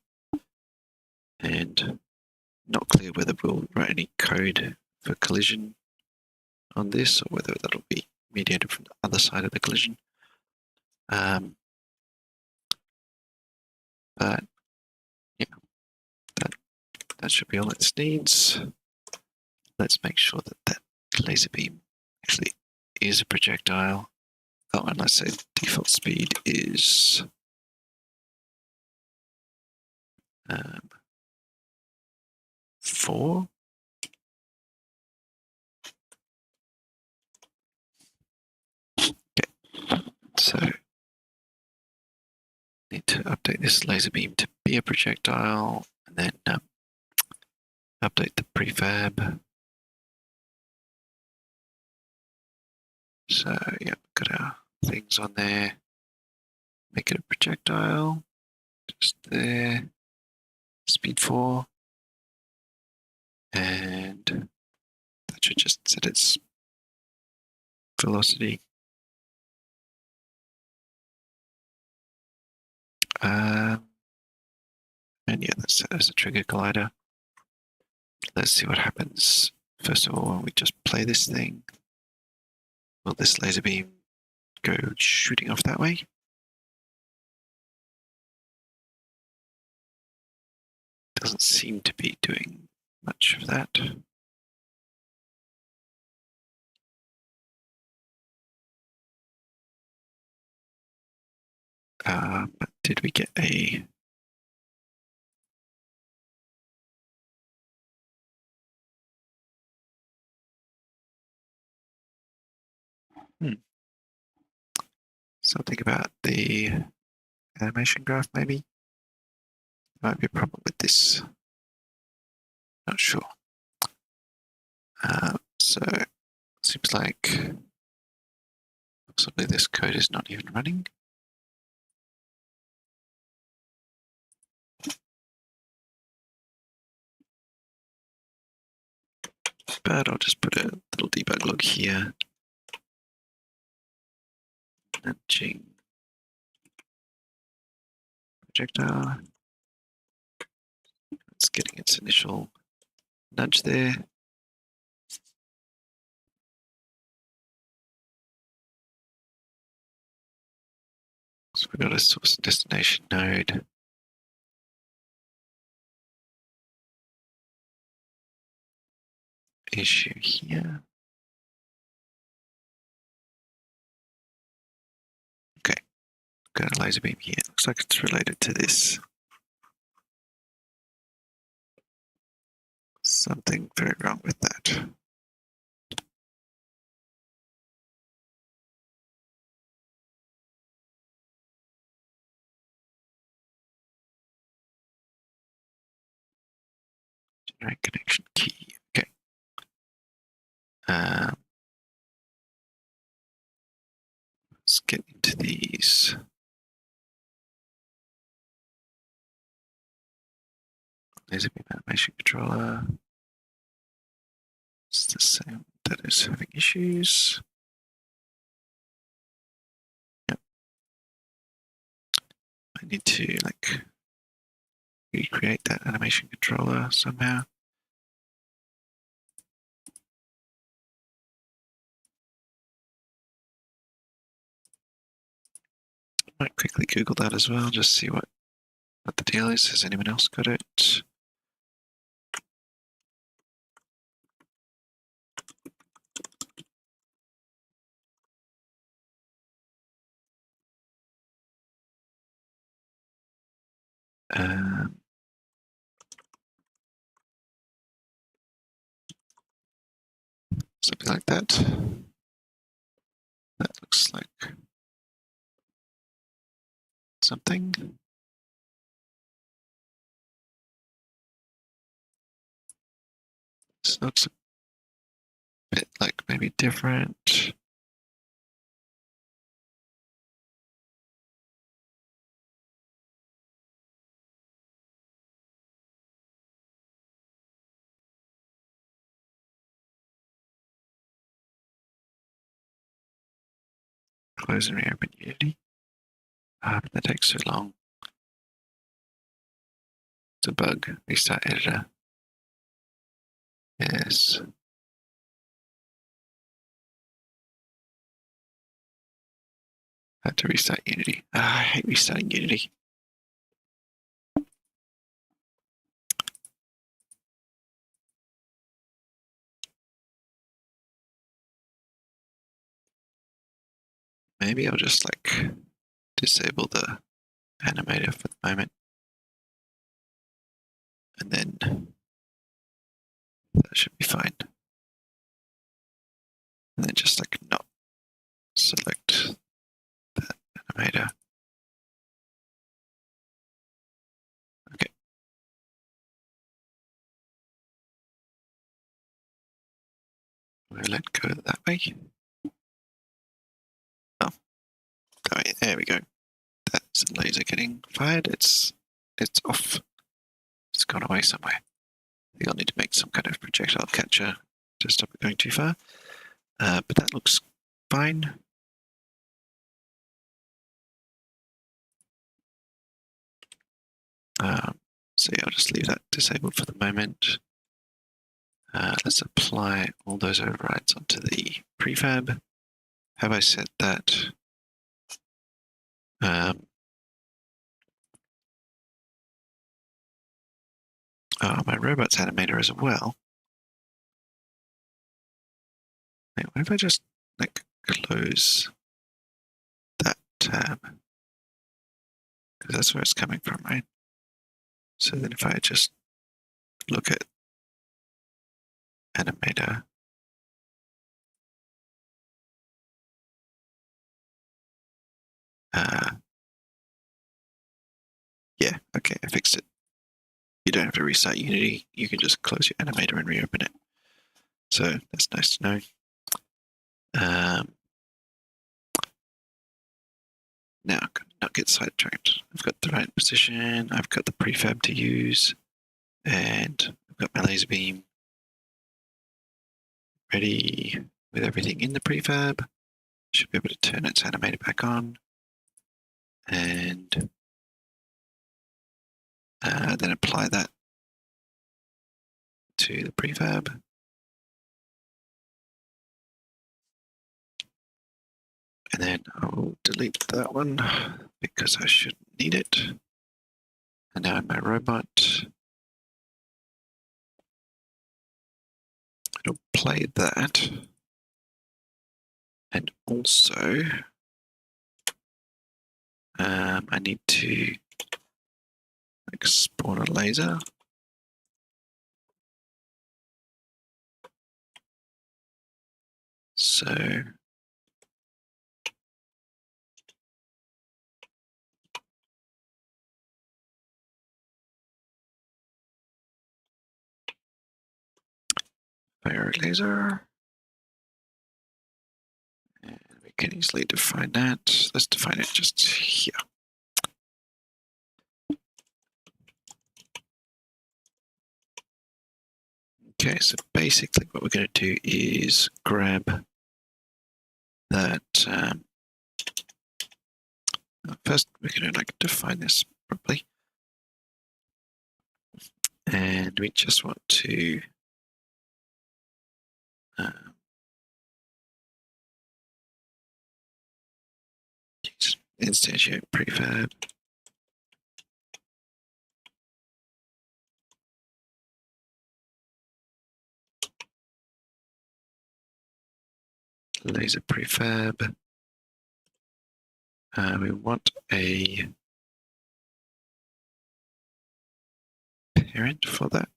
And not clear whether we'll write any code for collision on this or whether that'll be mediated from the other side of the collision. But yeah, that should be all it needs. Let's make sure that that laser beam actually is a projectile. Oh, and let's say default speed is 4. Okay. update this laser beam to be a projectile, and then update the prefab. So yeah, got our things on there. Make it a projectile. Just there. Speed 4. And that should just set its velocity. And yeah, that's set as a trigger collider. Let's see what happens. First of all, when we just play this thing, will this laser beam go shooting off that way? Doesn't seem to be doing much of that. But did we get a... Something about the animation graph, maybe? Might be a problem with this. Not sure. So, seems like possibly this code is not even running. But I'll just put a little debug log here. Nudging projectile. It's getting its initial nudge there. So we've got a source and destination node. Issue here. Okay, got a laser beam here. Looks like it's related to this. Something very wrong with that. Generate connection key. Okay. Let's get into these. Laser beam animation controller. It's the same that is having issues. Yep. I need to like recreate that animation controller somehow. Might quickly Google that as well, just see what the deal is. Has anyone else got it? Something like that. That looks like something. This looks a bit like maybe different. Close and reopen Unity. But that takes so long. It's a bug. Restart editor. Yes. Had to restart Unity. I hate restarting Unity. Maybe I'll just like disable the animator for the moment. And then that should be fine. And then just like not select that animator. We'll let go that way. Oh, there we go. That's the laser getting fired. It's off. It's gone away somewhere. I think I'll need to make some kind of projectile catcher to stop it going too far. But that looks fine. So yeah, I'll just leave that disabled for the moment. Let's apply all those overrides onto the prefab. Have I set that? My robots animator as well. Wait, what if I just like close that tab? Because that's where it's coming from, right? So then if I just look at animator, yeah, okay, I fixed it. You don't have to restart Unity. You can just close your animator and reopen it. So that's nice to know. Now I'm going to not get sidetracked. I've got the right position. I've got the prefab to use, and I've got my laser beam ready with everything in the prefab. Should be able to turn its animator back on, and then apply that to the prefab. And then I'll delete that one because I shouldn't need it. And now in my robot, it'll play that. And also, I need to spawn a laser. So fire laser. And we can easily define that. Let's define it just here. Okay, so basically what we're going to do is grab that. First, we're going to define this properly. And we just want to instantiate prefab. Laser prefab. We want a parent for that,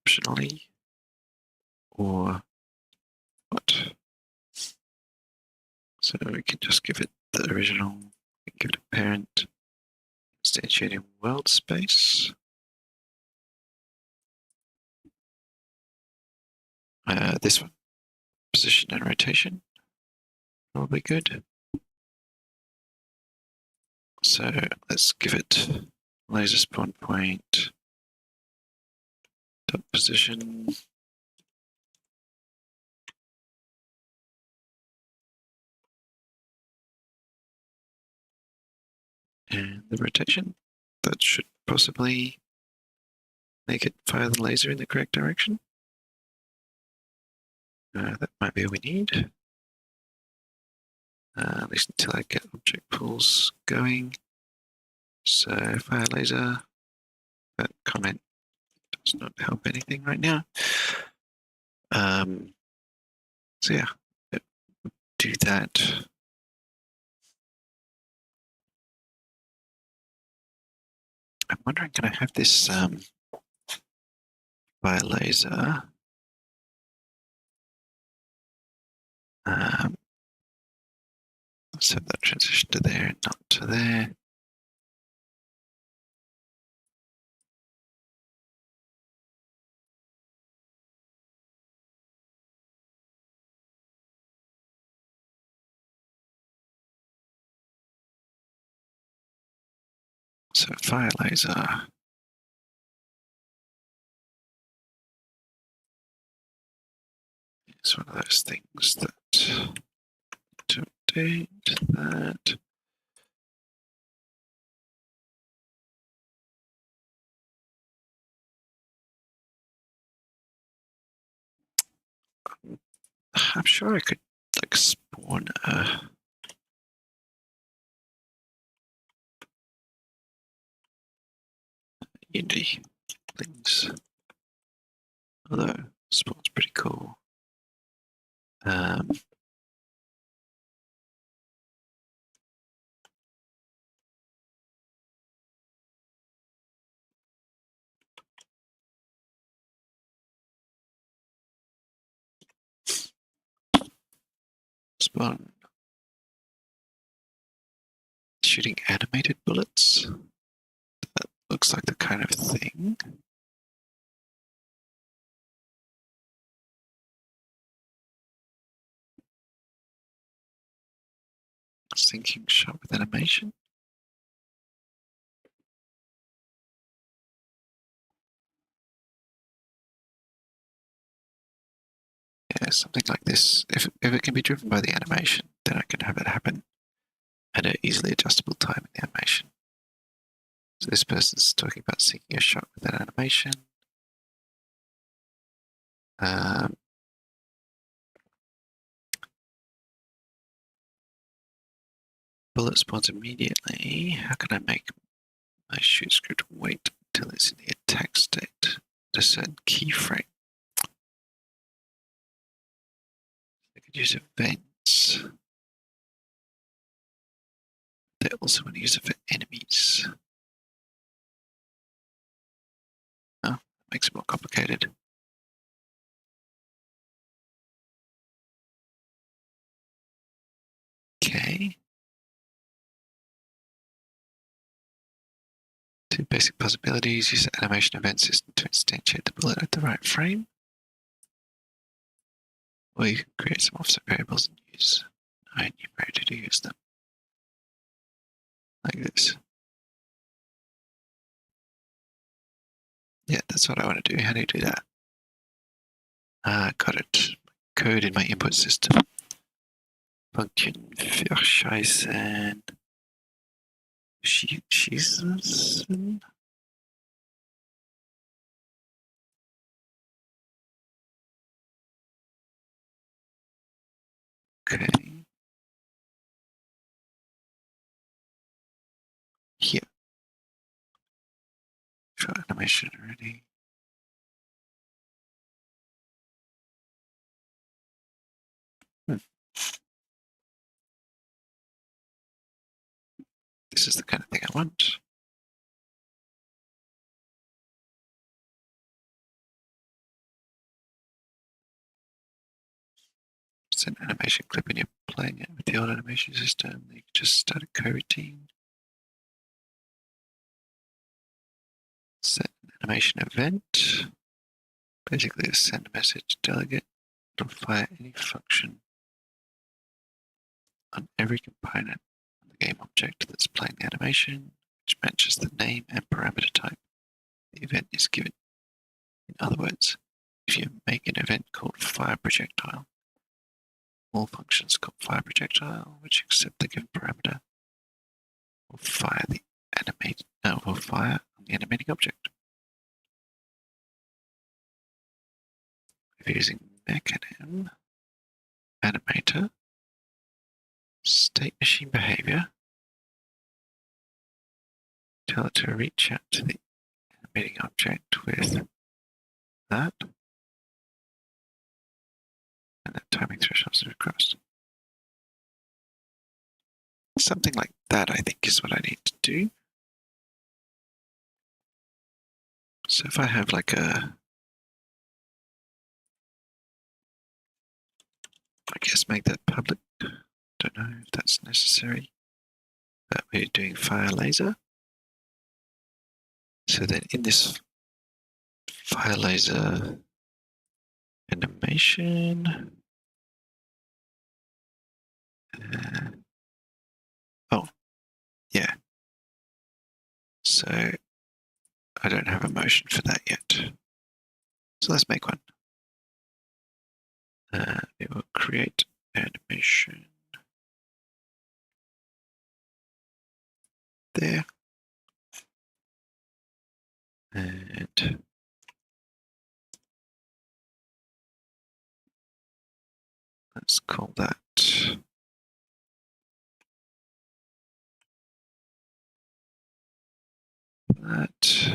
optionally, or what? So we can just give it the original, give it a parent, instantiating world space. This one, position and rotation, probably good. So let's give it laser spawn point, dot position. And the rotation, that should possibly make it fire the laser in the correct direction. That might be all we need. At least until I get object pools going. So fire laser, that comment does not help anything right now. So yeah, do that. I'm wondering, can I have this fire laser? Let's have that transition to there and not to there. So fire laser. It's one of those things that to update that. I'm sure I could like spawn indie things. Although spawn's pretty cool. Spawn shooting animated bullets. That looks like the kind of thing. Sinking shot with animation. Yeah, something like this. If it can be driven by the animation, then I can have it happen at an easily adjustable time in the animation. So this person's talking about sinking a shot with an animation. Bullet spawns immediately. How can I make my shoot script wait until it's in the attack state at a certain keyframe? I could use events. They also want to use it for enemies. Oh, makes it more complicated. Okay. Two basic possibilities. Use the animation event system to instantiate the bullet at the right frame. Or you can create some offset variables and use an enumerator to use them. Like this. Yeah, that's what I want to do. How do you do that? Got it. Code in my input system. Function verscheißen. Schießen. Okay. Here. Show animation already. This is the kind of thing I want. It's an animation clip and you're playing it with the old animation system. You can just start a coroutine. Set an animation event. Basically, a send message delegate. It'll fire any function on every component of the game object that's playing the animation, which matches the name and parameter type the event is given. In other words, if you make an event called fire projectile, all functions called fire projectile, which accept the given parameter, will fire on the animating object. If you're using mechanim, animator, state machine behavior, tell it to reach out to the animating object with that, and that timing thresholds are crossed. Something like that, I think, is what I need to do. So if I have like I guess make that public. Don't know if that's necessary, but we're doing fire laser. So then in this fire laser animation, oh, yeah. So I don't have a motion for that yet. So let's make one. We will create animation there. And let's call that that.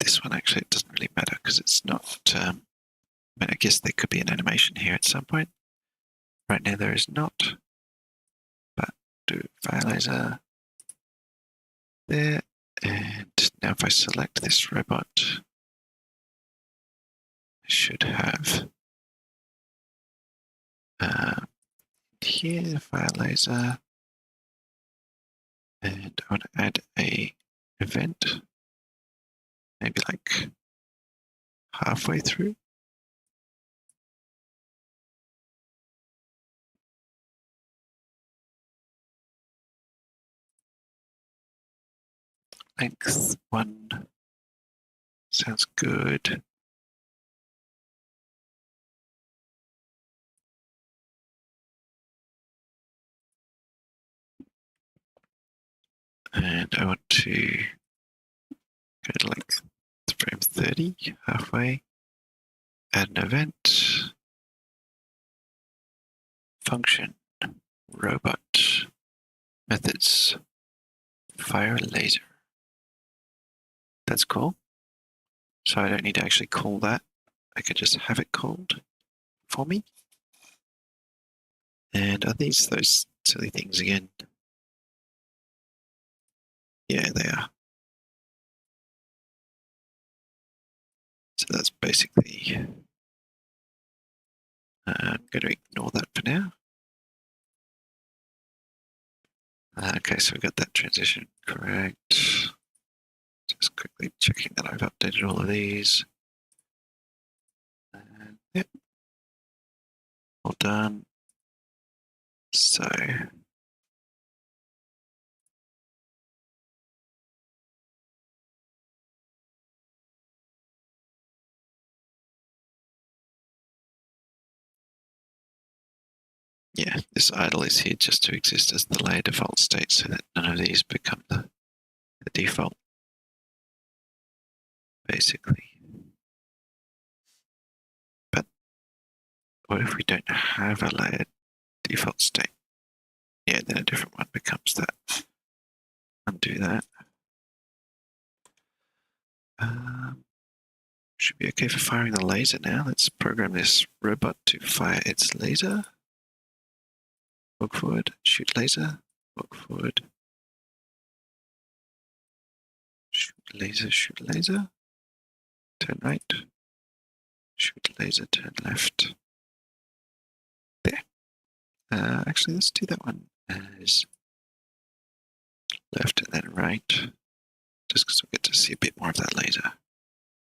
This one actually doesn't really matter because it's not, I mean, I guess there could be an animation here at some point. Right now there is not, but do fire laser there. And now if I select this robot, I should have here fire laser, and I want to add a event, maybe like halfway through. Length 1 sounds good. And I want to go to like frame 30, halfway, add an event, function, robot, methods, fire laser. That's cool. So I don't need to actually call that. I could just have it called for me. And are these those silly things again? Yeah, they are. So that's basically, I'm going to ignore that for now. Okay, so we got that transition correct. Just quickly checking that I've updated all of these. And yep, all done. So yeah, this idle is here just to exist as the layer default state so that none of these become the default, basically. But what if we don't have a layer default state? Yeah, then a different one becomes that. Undo that. Should be okay for firing the laser now. Let's program this robot to fire its laser. Walk forward, shoot laser, walk forward. Shoot laser, turn right, shoot laser, turn left. There. Actually, let's do that one as left and then right, just because we get to see a bit more of that laser,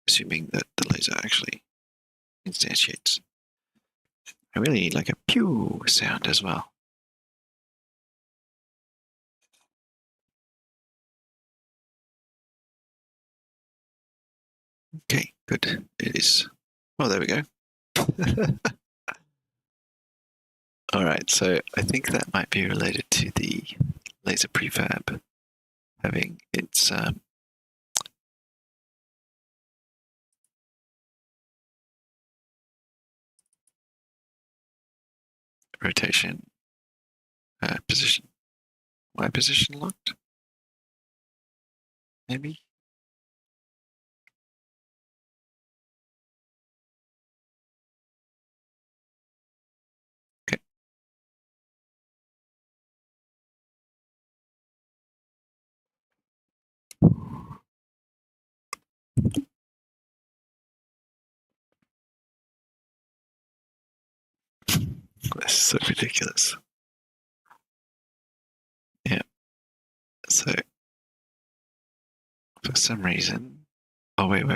assuming that the laser actually instantiates. I really need like a pew sound as well. Okay, good. It is. Oh, there we go. All right, so I think that might be related to the laser prefab having its rotation position. Y position locked? Maybe? Okay. This is so ridiculous. Yeah. So for some reason, oh wait.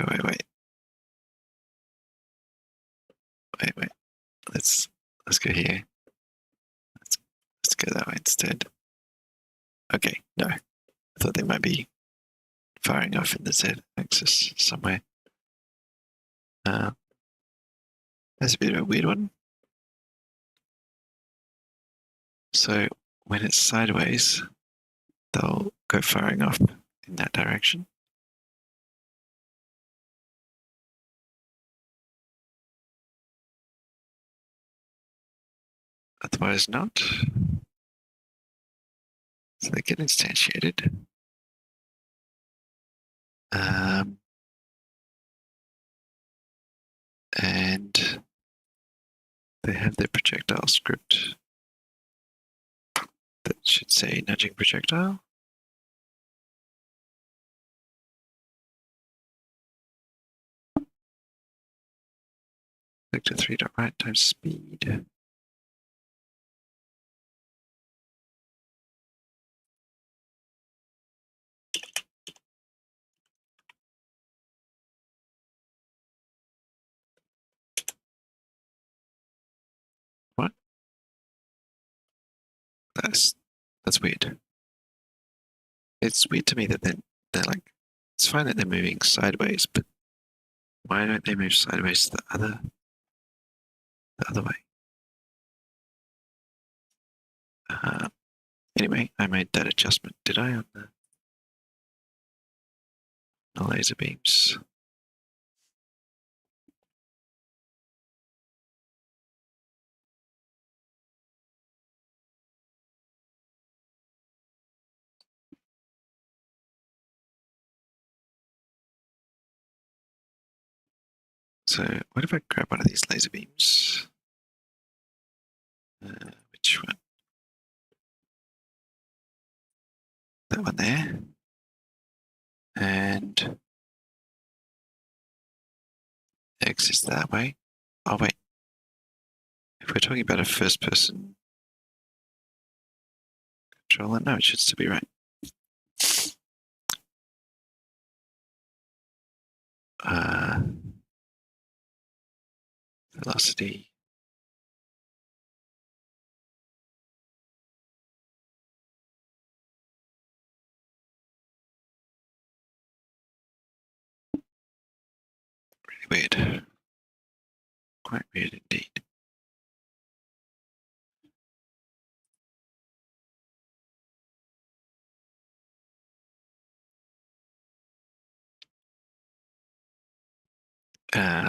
Let's go here. go that way instead. Okay, no. I thought they might be firing off in the z-axis somewhere. That's a bit of a weird one. So when it's sideways, they'll go firing off in that direction. Otherwise not. So they get instantiated. And they have their projectile script that should say nudging projectile. Vector 3.right times speed. What? That's weird. It's weird to me that they're like, it's fine that they're moving sideways, but why don't they move sideways the other way? Anyway, I made that adjustment, did I, on the laser beams? So what if I grab one of these laser beams? Which one? That one there. And X is that way. Oh, wait. If we're talking about a first person controller, no, it should still be right. Velocity. Really weird. Quite weird indeed.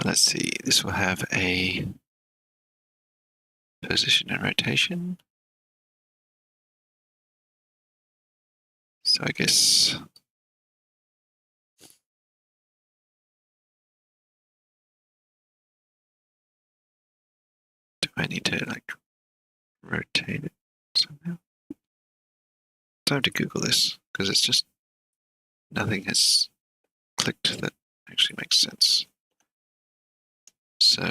Let's see. This will have a position and rotation. So I guess do I need to like rotate it somehow? Time to Google this because it's just nothing has clicked that actually makes sense. So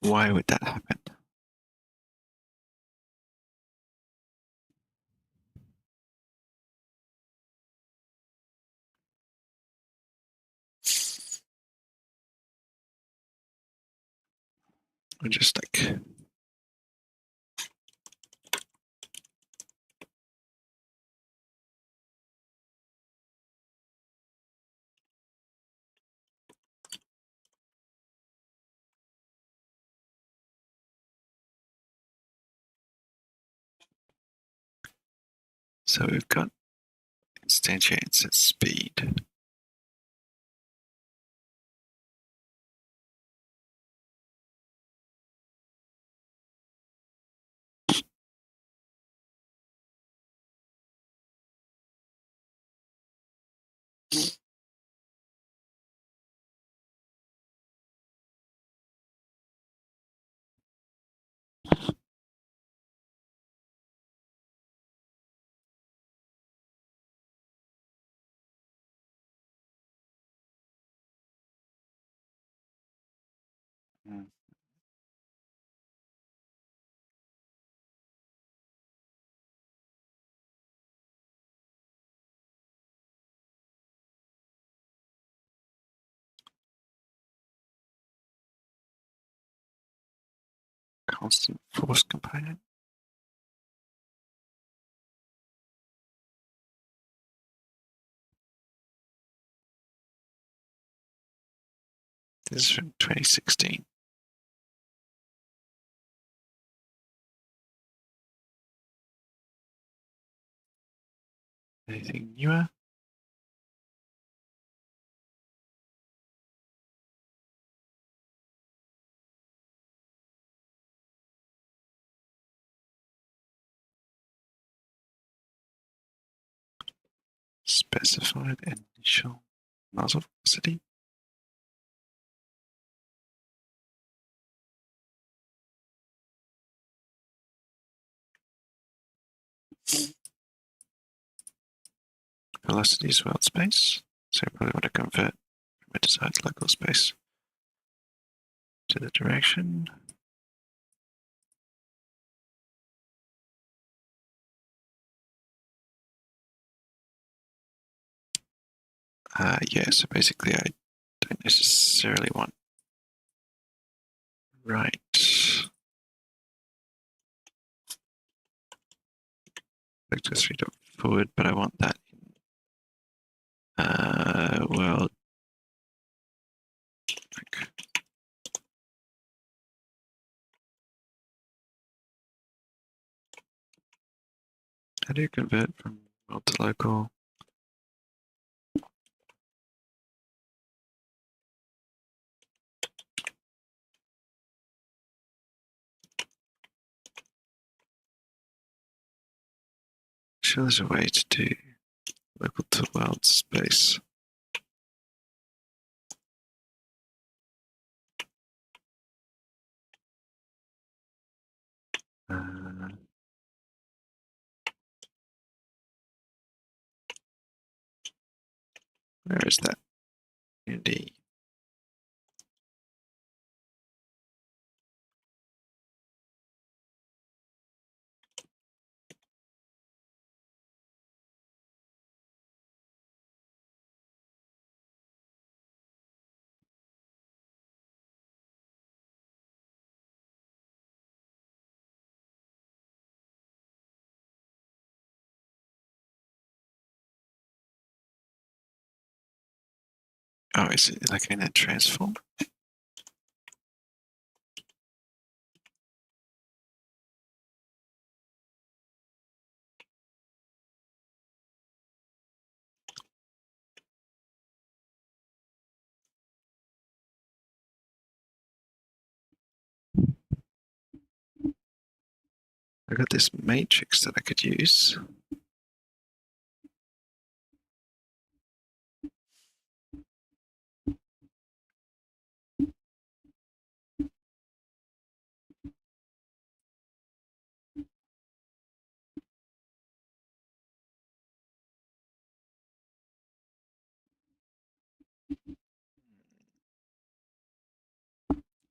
why would that happen? I'm just like so we've got instantiates at speed. Constant force component. This is from 2016. Anything newer? Specified initial nozzle velocity. Velocity is world space, so I probably want to convert from a desired local space to the direction. Yeah, so basically I don't necessarily want right. Vector 3 forward, but I want that in world. Like, how do you convert from world to local? Sure, there's a way to do local to world space. Where is that? Unity. Oh, is it like in a transform? I got this matrix that I could use.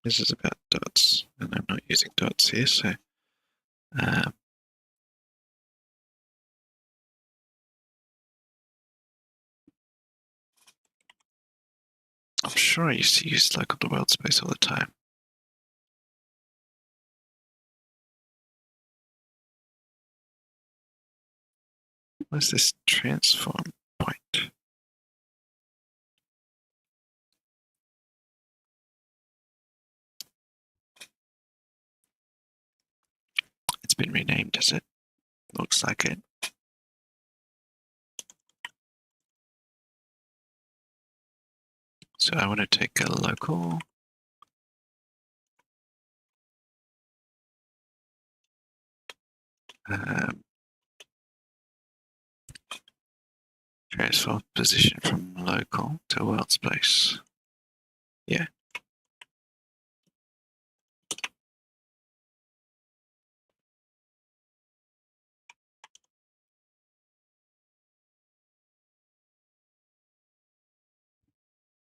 This is about dots, and I'm not using dots here, so I'm sure I used to use local to world space all the time. Where's this transform point? It's been renamed, has it? Looks like it. So I want to take a local. Transform position from local to world space. Yeah.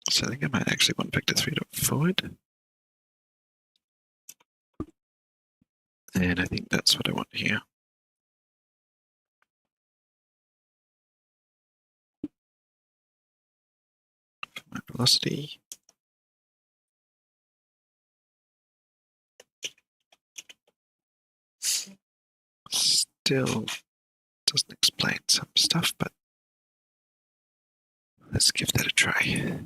So I think I might actually want vector 3 forward. And I think that's what I want here. For my velocity. Still doesn't explain some stuff, but let's give that a try.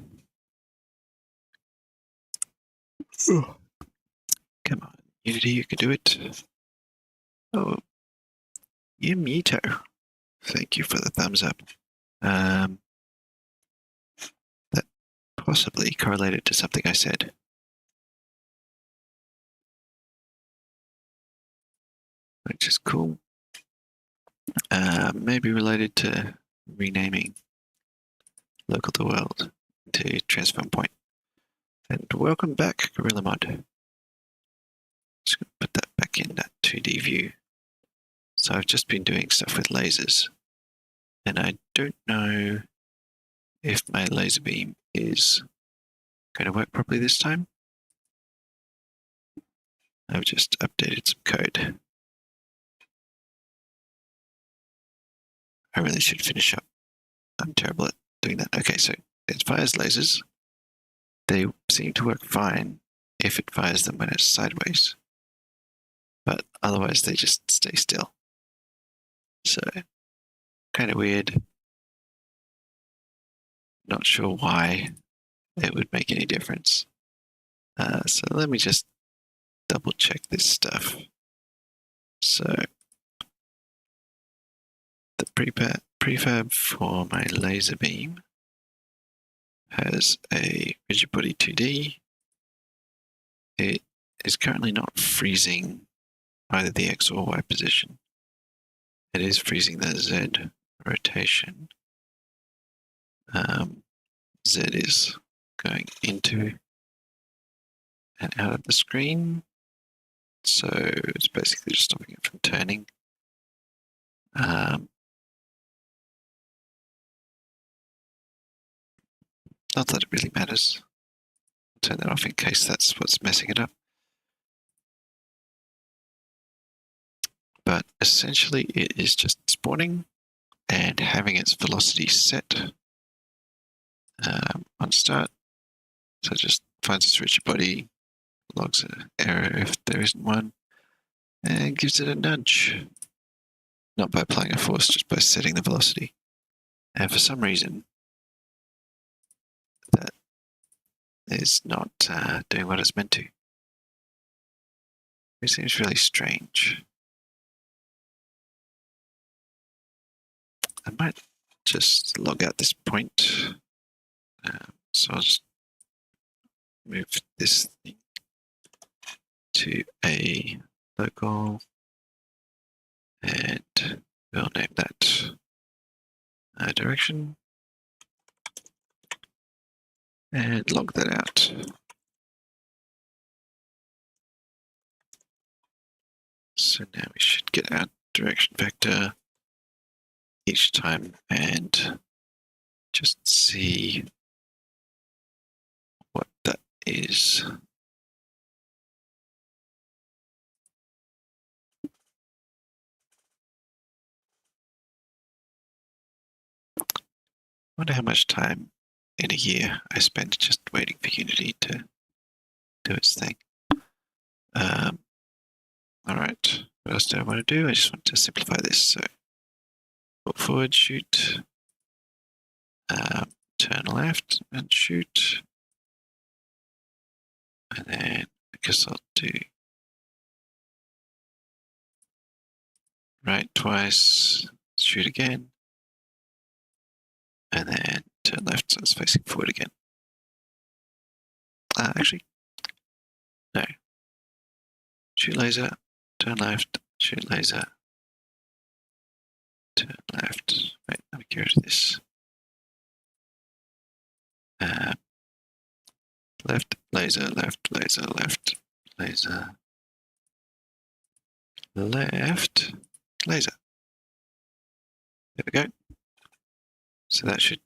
Come on, Unity, you can do it. Oh, Yumito. Thank you for the thumbs up. That possibly correlated to something I said. Which is cool. Maybe related to renaming local to world to transform point. And welcome back, Gorilla Mod. Just gonna put that back in that 2D view. So I've just been doing stuff with lasers, and I don't know if my laser beam is going to work properly this time. I've just updated some code. I really should finish up. I'm terrible at doing that. Okay, so it fires lasers. They seem to work fine if it fires them when it's sideways, but otherwise they just stay still. So, kind of weird. Not sure why it would make any difference. So let me just double check this stuff. So the prefab for my laser beam has a rigid body 2D. It is currently not freezing either the X or Y position. It is freezing the Z rotation. Z is going into and out of the screen. So it's basically just stopping it from turning. Not that it really matters. I'll turn that off in case that's what's messing it up. But essentially it is just spawning and having its velocity set on start. So it just finds its rigid body, logs an error if there isn't one, and gives it a nudge. Not by applying a force, just by setting the velocity. And for some reason, that is not doing what it's meant to. It seems really strange. I might just log out this point. So I'll just move this thing to a local, and we'll name that direction, and log that out. So now we should get our direction vector each time and just see what that is. I wonder how much time in a year I spend just waiting for Unity to do its thing. All right, what else do I want to do? I just want to simplify this. So forward, shoot, turn left and shoot. And then I guess I'll do right twice, shoot again. And then turn left so it's facing forward again. Actually, no. Shoot laser, turn left, shoot laser, turn left. Wait, let me get rid of this. left, laser, left, laser, left, laser, left, laser. There we go. So that should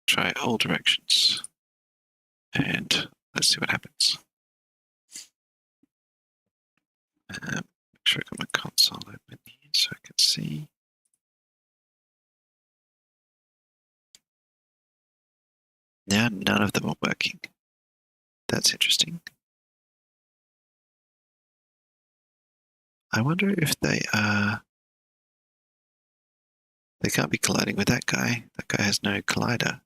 try all directions. And let's see what happens. Make sure I got my console open here so I can see. Now none of them are working. That's interesting. I wonder if they are... They can't be colliding with that guy. That guy has no collider.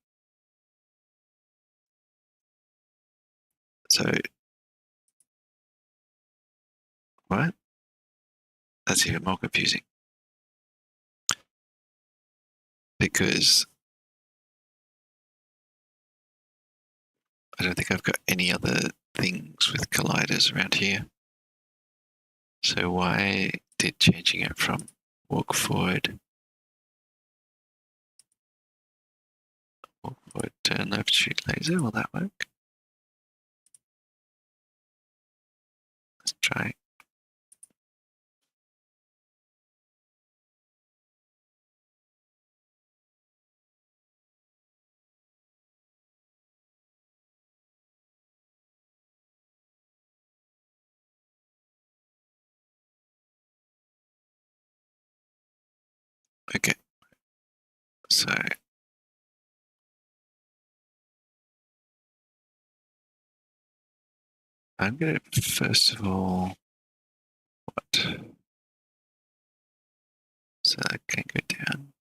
So... What? That's even more confusing. Because I don't think I've got any other things with colliders around here. So why did changing it from walk forward, turn left, shoot laser, will that work? Let's try. Okay, so I'm going to first of all, what? So that can go down.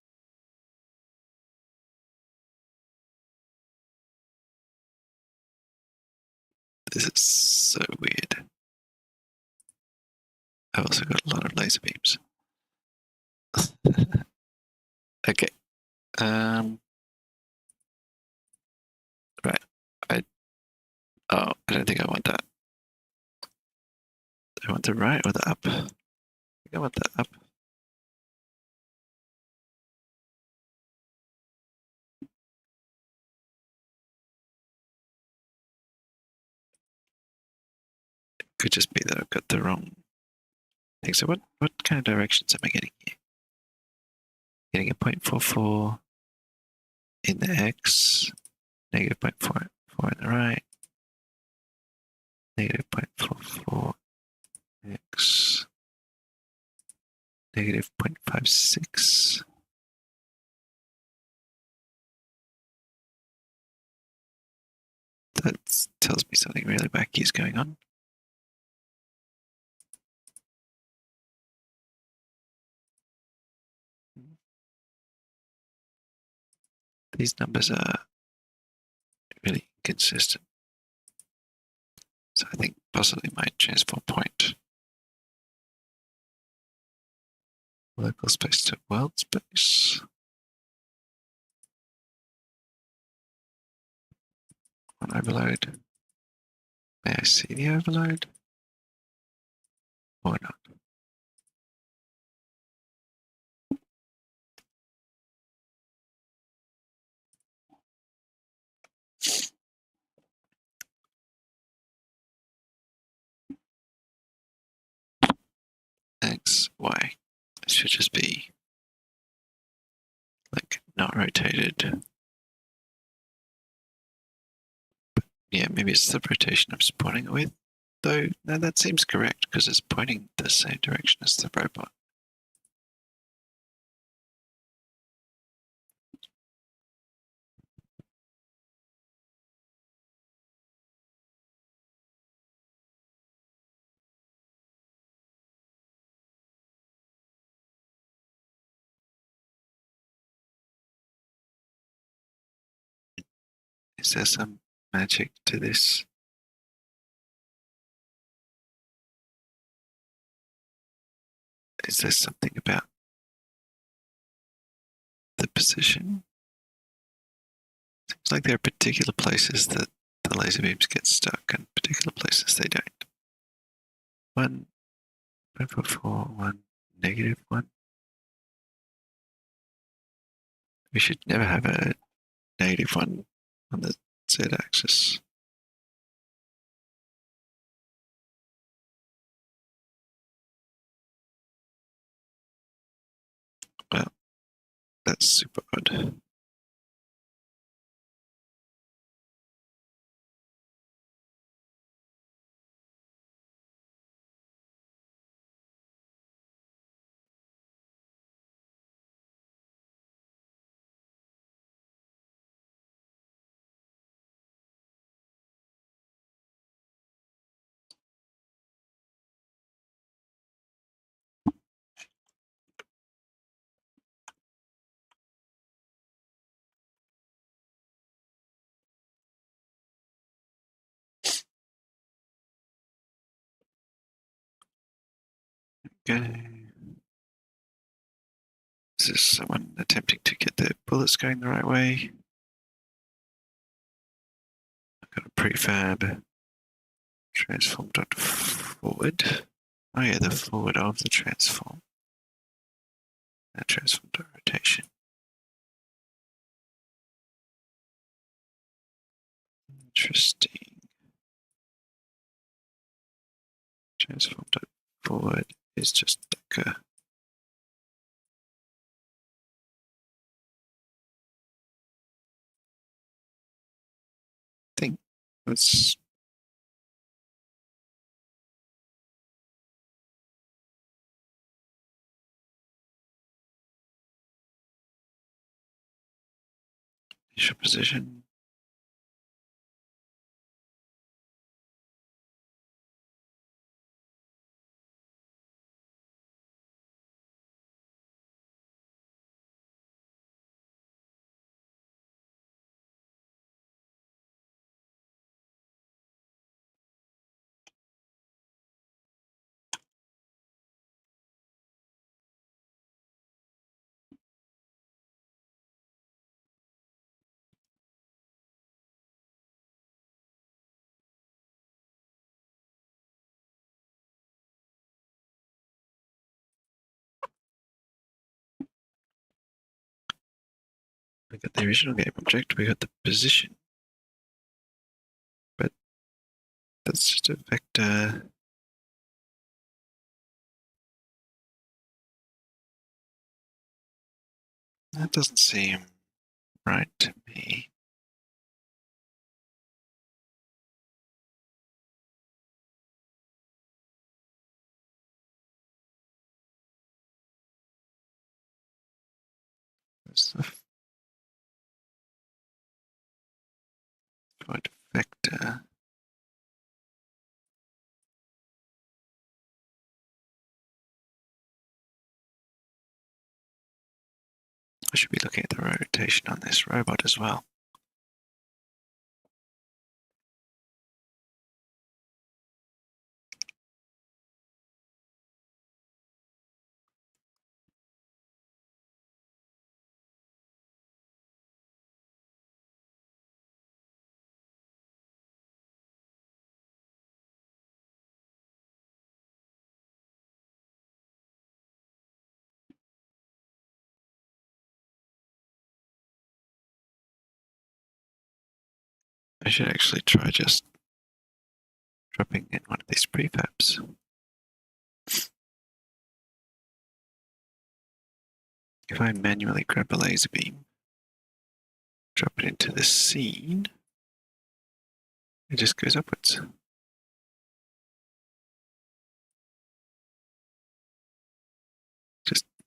This is so weird. I've also got a lot of laser beams. Okay. Right. I don't think I want that. Do I want the right or the up? I think I want the up. It could just be that I've got the wrong thing. So what kind of directions am I getting here? Getting a 0.44 in the X, negative 0.44 in the right, negative 0.44 X, negative 0.56. That tells me something really wacky is going on. These numbers are really inconsistent. So I think possibly my transform point. Local space to world space. On overload. May I see the overload? Or not? X, Y. It should just be like not rotated. But yeah, maybe it's the rotation I'm supporting it with. Though, no, that seems correct because it's pointing the same direction as the robot. Is there some magic to this? Is there something about the position? Seems like there are particular places that the laser beams get stuck and particular places they don't. 1.44, 1, -1. We should never have a -1 on the Z-axis. That's super odd. Okay. Is this someone attempting to get their bullets going the right way? I've got a prefab transform.forward. Oh yeah, the forward of the transform. That transform.rotation. Interesting. Transform.forward is just like a thing. Let's initial position. We got the original game object, we got the position, but that's just a vector. That doesn't seem right to me. Where's the forward vector? I should be looking at the rotation on this robot as well. I should actually try just dropping in one of these prefabs. If I manually grab a laser beam, drop it into the scene, it just goes upwards.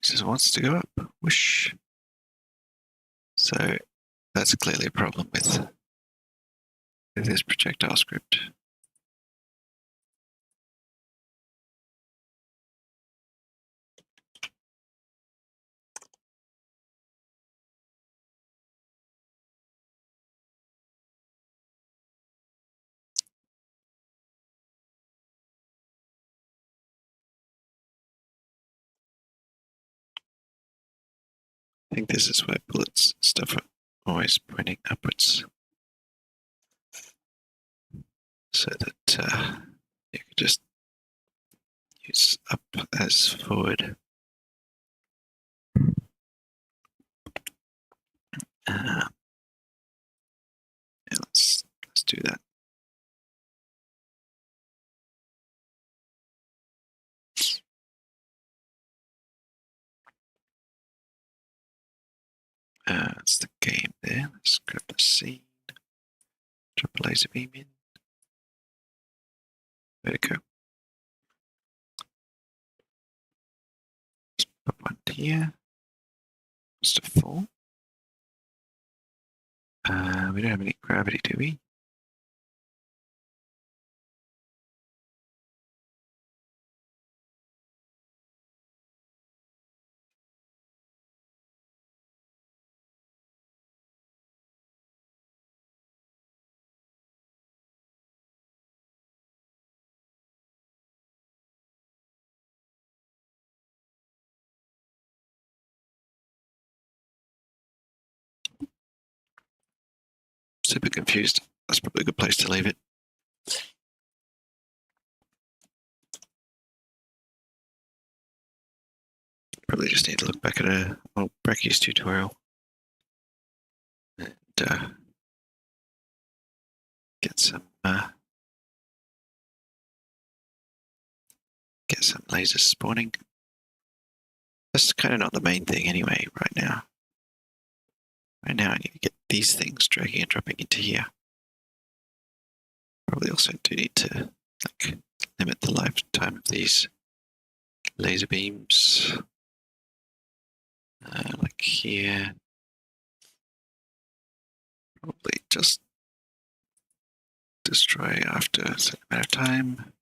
Just wants to go up. Whoosh. So that's clearly a problem with this projectile script. I think this is why bullets stuff are always pointing upwards, so that you could just use up as forward. Yeah, let's do that. the scene. Drop a laser beam in. There we go. Let's put one here. Just a 4. We don't have any gravity, do we? Super confused. That's probably a good place to leave it. Probably just need to look back at a old Brecky's tutorial and get some lasers spawning. That's kind of not the main thing anyway right now. Right now I need to get these things dragging and dropping into here. Probably also do need to like limit the lifetime of these laser beams. Like here. Probably just destroy after a certain amount of time.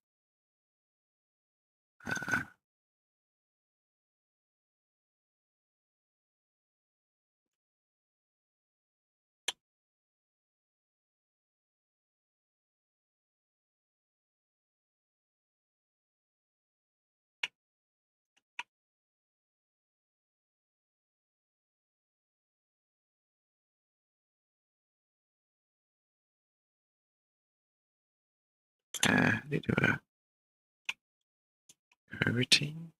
I need to do a routine.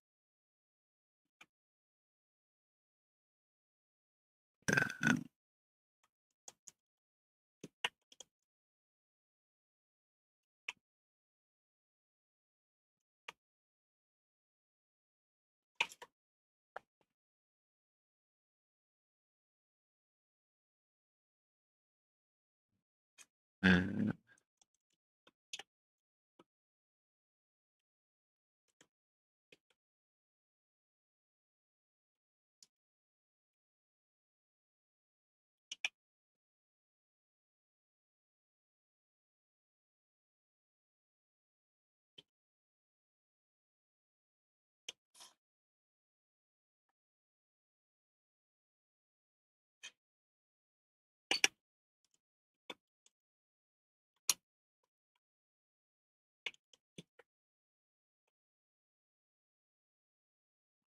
Um, uh,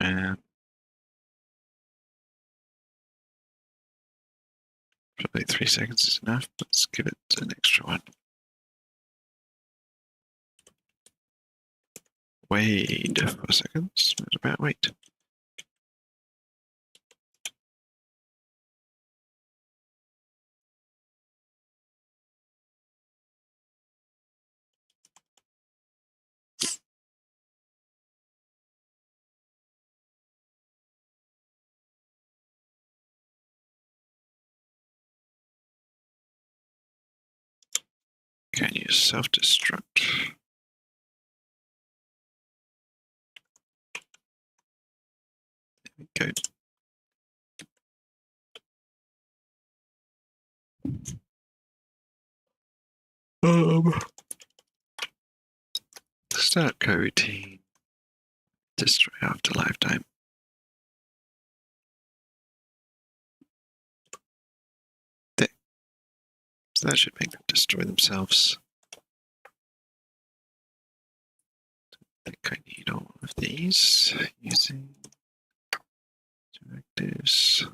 uh, Probably 3 seconds is enough. Let's give it an extra one. Wait 4 seconds. What about wait? Can use self-destruct. There we go. Start coroutine. Destroy after lifetime. There. So that should make them destroy themselves. I think I need all of these using directives.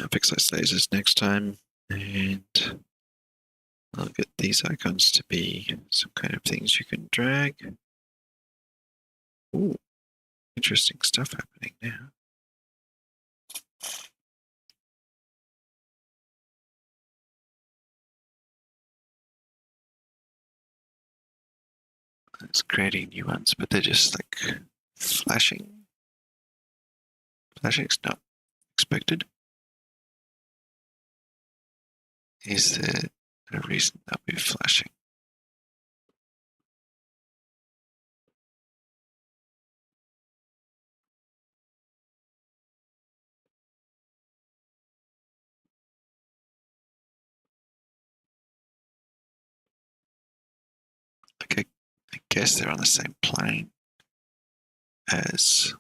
I'll fix those lasers next time. And I'll get these icons to be some kind of things you can drag. Ooh, interesting stuff happening now. It's creating new ones, but they're just like flashing. Flashing's not expected. Is there a reason that we're flashing? Okay, I guess they're on the same plane as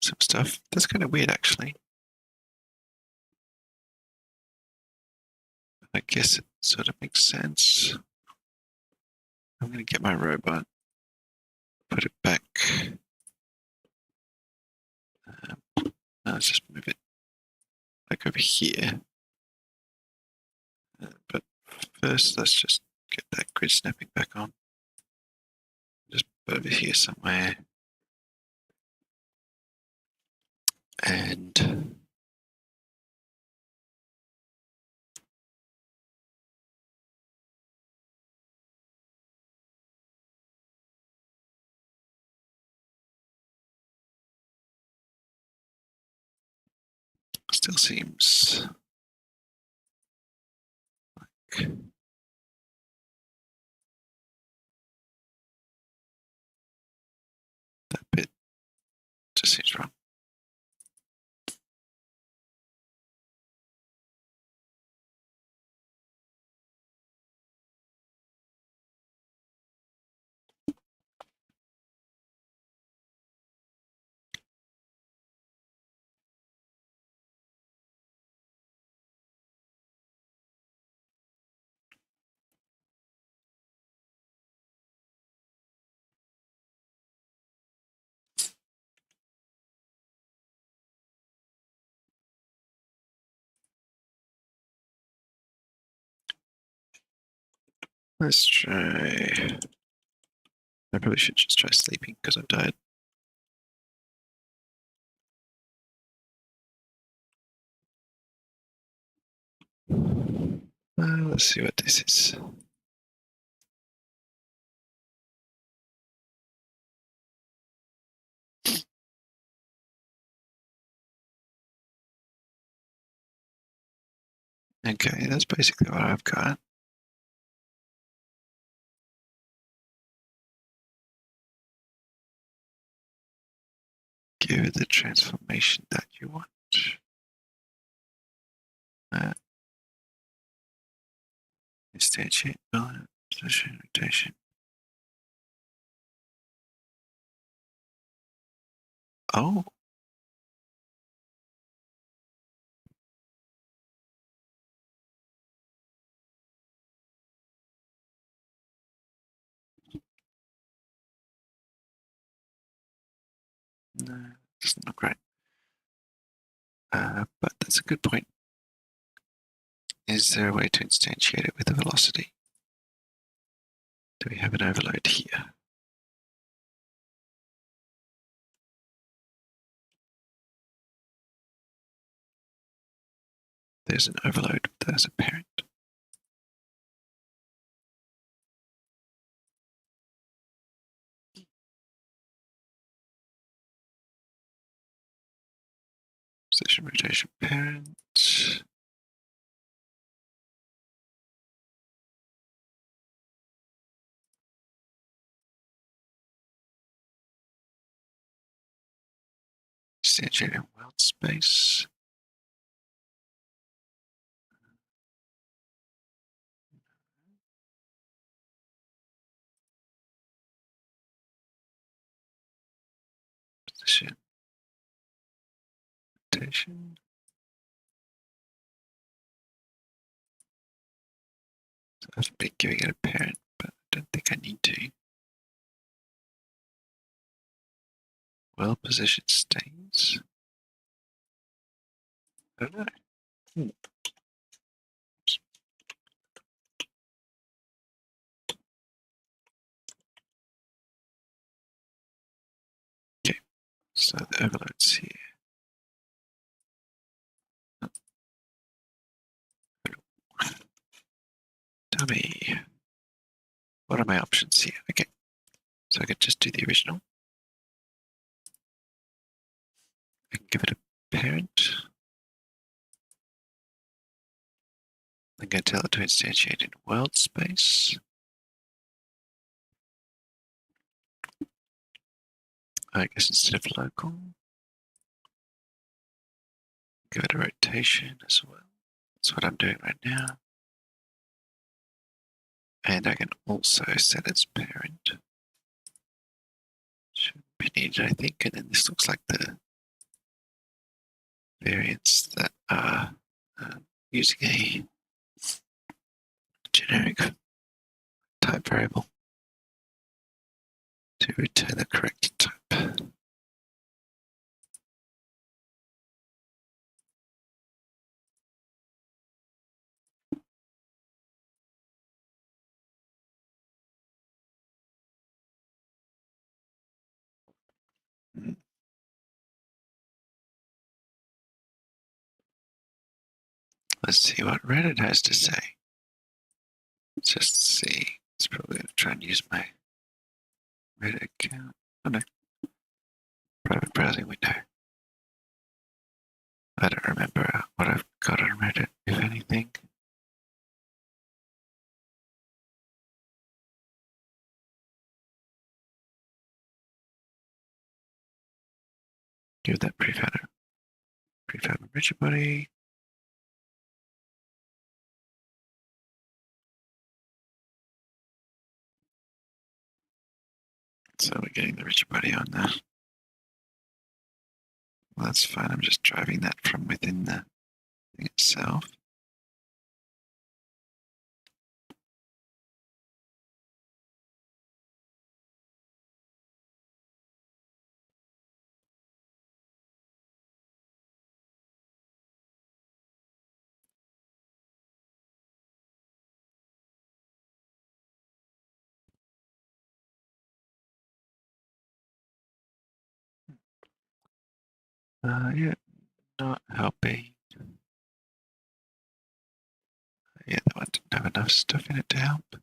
some stuff. That's kind of weird, actually. I guess it sort of makes sense. I'm going to get my robot, put it back. Let's just move it back over here. But first, let's just get that grid snapping back on. Just over here somewhere. And still seems like that bit just seems wrong. Let's try. I probably should just try sleeping because I'm tired. Let's see what this is. Okay, that's basically what I've got. Give it the transformation that you want. Instantiate, position, rotation. Oh. No, doesn't look right. But that's a good point. Is there a way to instantiate it with a velocity? Do we have an overload here? There's an overload, but there's a parent. Position, rotation, parent. Instantiating world space. Position, rotation. So I've been giving it a parent, but I don't think I need to. Well positioned states. I don't know. So the overload's here. Tell me, what are my options here? Okay, so I could just do the original. I can give it a parent. I'm going to tell it to instantiate in world space. I guess instead of local, give it a rotation as well. That's what I'm doing right now. And I can also set its parent. Should be needed, I think. And then this looks like the variants that are using a generic type variable to return the correct type. Let's see what Reddit has to say. Just see. It's probably going to try and use my Reddit account. Oh no. Private browsing window. I don't remember what I've got on Reddit, if anything. Give that prefab rigid body. So we're getting the rigid body on there. Well, that's fine. I'm just driving that from within the thing itself. Yeah, not helping. Yeah, that one didn't have enough stuff in it to help.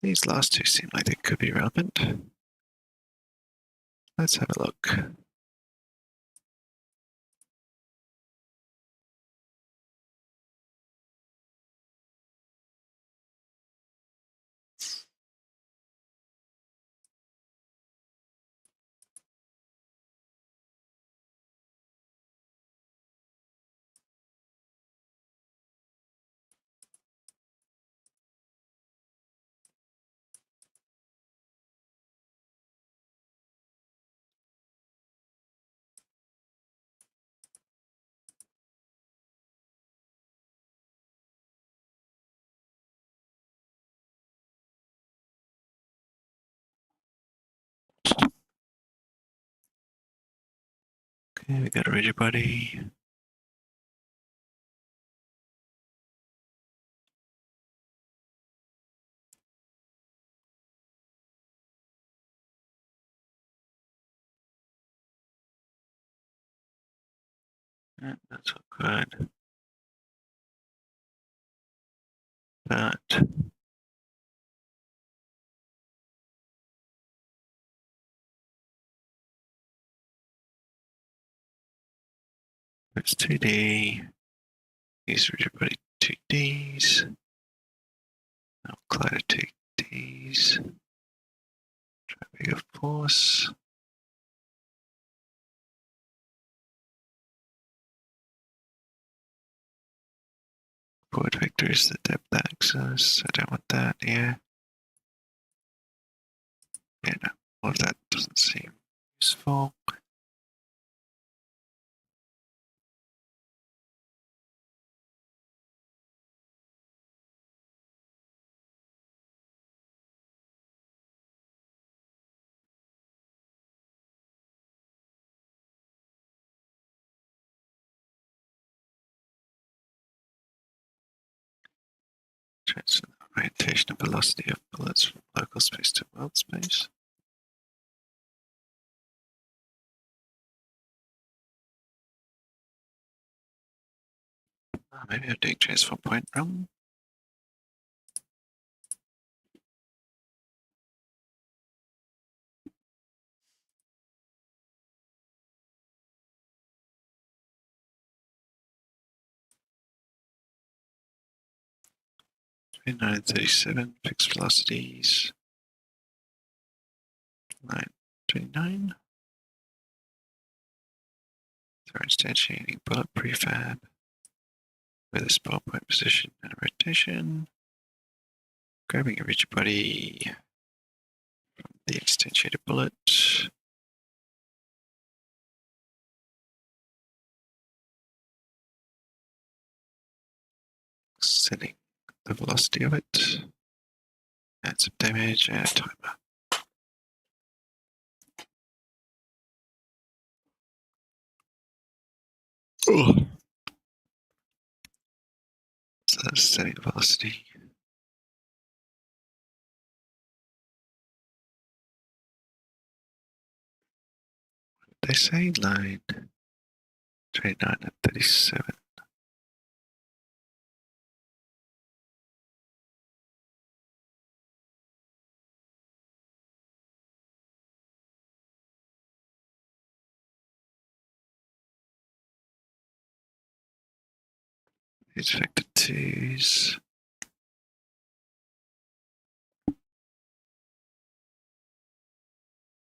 These last two seem like they could be relevant. Let's have a look. Okay, we got a rigid body. Yeah, that's all good. But it's 2D. These rigid body 2Ds. Now collider 2Ds. Try bigger force. Forward vector is the depth axis. I don't want that. Yeah. Yeah, no. All of that doesn't seem useful. Transfer the orientation and velocity of bullets from local space to world space. Maybe I'm doing transform point wrong. Nine 37 fixed velocities. 929. So instantiating bullet prefab with a spawn point position and a rotation. Grabbing a rigid body from the instantiated bullet. Setting the velocity of it. Add some damage and a timer. Oh. So that's setting the velocity. They say line 29 and 37. These vector 2s.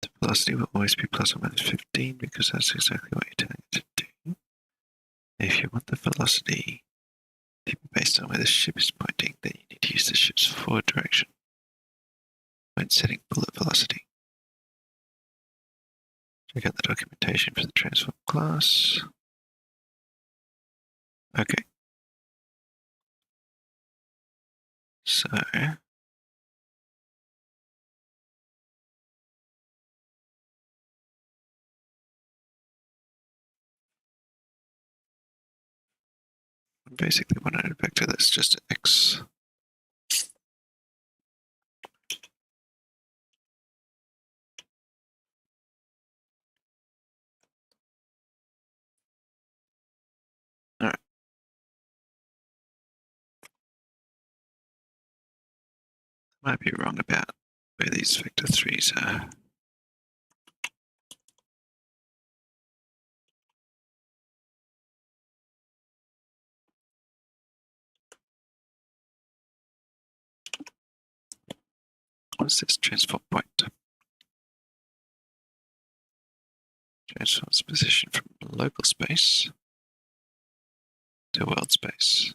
The velocity will always be plus or minus 15 because that's exactly what you're telling it to do. If you want the velocity to be based on where the ship is pointing, then you need to use the ship's forward direction when setting bullet velocity. Check out the documentation for the transform class. Okay. So basically 100 vector, that's just x. Alright. I might be wrong about where these vector 3s are. What is this transform point? Transforms position from local space to world space.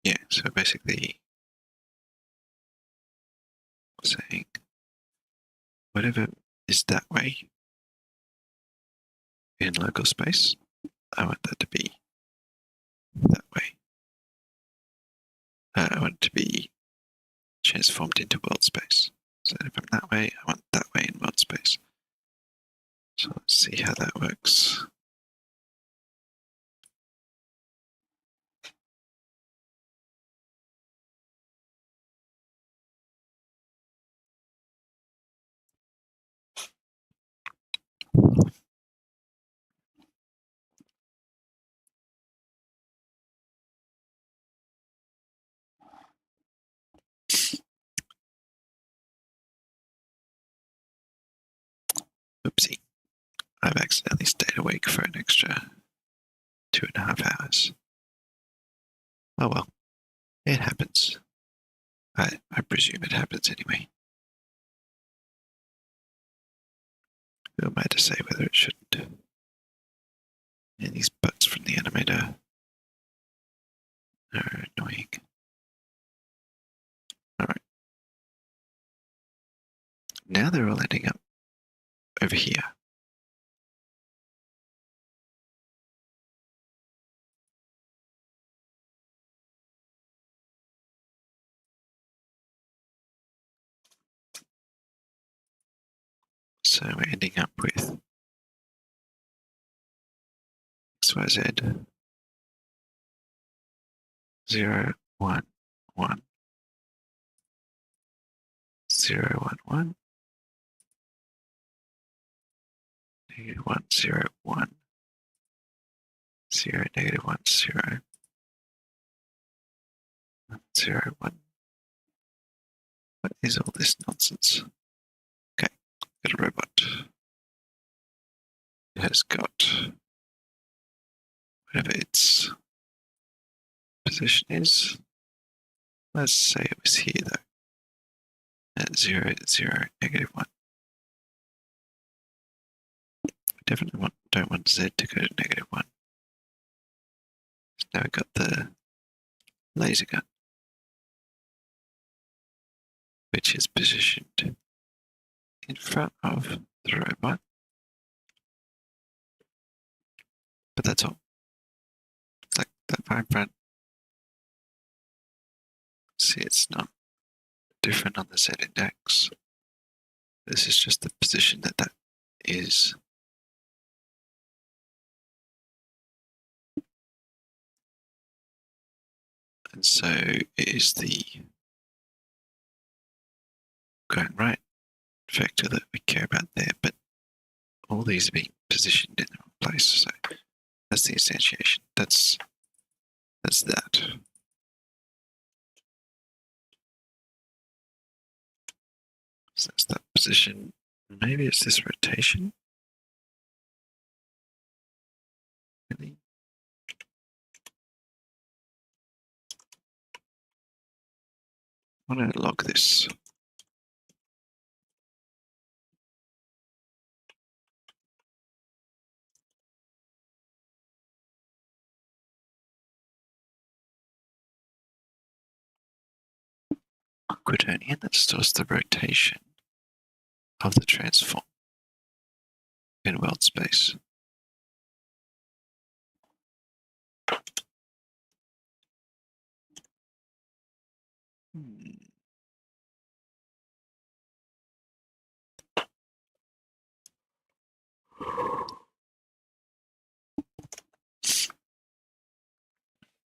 Yeah, so basically saying whatever is that way in local space, I want that to be that way. I want it to be transformed into world space. So if I'm that way, I want that way in world space. So let's see how that works. awake for an extra 2.5 hours. Oh well, it happens. I presume it happens anyway. Who am I to say whether it shouldn't? Yeah, these bugs from the animator are annoying. Alright. Now they're all ending up over here. So we're ending up with XYZ 0, 1, 1, 0, 1, 1, negative 1, 0, 1, 0, negative 1, 0, 0, 1. What is all this nonsense? Okay, got a robot. It has got whatever its position is. Let's say it was here though. At 0, 0, negative 1. I definitely don't want Z to go to negative 1. So now we've got the laser gun, which is positioned in front of the robot. But that's all. It's like that far in front. See, it's not different on the Z index. This is just the position that is. And so it is the going right vector that we care about there, but all these are being positioned in the wrong place. So that's the instantiation. That's that. So that's that position. Maybe it's this rotation. Really? I want to log this. Quaternion, that stores the rotation of the transform in world space.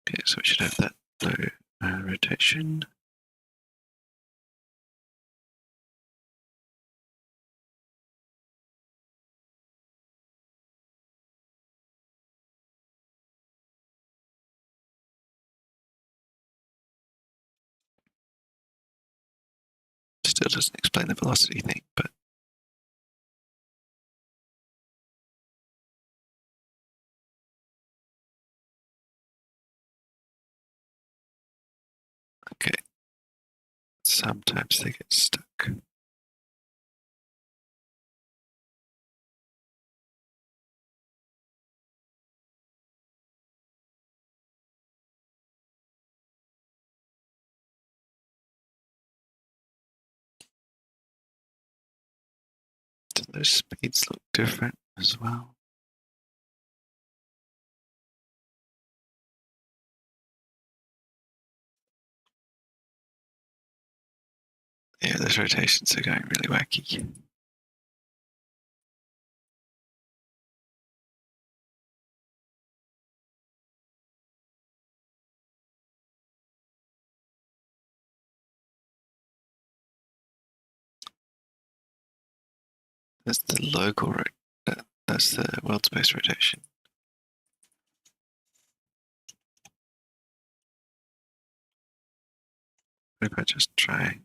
Okay, so we should have that low rotation. Still doesn't explain the velocity thing, but okay. Sometimes they get stuck. Do those speeds look different as well? Yeah, those rotations are going really wacky. That's the local that's the world space rotation. What if I just try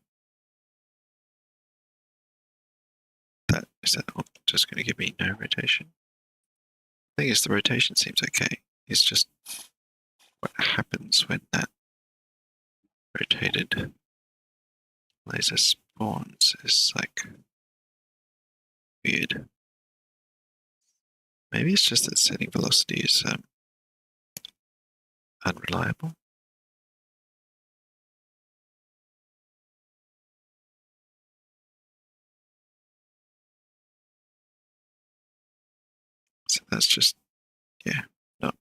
that? Is that just going to give me no rotation? thing is, the rotation seems okay. It's just what happens when that rotated laser spawns is like weird. Maybe it's just that setting velocity is unreliable. So that's just, yeah, not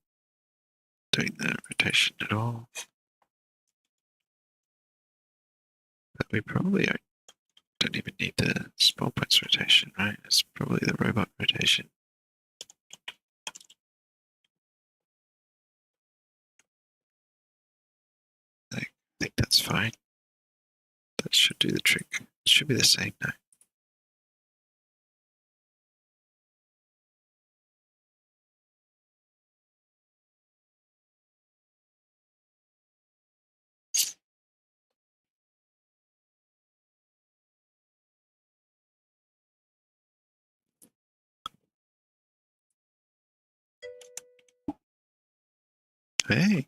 doing the rotation at all. But we probably don't even need the spawn points rotation, right? It's probably the robot rotation. I think that's fine. That should do the trick. It should be the same now. Hey,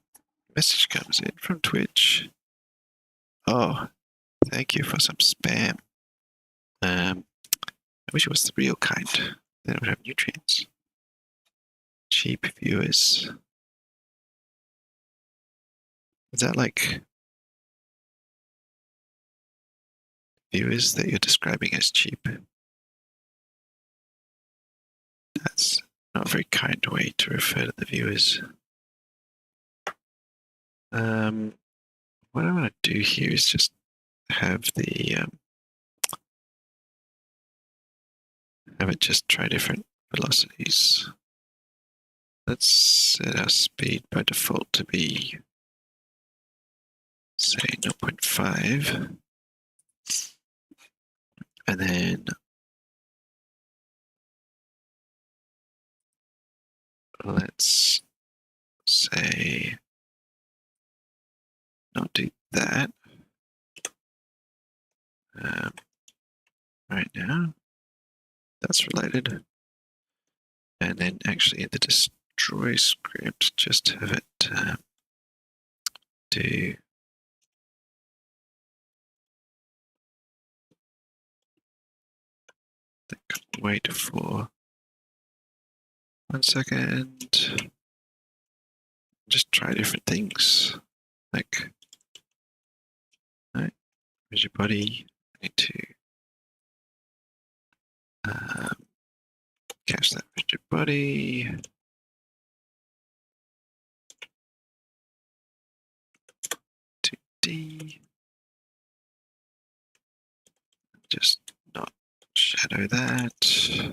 message comes in from Twitch. Oh, thank you for some spam. I wish it was the real kind. They don't have nutrients. Cheap viewers. Is that like viewers that you're describing as cheap? That's not a very kind way to refer to the viewers. What I want to do here is just have the have it just try different velocities. Let's set our speed by default to be, say, 0.5. And then let's say not do that right now. That's related. And then actually in the destroy script, just have it do wait for 1 second. Just try different things. Like, right, where's your body? I need to catch that rigid body. To D. Just not shadow that.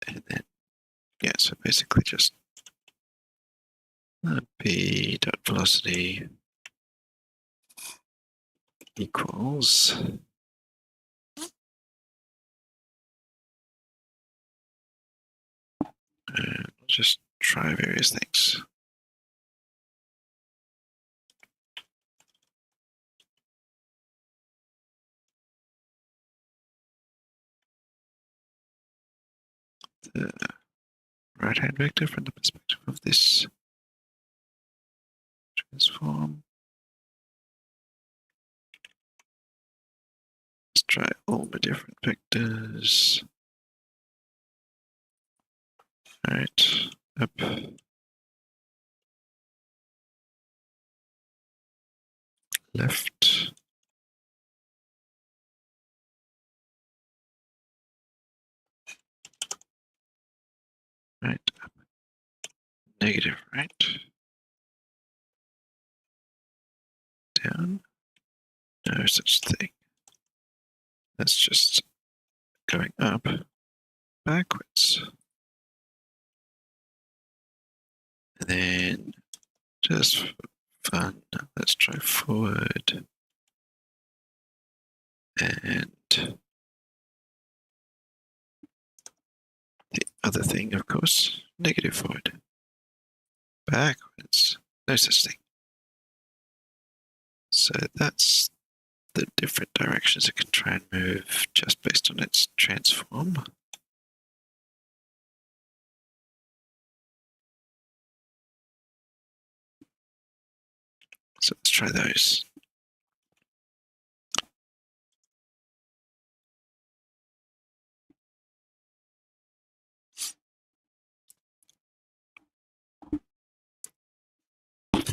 And then, yeah, so basically just p dot velocity equals just try various things. The right-hand vector from the perspective of this transform. Let's try all the different vectors. All right, up. Left. Right, up. Negative, right. Down. No such thing. That's just going up, backwards. And then just for fun, let's try forward. And the other thing, of course, negative forward. Backwards. No such thing. So that's the different directions it can try and move just based on its transform. So let's try those.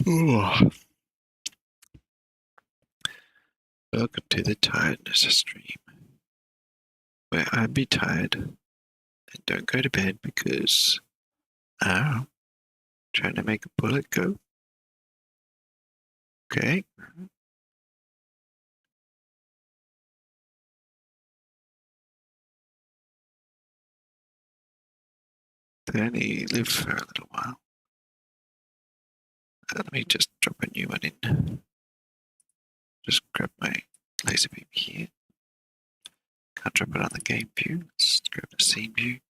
Ooh. Welcome to the Tiredness Stream, where I be tired and don't go to bed because I'm trying to make a bullet go. Okay. They only live for a little while. Let me just drop a new one in. Just grab my laser beam here. Can't drop it on the game view. Let's grab the scene view.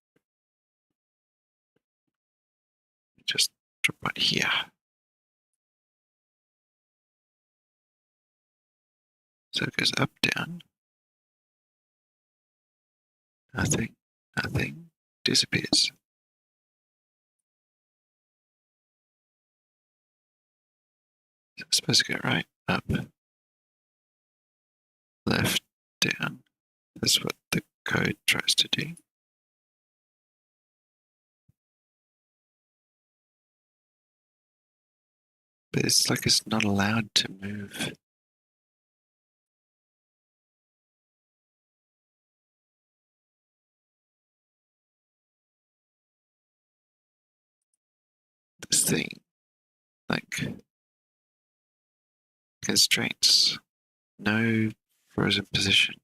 Just drop one here. So it goes up, down. Nothing, nothing. Disappears. It's supposed to go right, up, left, down. That's what the code tries to do. But it's like it's not allowed to move. This thing, like constraints, no frozen position,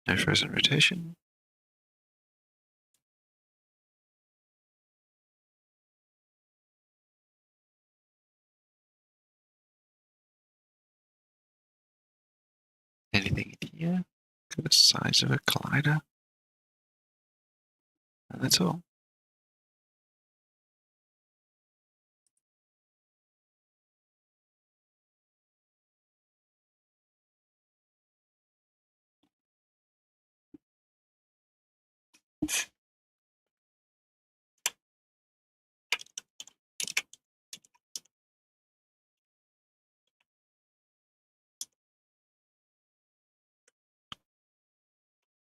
no frozen rotation. Anything in here? Got the size of a collider. And that's all.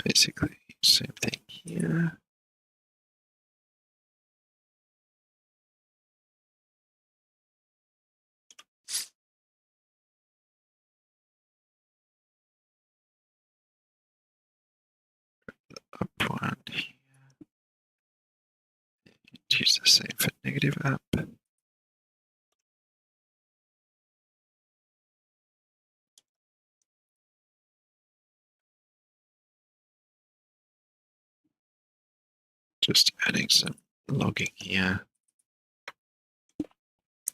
Basically, same thing here. Up one here. Use the same for negative up. Just adding some logging here.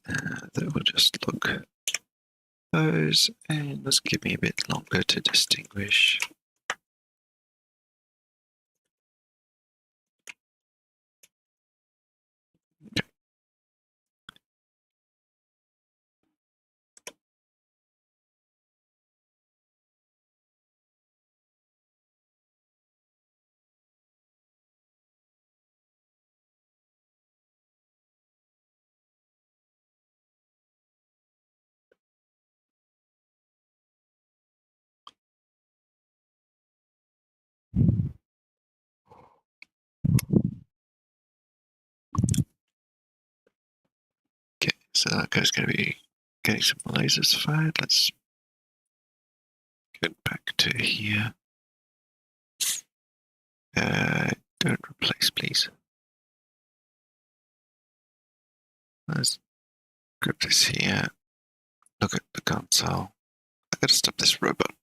That will just log those, and let's give me a bit longer to distinguish. Okay, so that guy's going to be getting some lasers fired. Let's get back to here. Don't replace, please. Let's grab this here. Look at the console. I gotta stop this robot.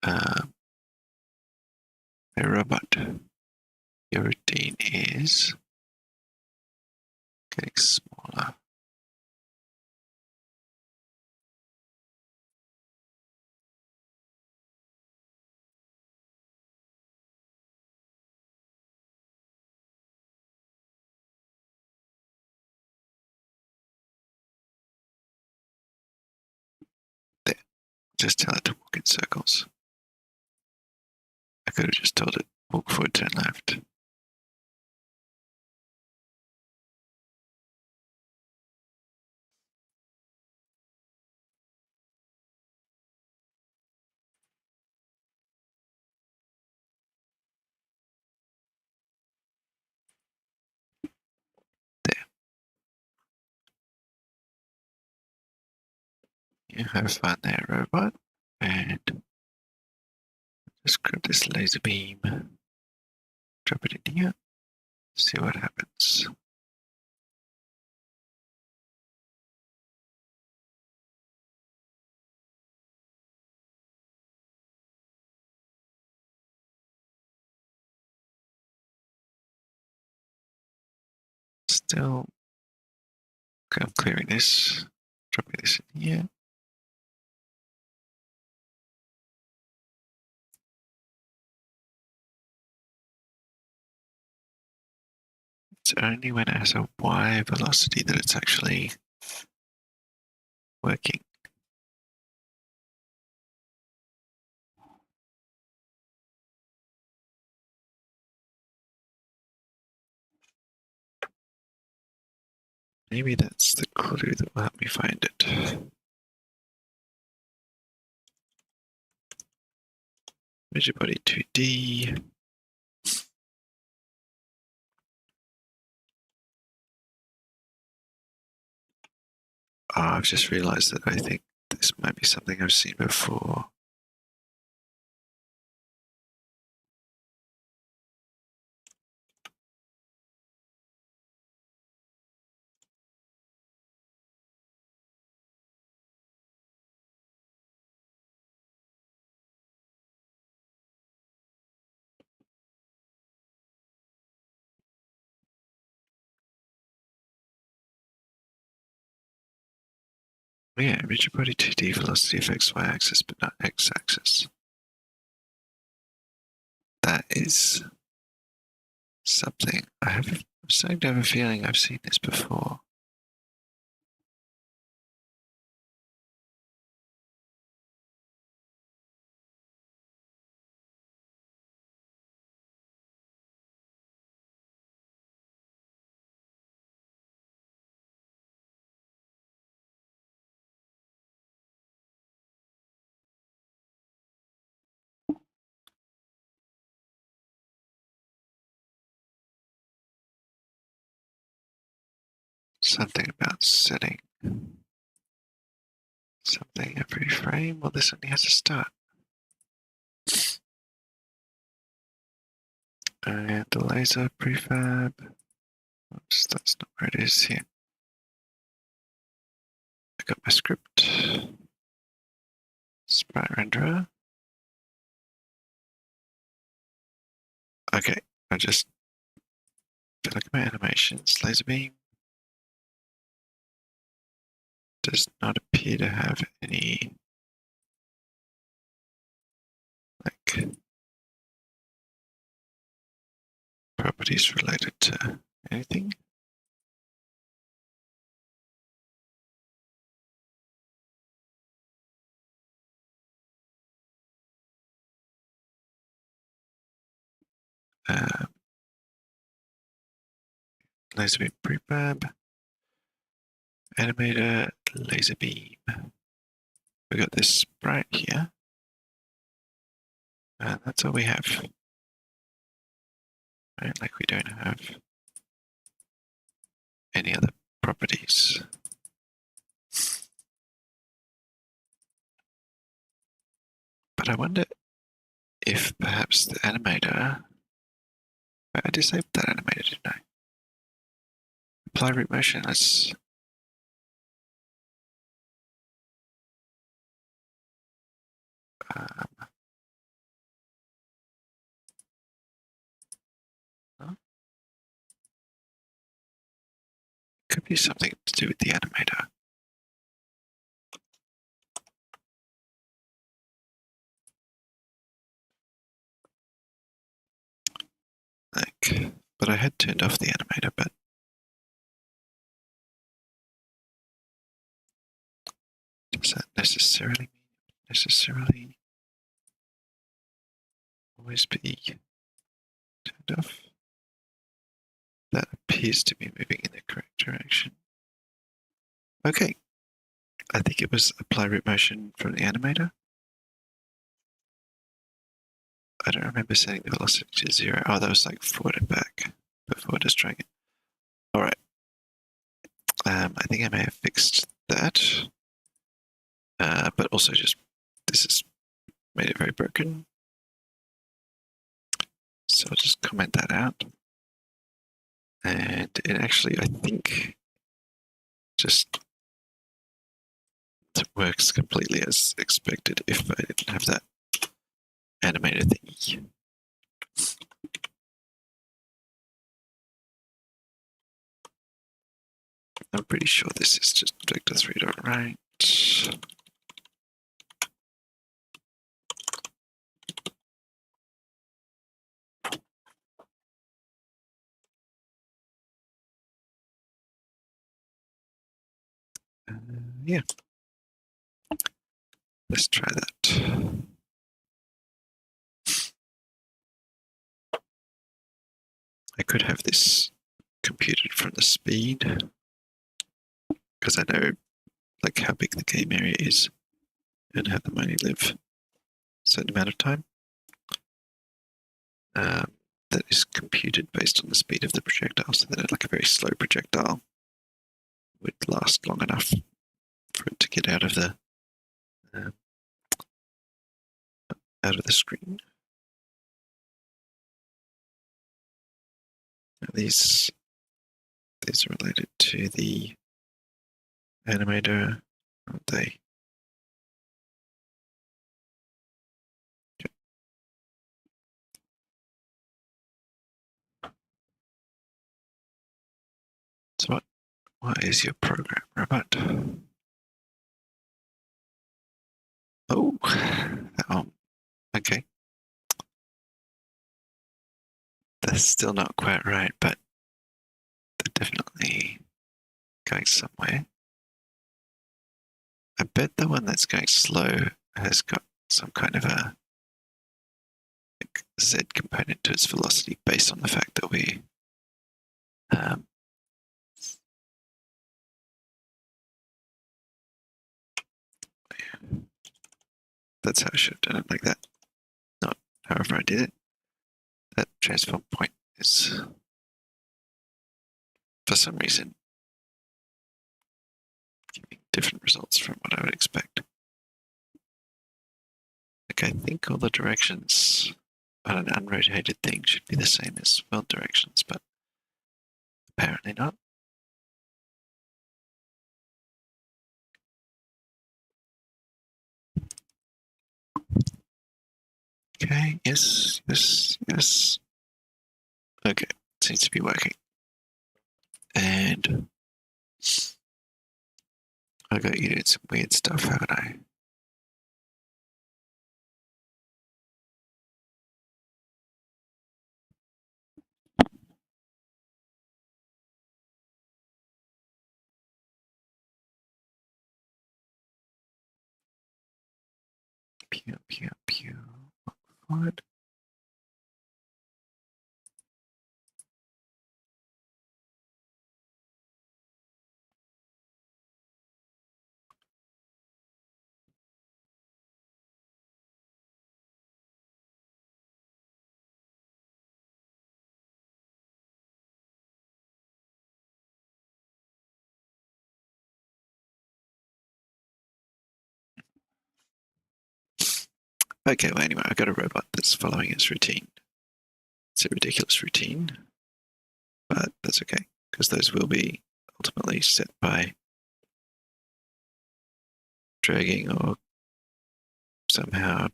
Hey, robot. Your routine is getting smaller. There. just tell it to walk in circles. I could have just told it walk forward, turn left. There. You have fun there, robot. And just grab this laser beam, drop it in here, see what happens. Still, okay, I'm clearing this, dropping this in here. It's only when it has a Y velocity that it's actually working. Maybe that's the clue that will help me find it. Rigid body 2D. Oh, I've just realized that I think this might be something I've seen before. Oh yeah, rigid body 2D velocity affects y-axis but not x-axis. That is something I'm starting to have a feeling I've seen this before. Something about setting something every frame. Well, this only has a start. And the laser prefab. Oops, that's not where it is here. I got my script. Sprite renderer. Okay, I just feel like my animations. Laser beam does not appear to have any like properties related to anything. Laser beam prefab, animator, laser beam. We got this sprite here, and that's all we have. Right, like we don't have any other properties. But I wonder if perhaps the animator. I disabled that animator, didn't I? Apply root motion. Let's. Huh? Could be something to do with the animator. Like, but I had turned off the animator, but does that necessarily mean necessarily always be turned off. That appears to be moving in the correct direction. Okay, I think it was apply root motion from the animator. I don't remember setting the velocity to 0. Oh, that was like forward and back before destroying it. All right. I think I may have fixed that, but also just this has made it very broken. So I'll just comment that out. And it actually, I think, just works completely as expected if I didn't have that animator thingy. I'm pretty sure this is just vector3.right. Yeah. Let's try that. I could have this computed from the speed, because I know like how big the game area is and how them only live a certain amount of time. That is computed based on the speed of the projectile, so that like a very slow projectile would last long enough for it to get out of the screen. Now these are related to the animator, aren't they? Okay. So what is your program, robot? Oh, okay. That's still not quite right, but they're definitely going somewhere. I bet the one that's going slow has got some kind of a z component to its velocity based on the fact that we that's how I should have done it, like that. Not however I did it. That transform point is, for some reason, giving different results from what I would expect. Like, I think all the directions on an unrotated thing should be the same as world directions, but apparently not. Okay, yes, yes, yes. Okay, seems to be working. And I got you doing some weird stuff, haven't I? Pew, pew, pew. What? Okay, well, anyway, I got a robot that's following its routine. It's a ridiculous routine, but that's okay, because those will be ultimately set by dragging or somehow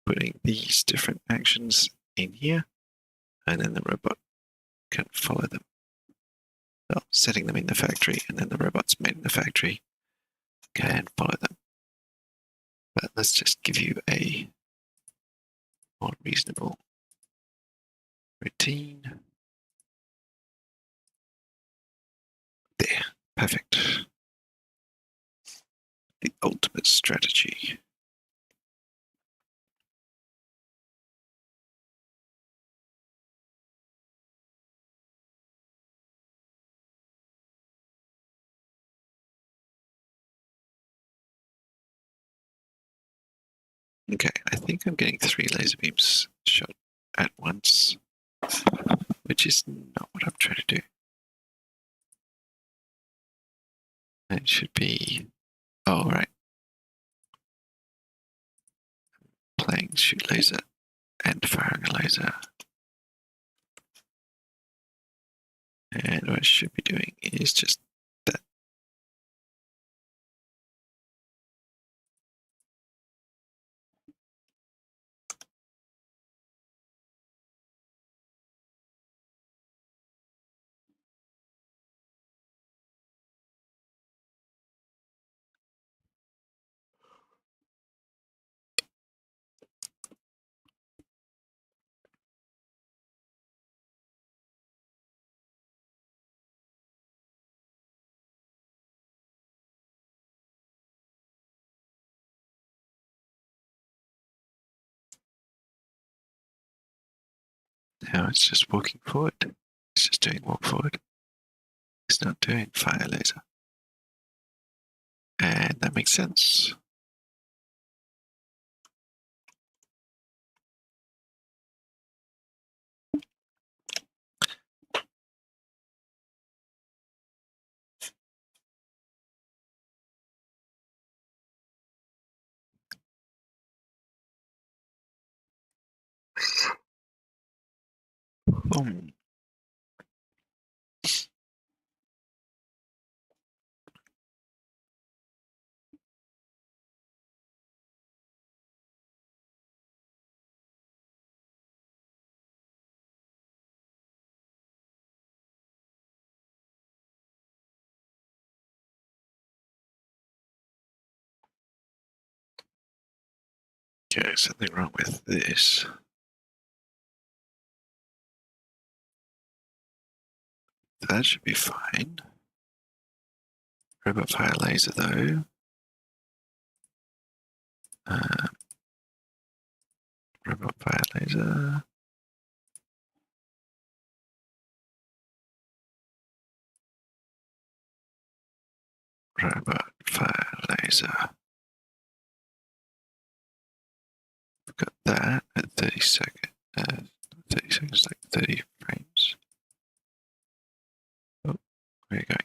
putting these different actions in here, and then the robot can follow them. Well, setting them in the factory, and then the robots made in the factory can follow them. But let's just give you a more reasonable routine. There, perfect. The ultimate strategy. Okay, I think I'm getting 3 laser beams shot at once, which is not what I'm trying to do. It should be, oh, right. Playing shoot laser and firing a laser. And what I should be doing is just that. Now it's just walking forward. It's just doing walk forward. It's not doing fire laser. And that makes sense. Um, okay, something wrong with this. That should be fine. Robot fire laser though. Robot fire laser. Robot fire laser. We've got that at 30 seconds. 30 seconds, like 30 frames. Oh, where are you going?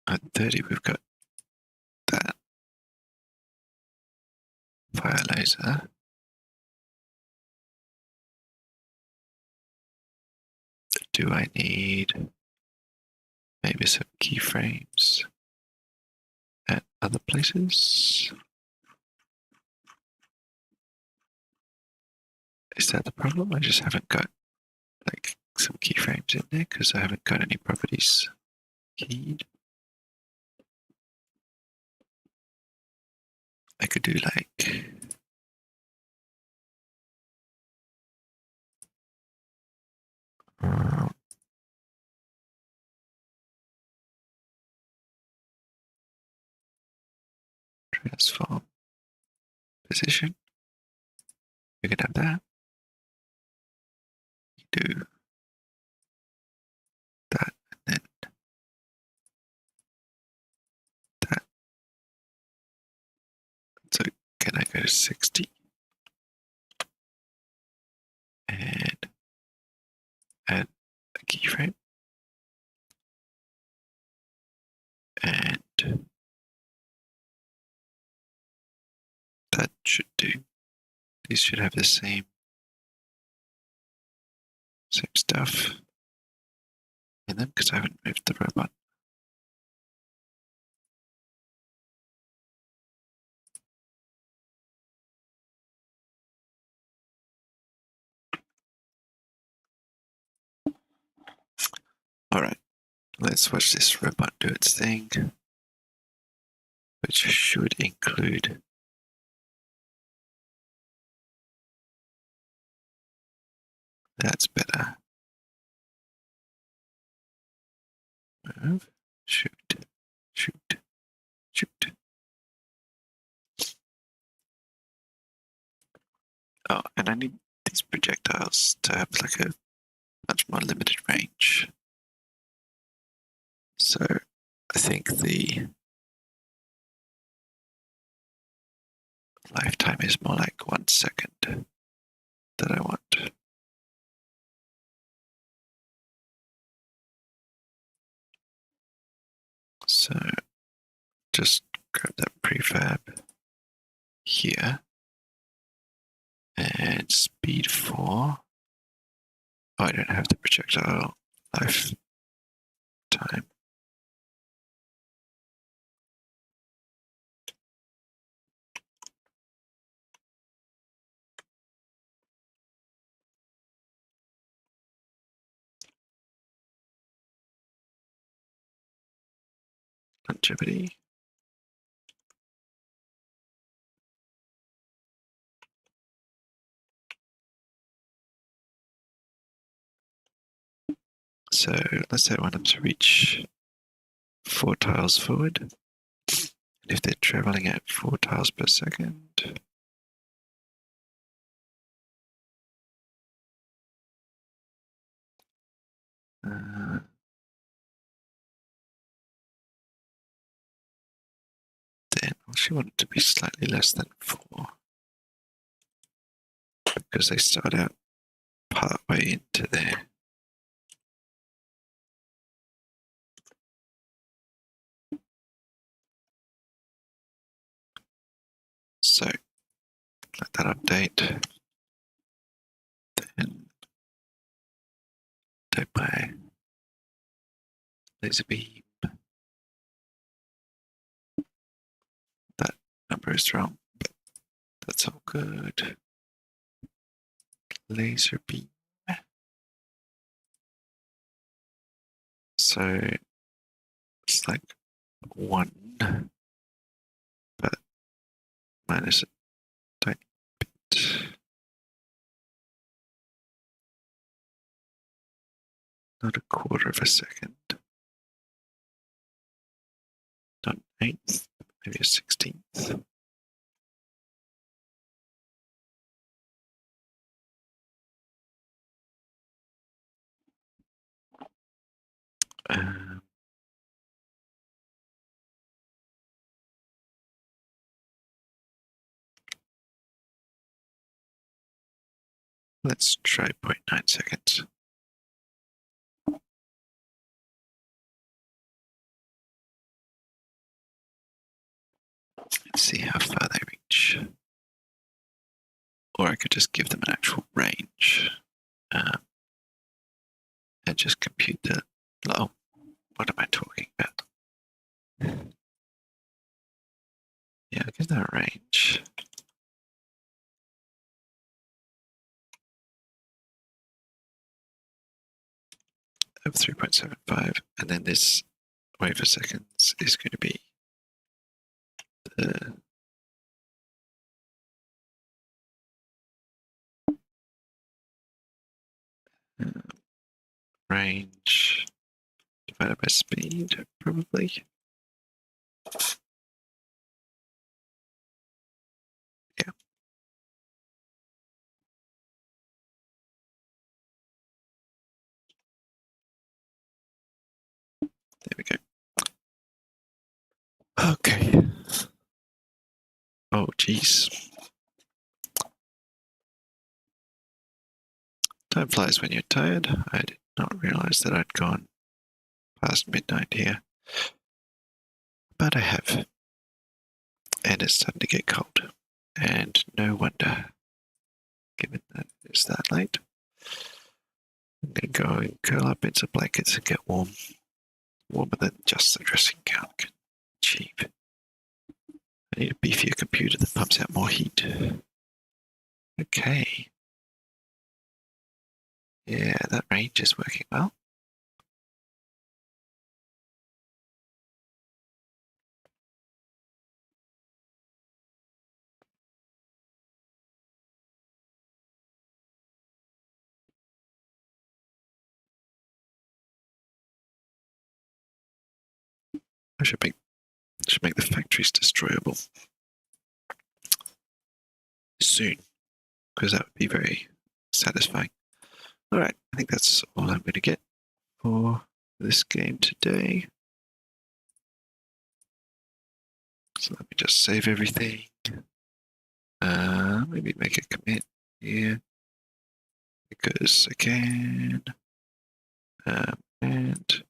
At 30, we've got that fire laser. Do I need maybe some keyframes at other places? Is that the problem? I just haven't got like some keyframes in there because I haven't got any properties keyed. I could do like transform position. We could have that. Do that and then that. So can I go to 60 and add a keyframe and that should do. These should have the same stuff in them because I haven't moved the robot. Alright, let's watch this robot do its thing, which should include that's better. Move, shoot, shoot, shoot. Oh, and I need these projectiles to have like a much more limited range. So I think the lifetime is more like 1 second that I want. So just grab that prefab here and speed 4. Oh, I don't have the projectile lifetime. Longevity. So let's say I want them to reach 4 tiles forward. And if they're traveling at 4 tiles per second, then I actually want it to be slightly less than 4 because they start out part way into there. So let that update. Then do my laser beam. That number is wrong, but that's all good. Laser beam. So it's like 1, but minus a tiny bit. Not a quarter of a second. Not an eighth, maybe a 16th. Let's try 0.9 seconds. Let's see how far they reach. Or I could just give them an actual range and just compute the. Oh, what am I talking about? Yeah, I'll give that a range. Of 3.75, and then this wave for seconds is going to be the range divided by speed, probably. Yeah. There we go. Okay. Oh, geez. Time flies when you're tired. I did not realize that I'd gone past midnight here. But I have. And it's starting to get cold. And no wonder, given that it's that late. I'm going to go and curl up in some blankets and get warm. Warmer than just the dressing gown can achieve. I need a beefier computer that pumps out more heat. Okay. Yeah, that range is working well. I should make the factories destroyable soon, because that would be very satisfying. All right, I think that's all I'm going to get for this game today. So let me just save everything. Maybe make a commit here because I can. And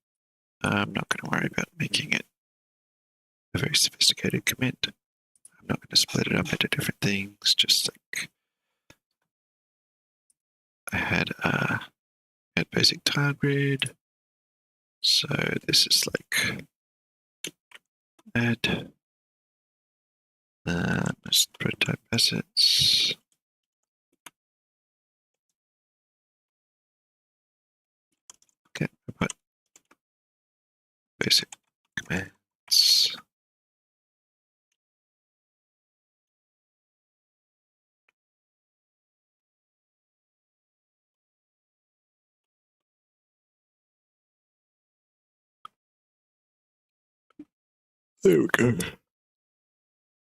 I'm not going to worry about making it a very sophisticated commit. I'm not going to split it up into different things, just like I had basic tile grid. So this is like add prototype assets. Okay, I put basic commands. There we go.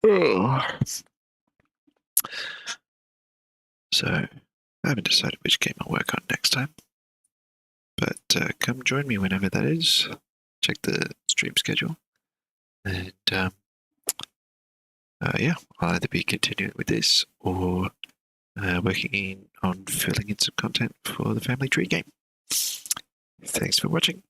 Oh. So I haven't decided which game I'll work on next time, but come join me whenever that is. Check the stream schedule, and yeah, I'll either be continuing with this or working on filling in some content for the Family Tree game. Thanks for watching.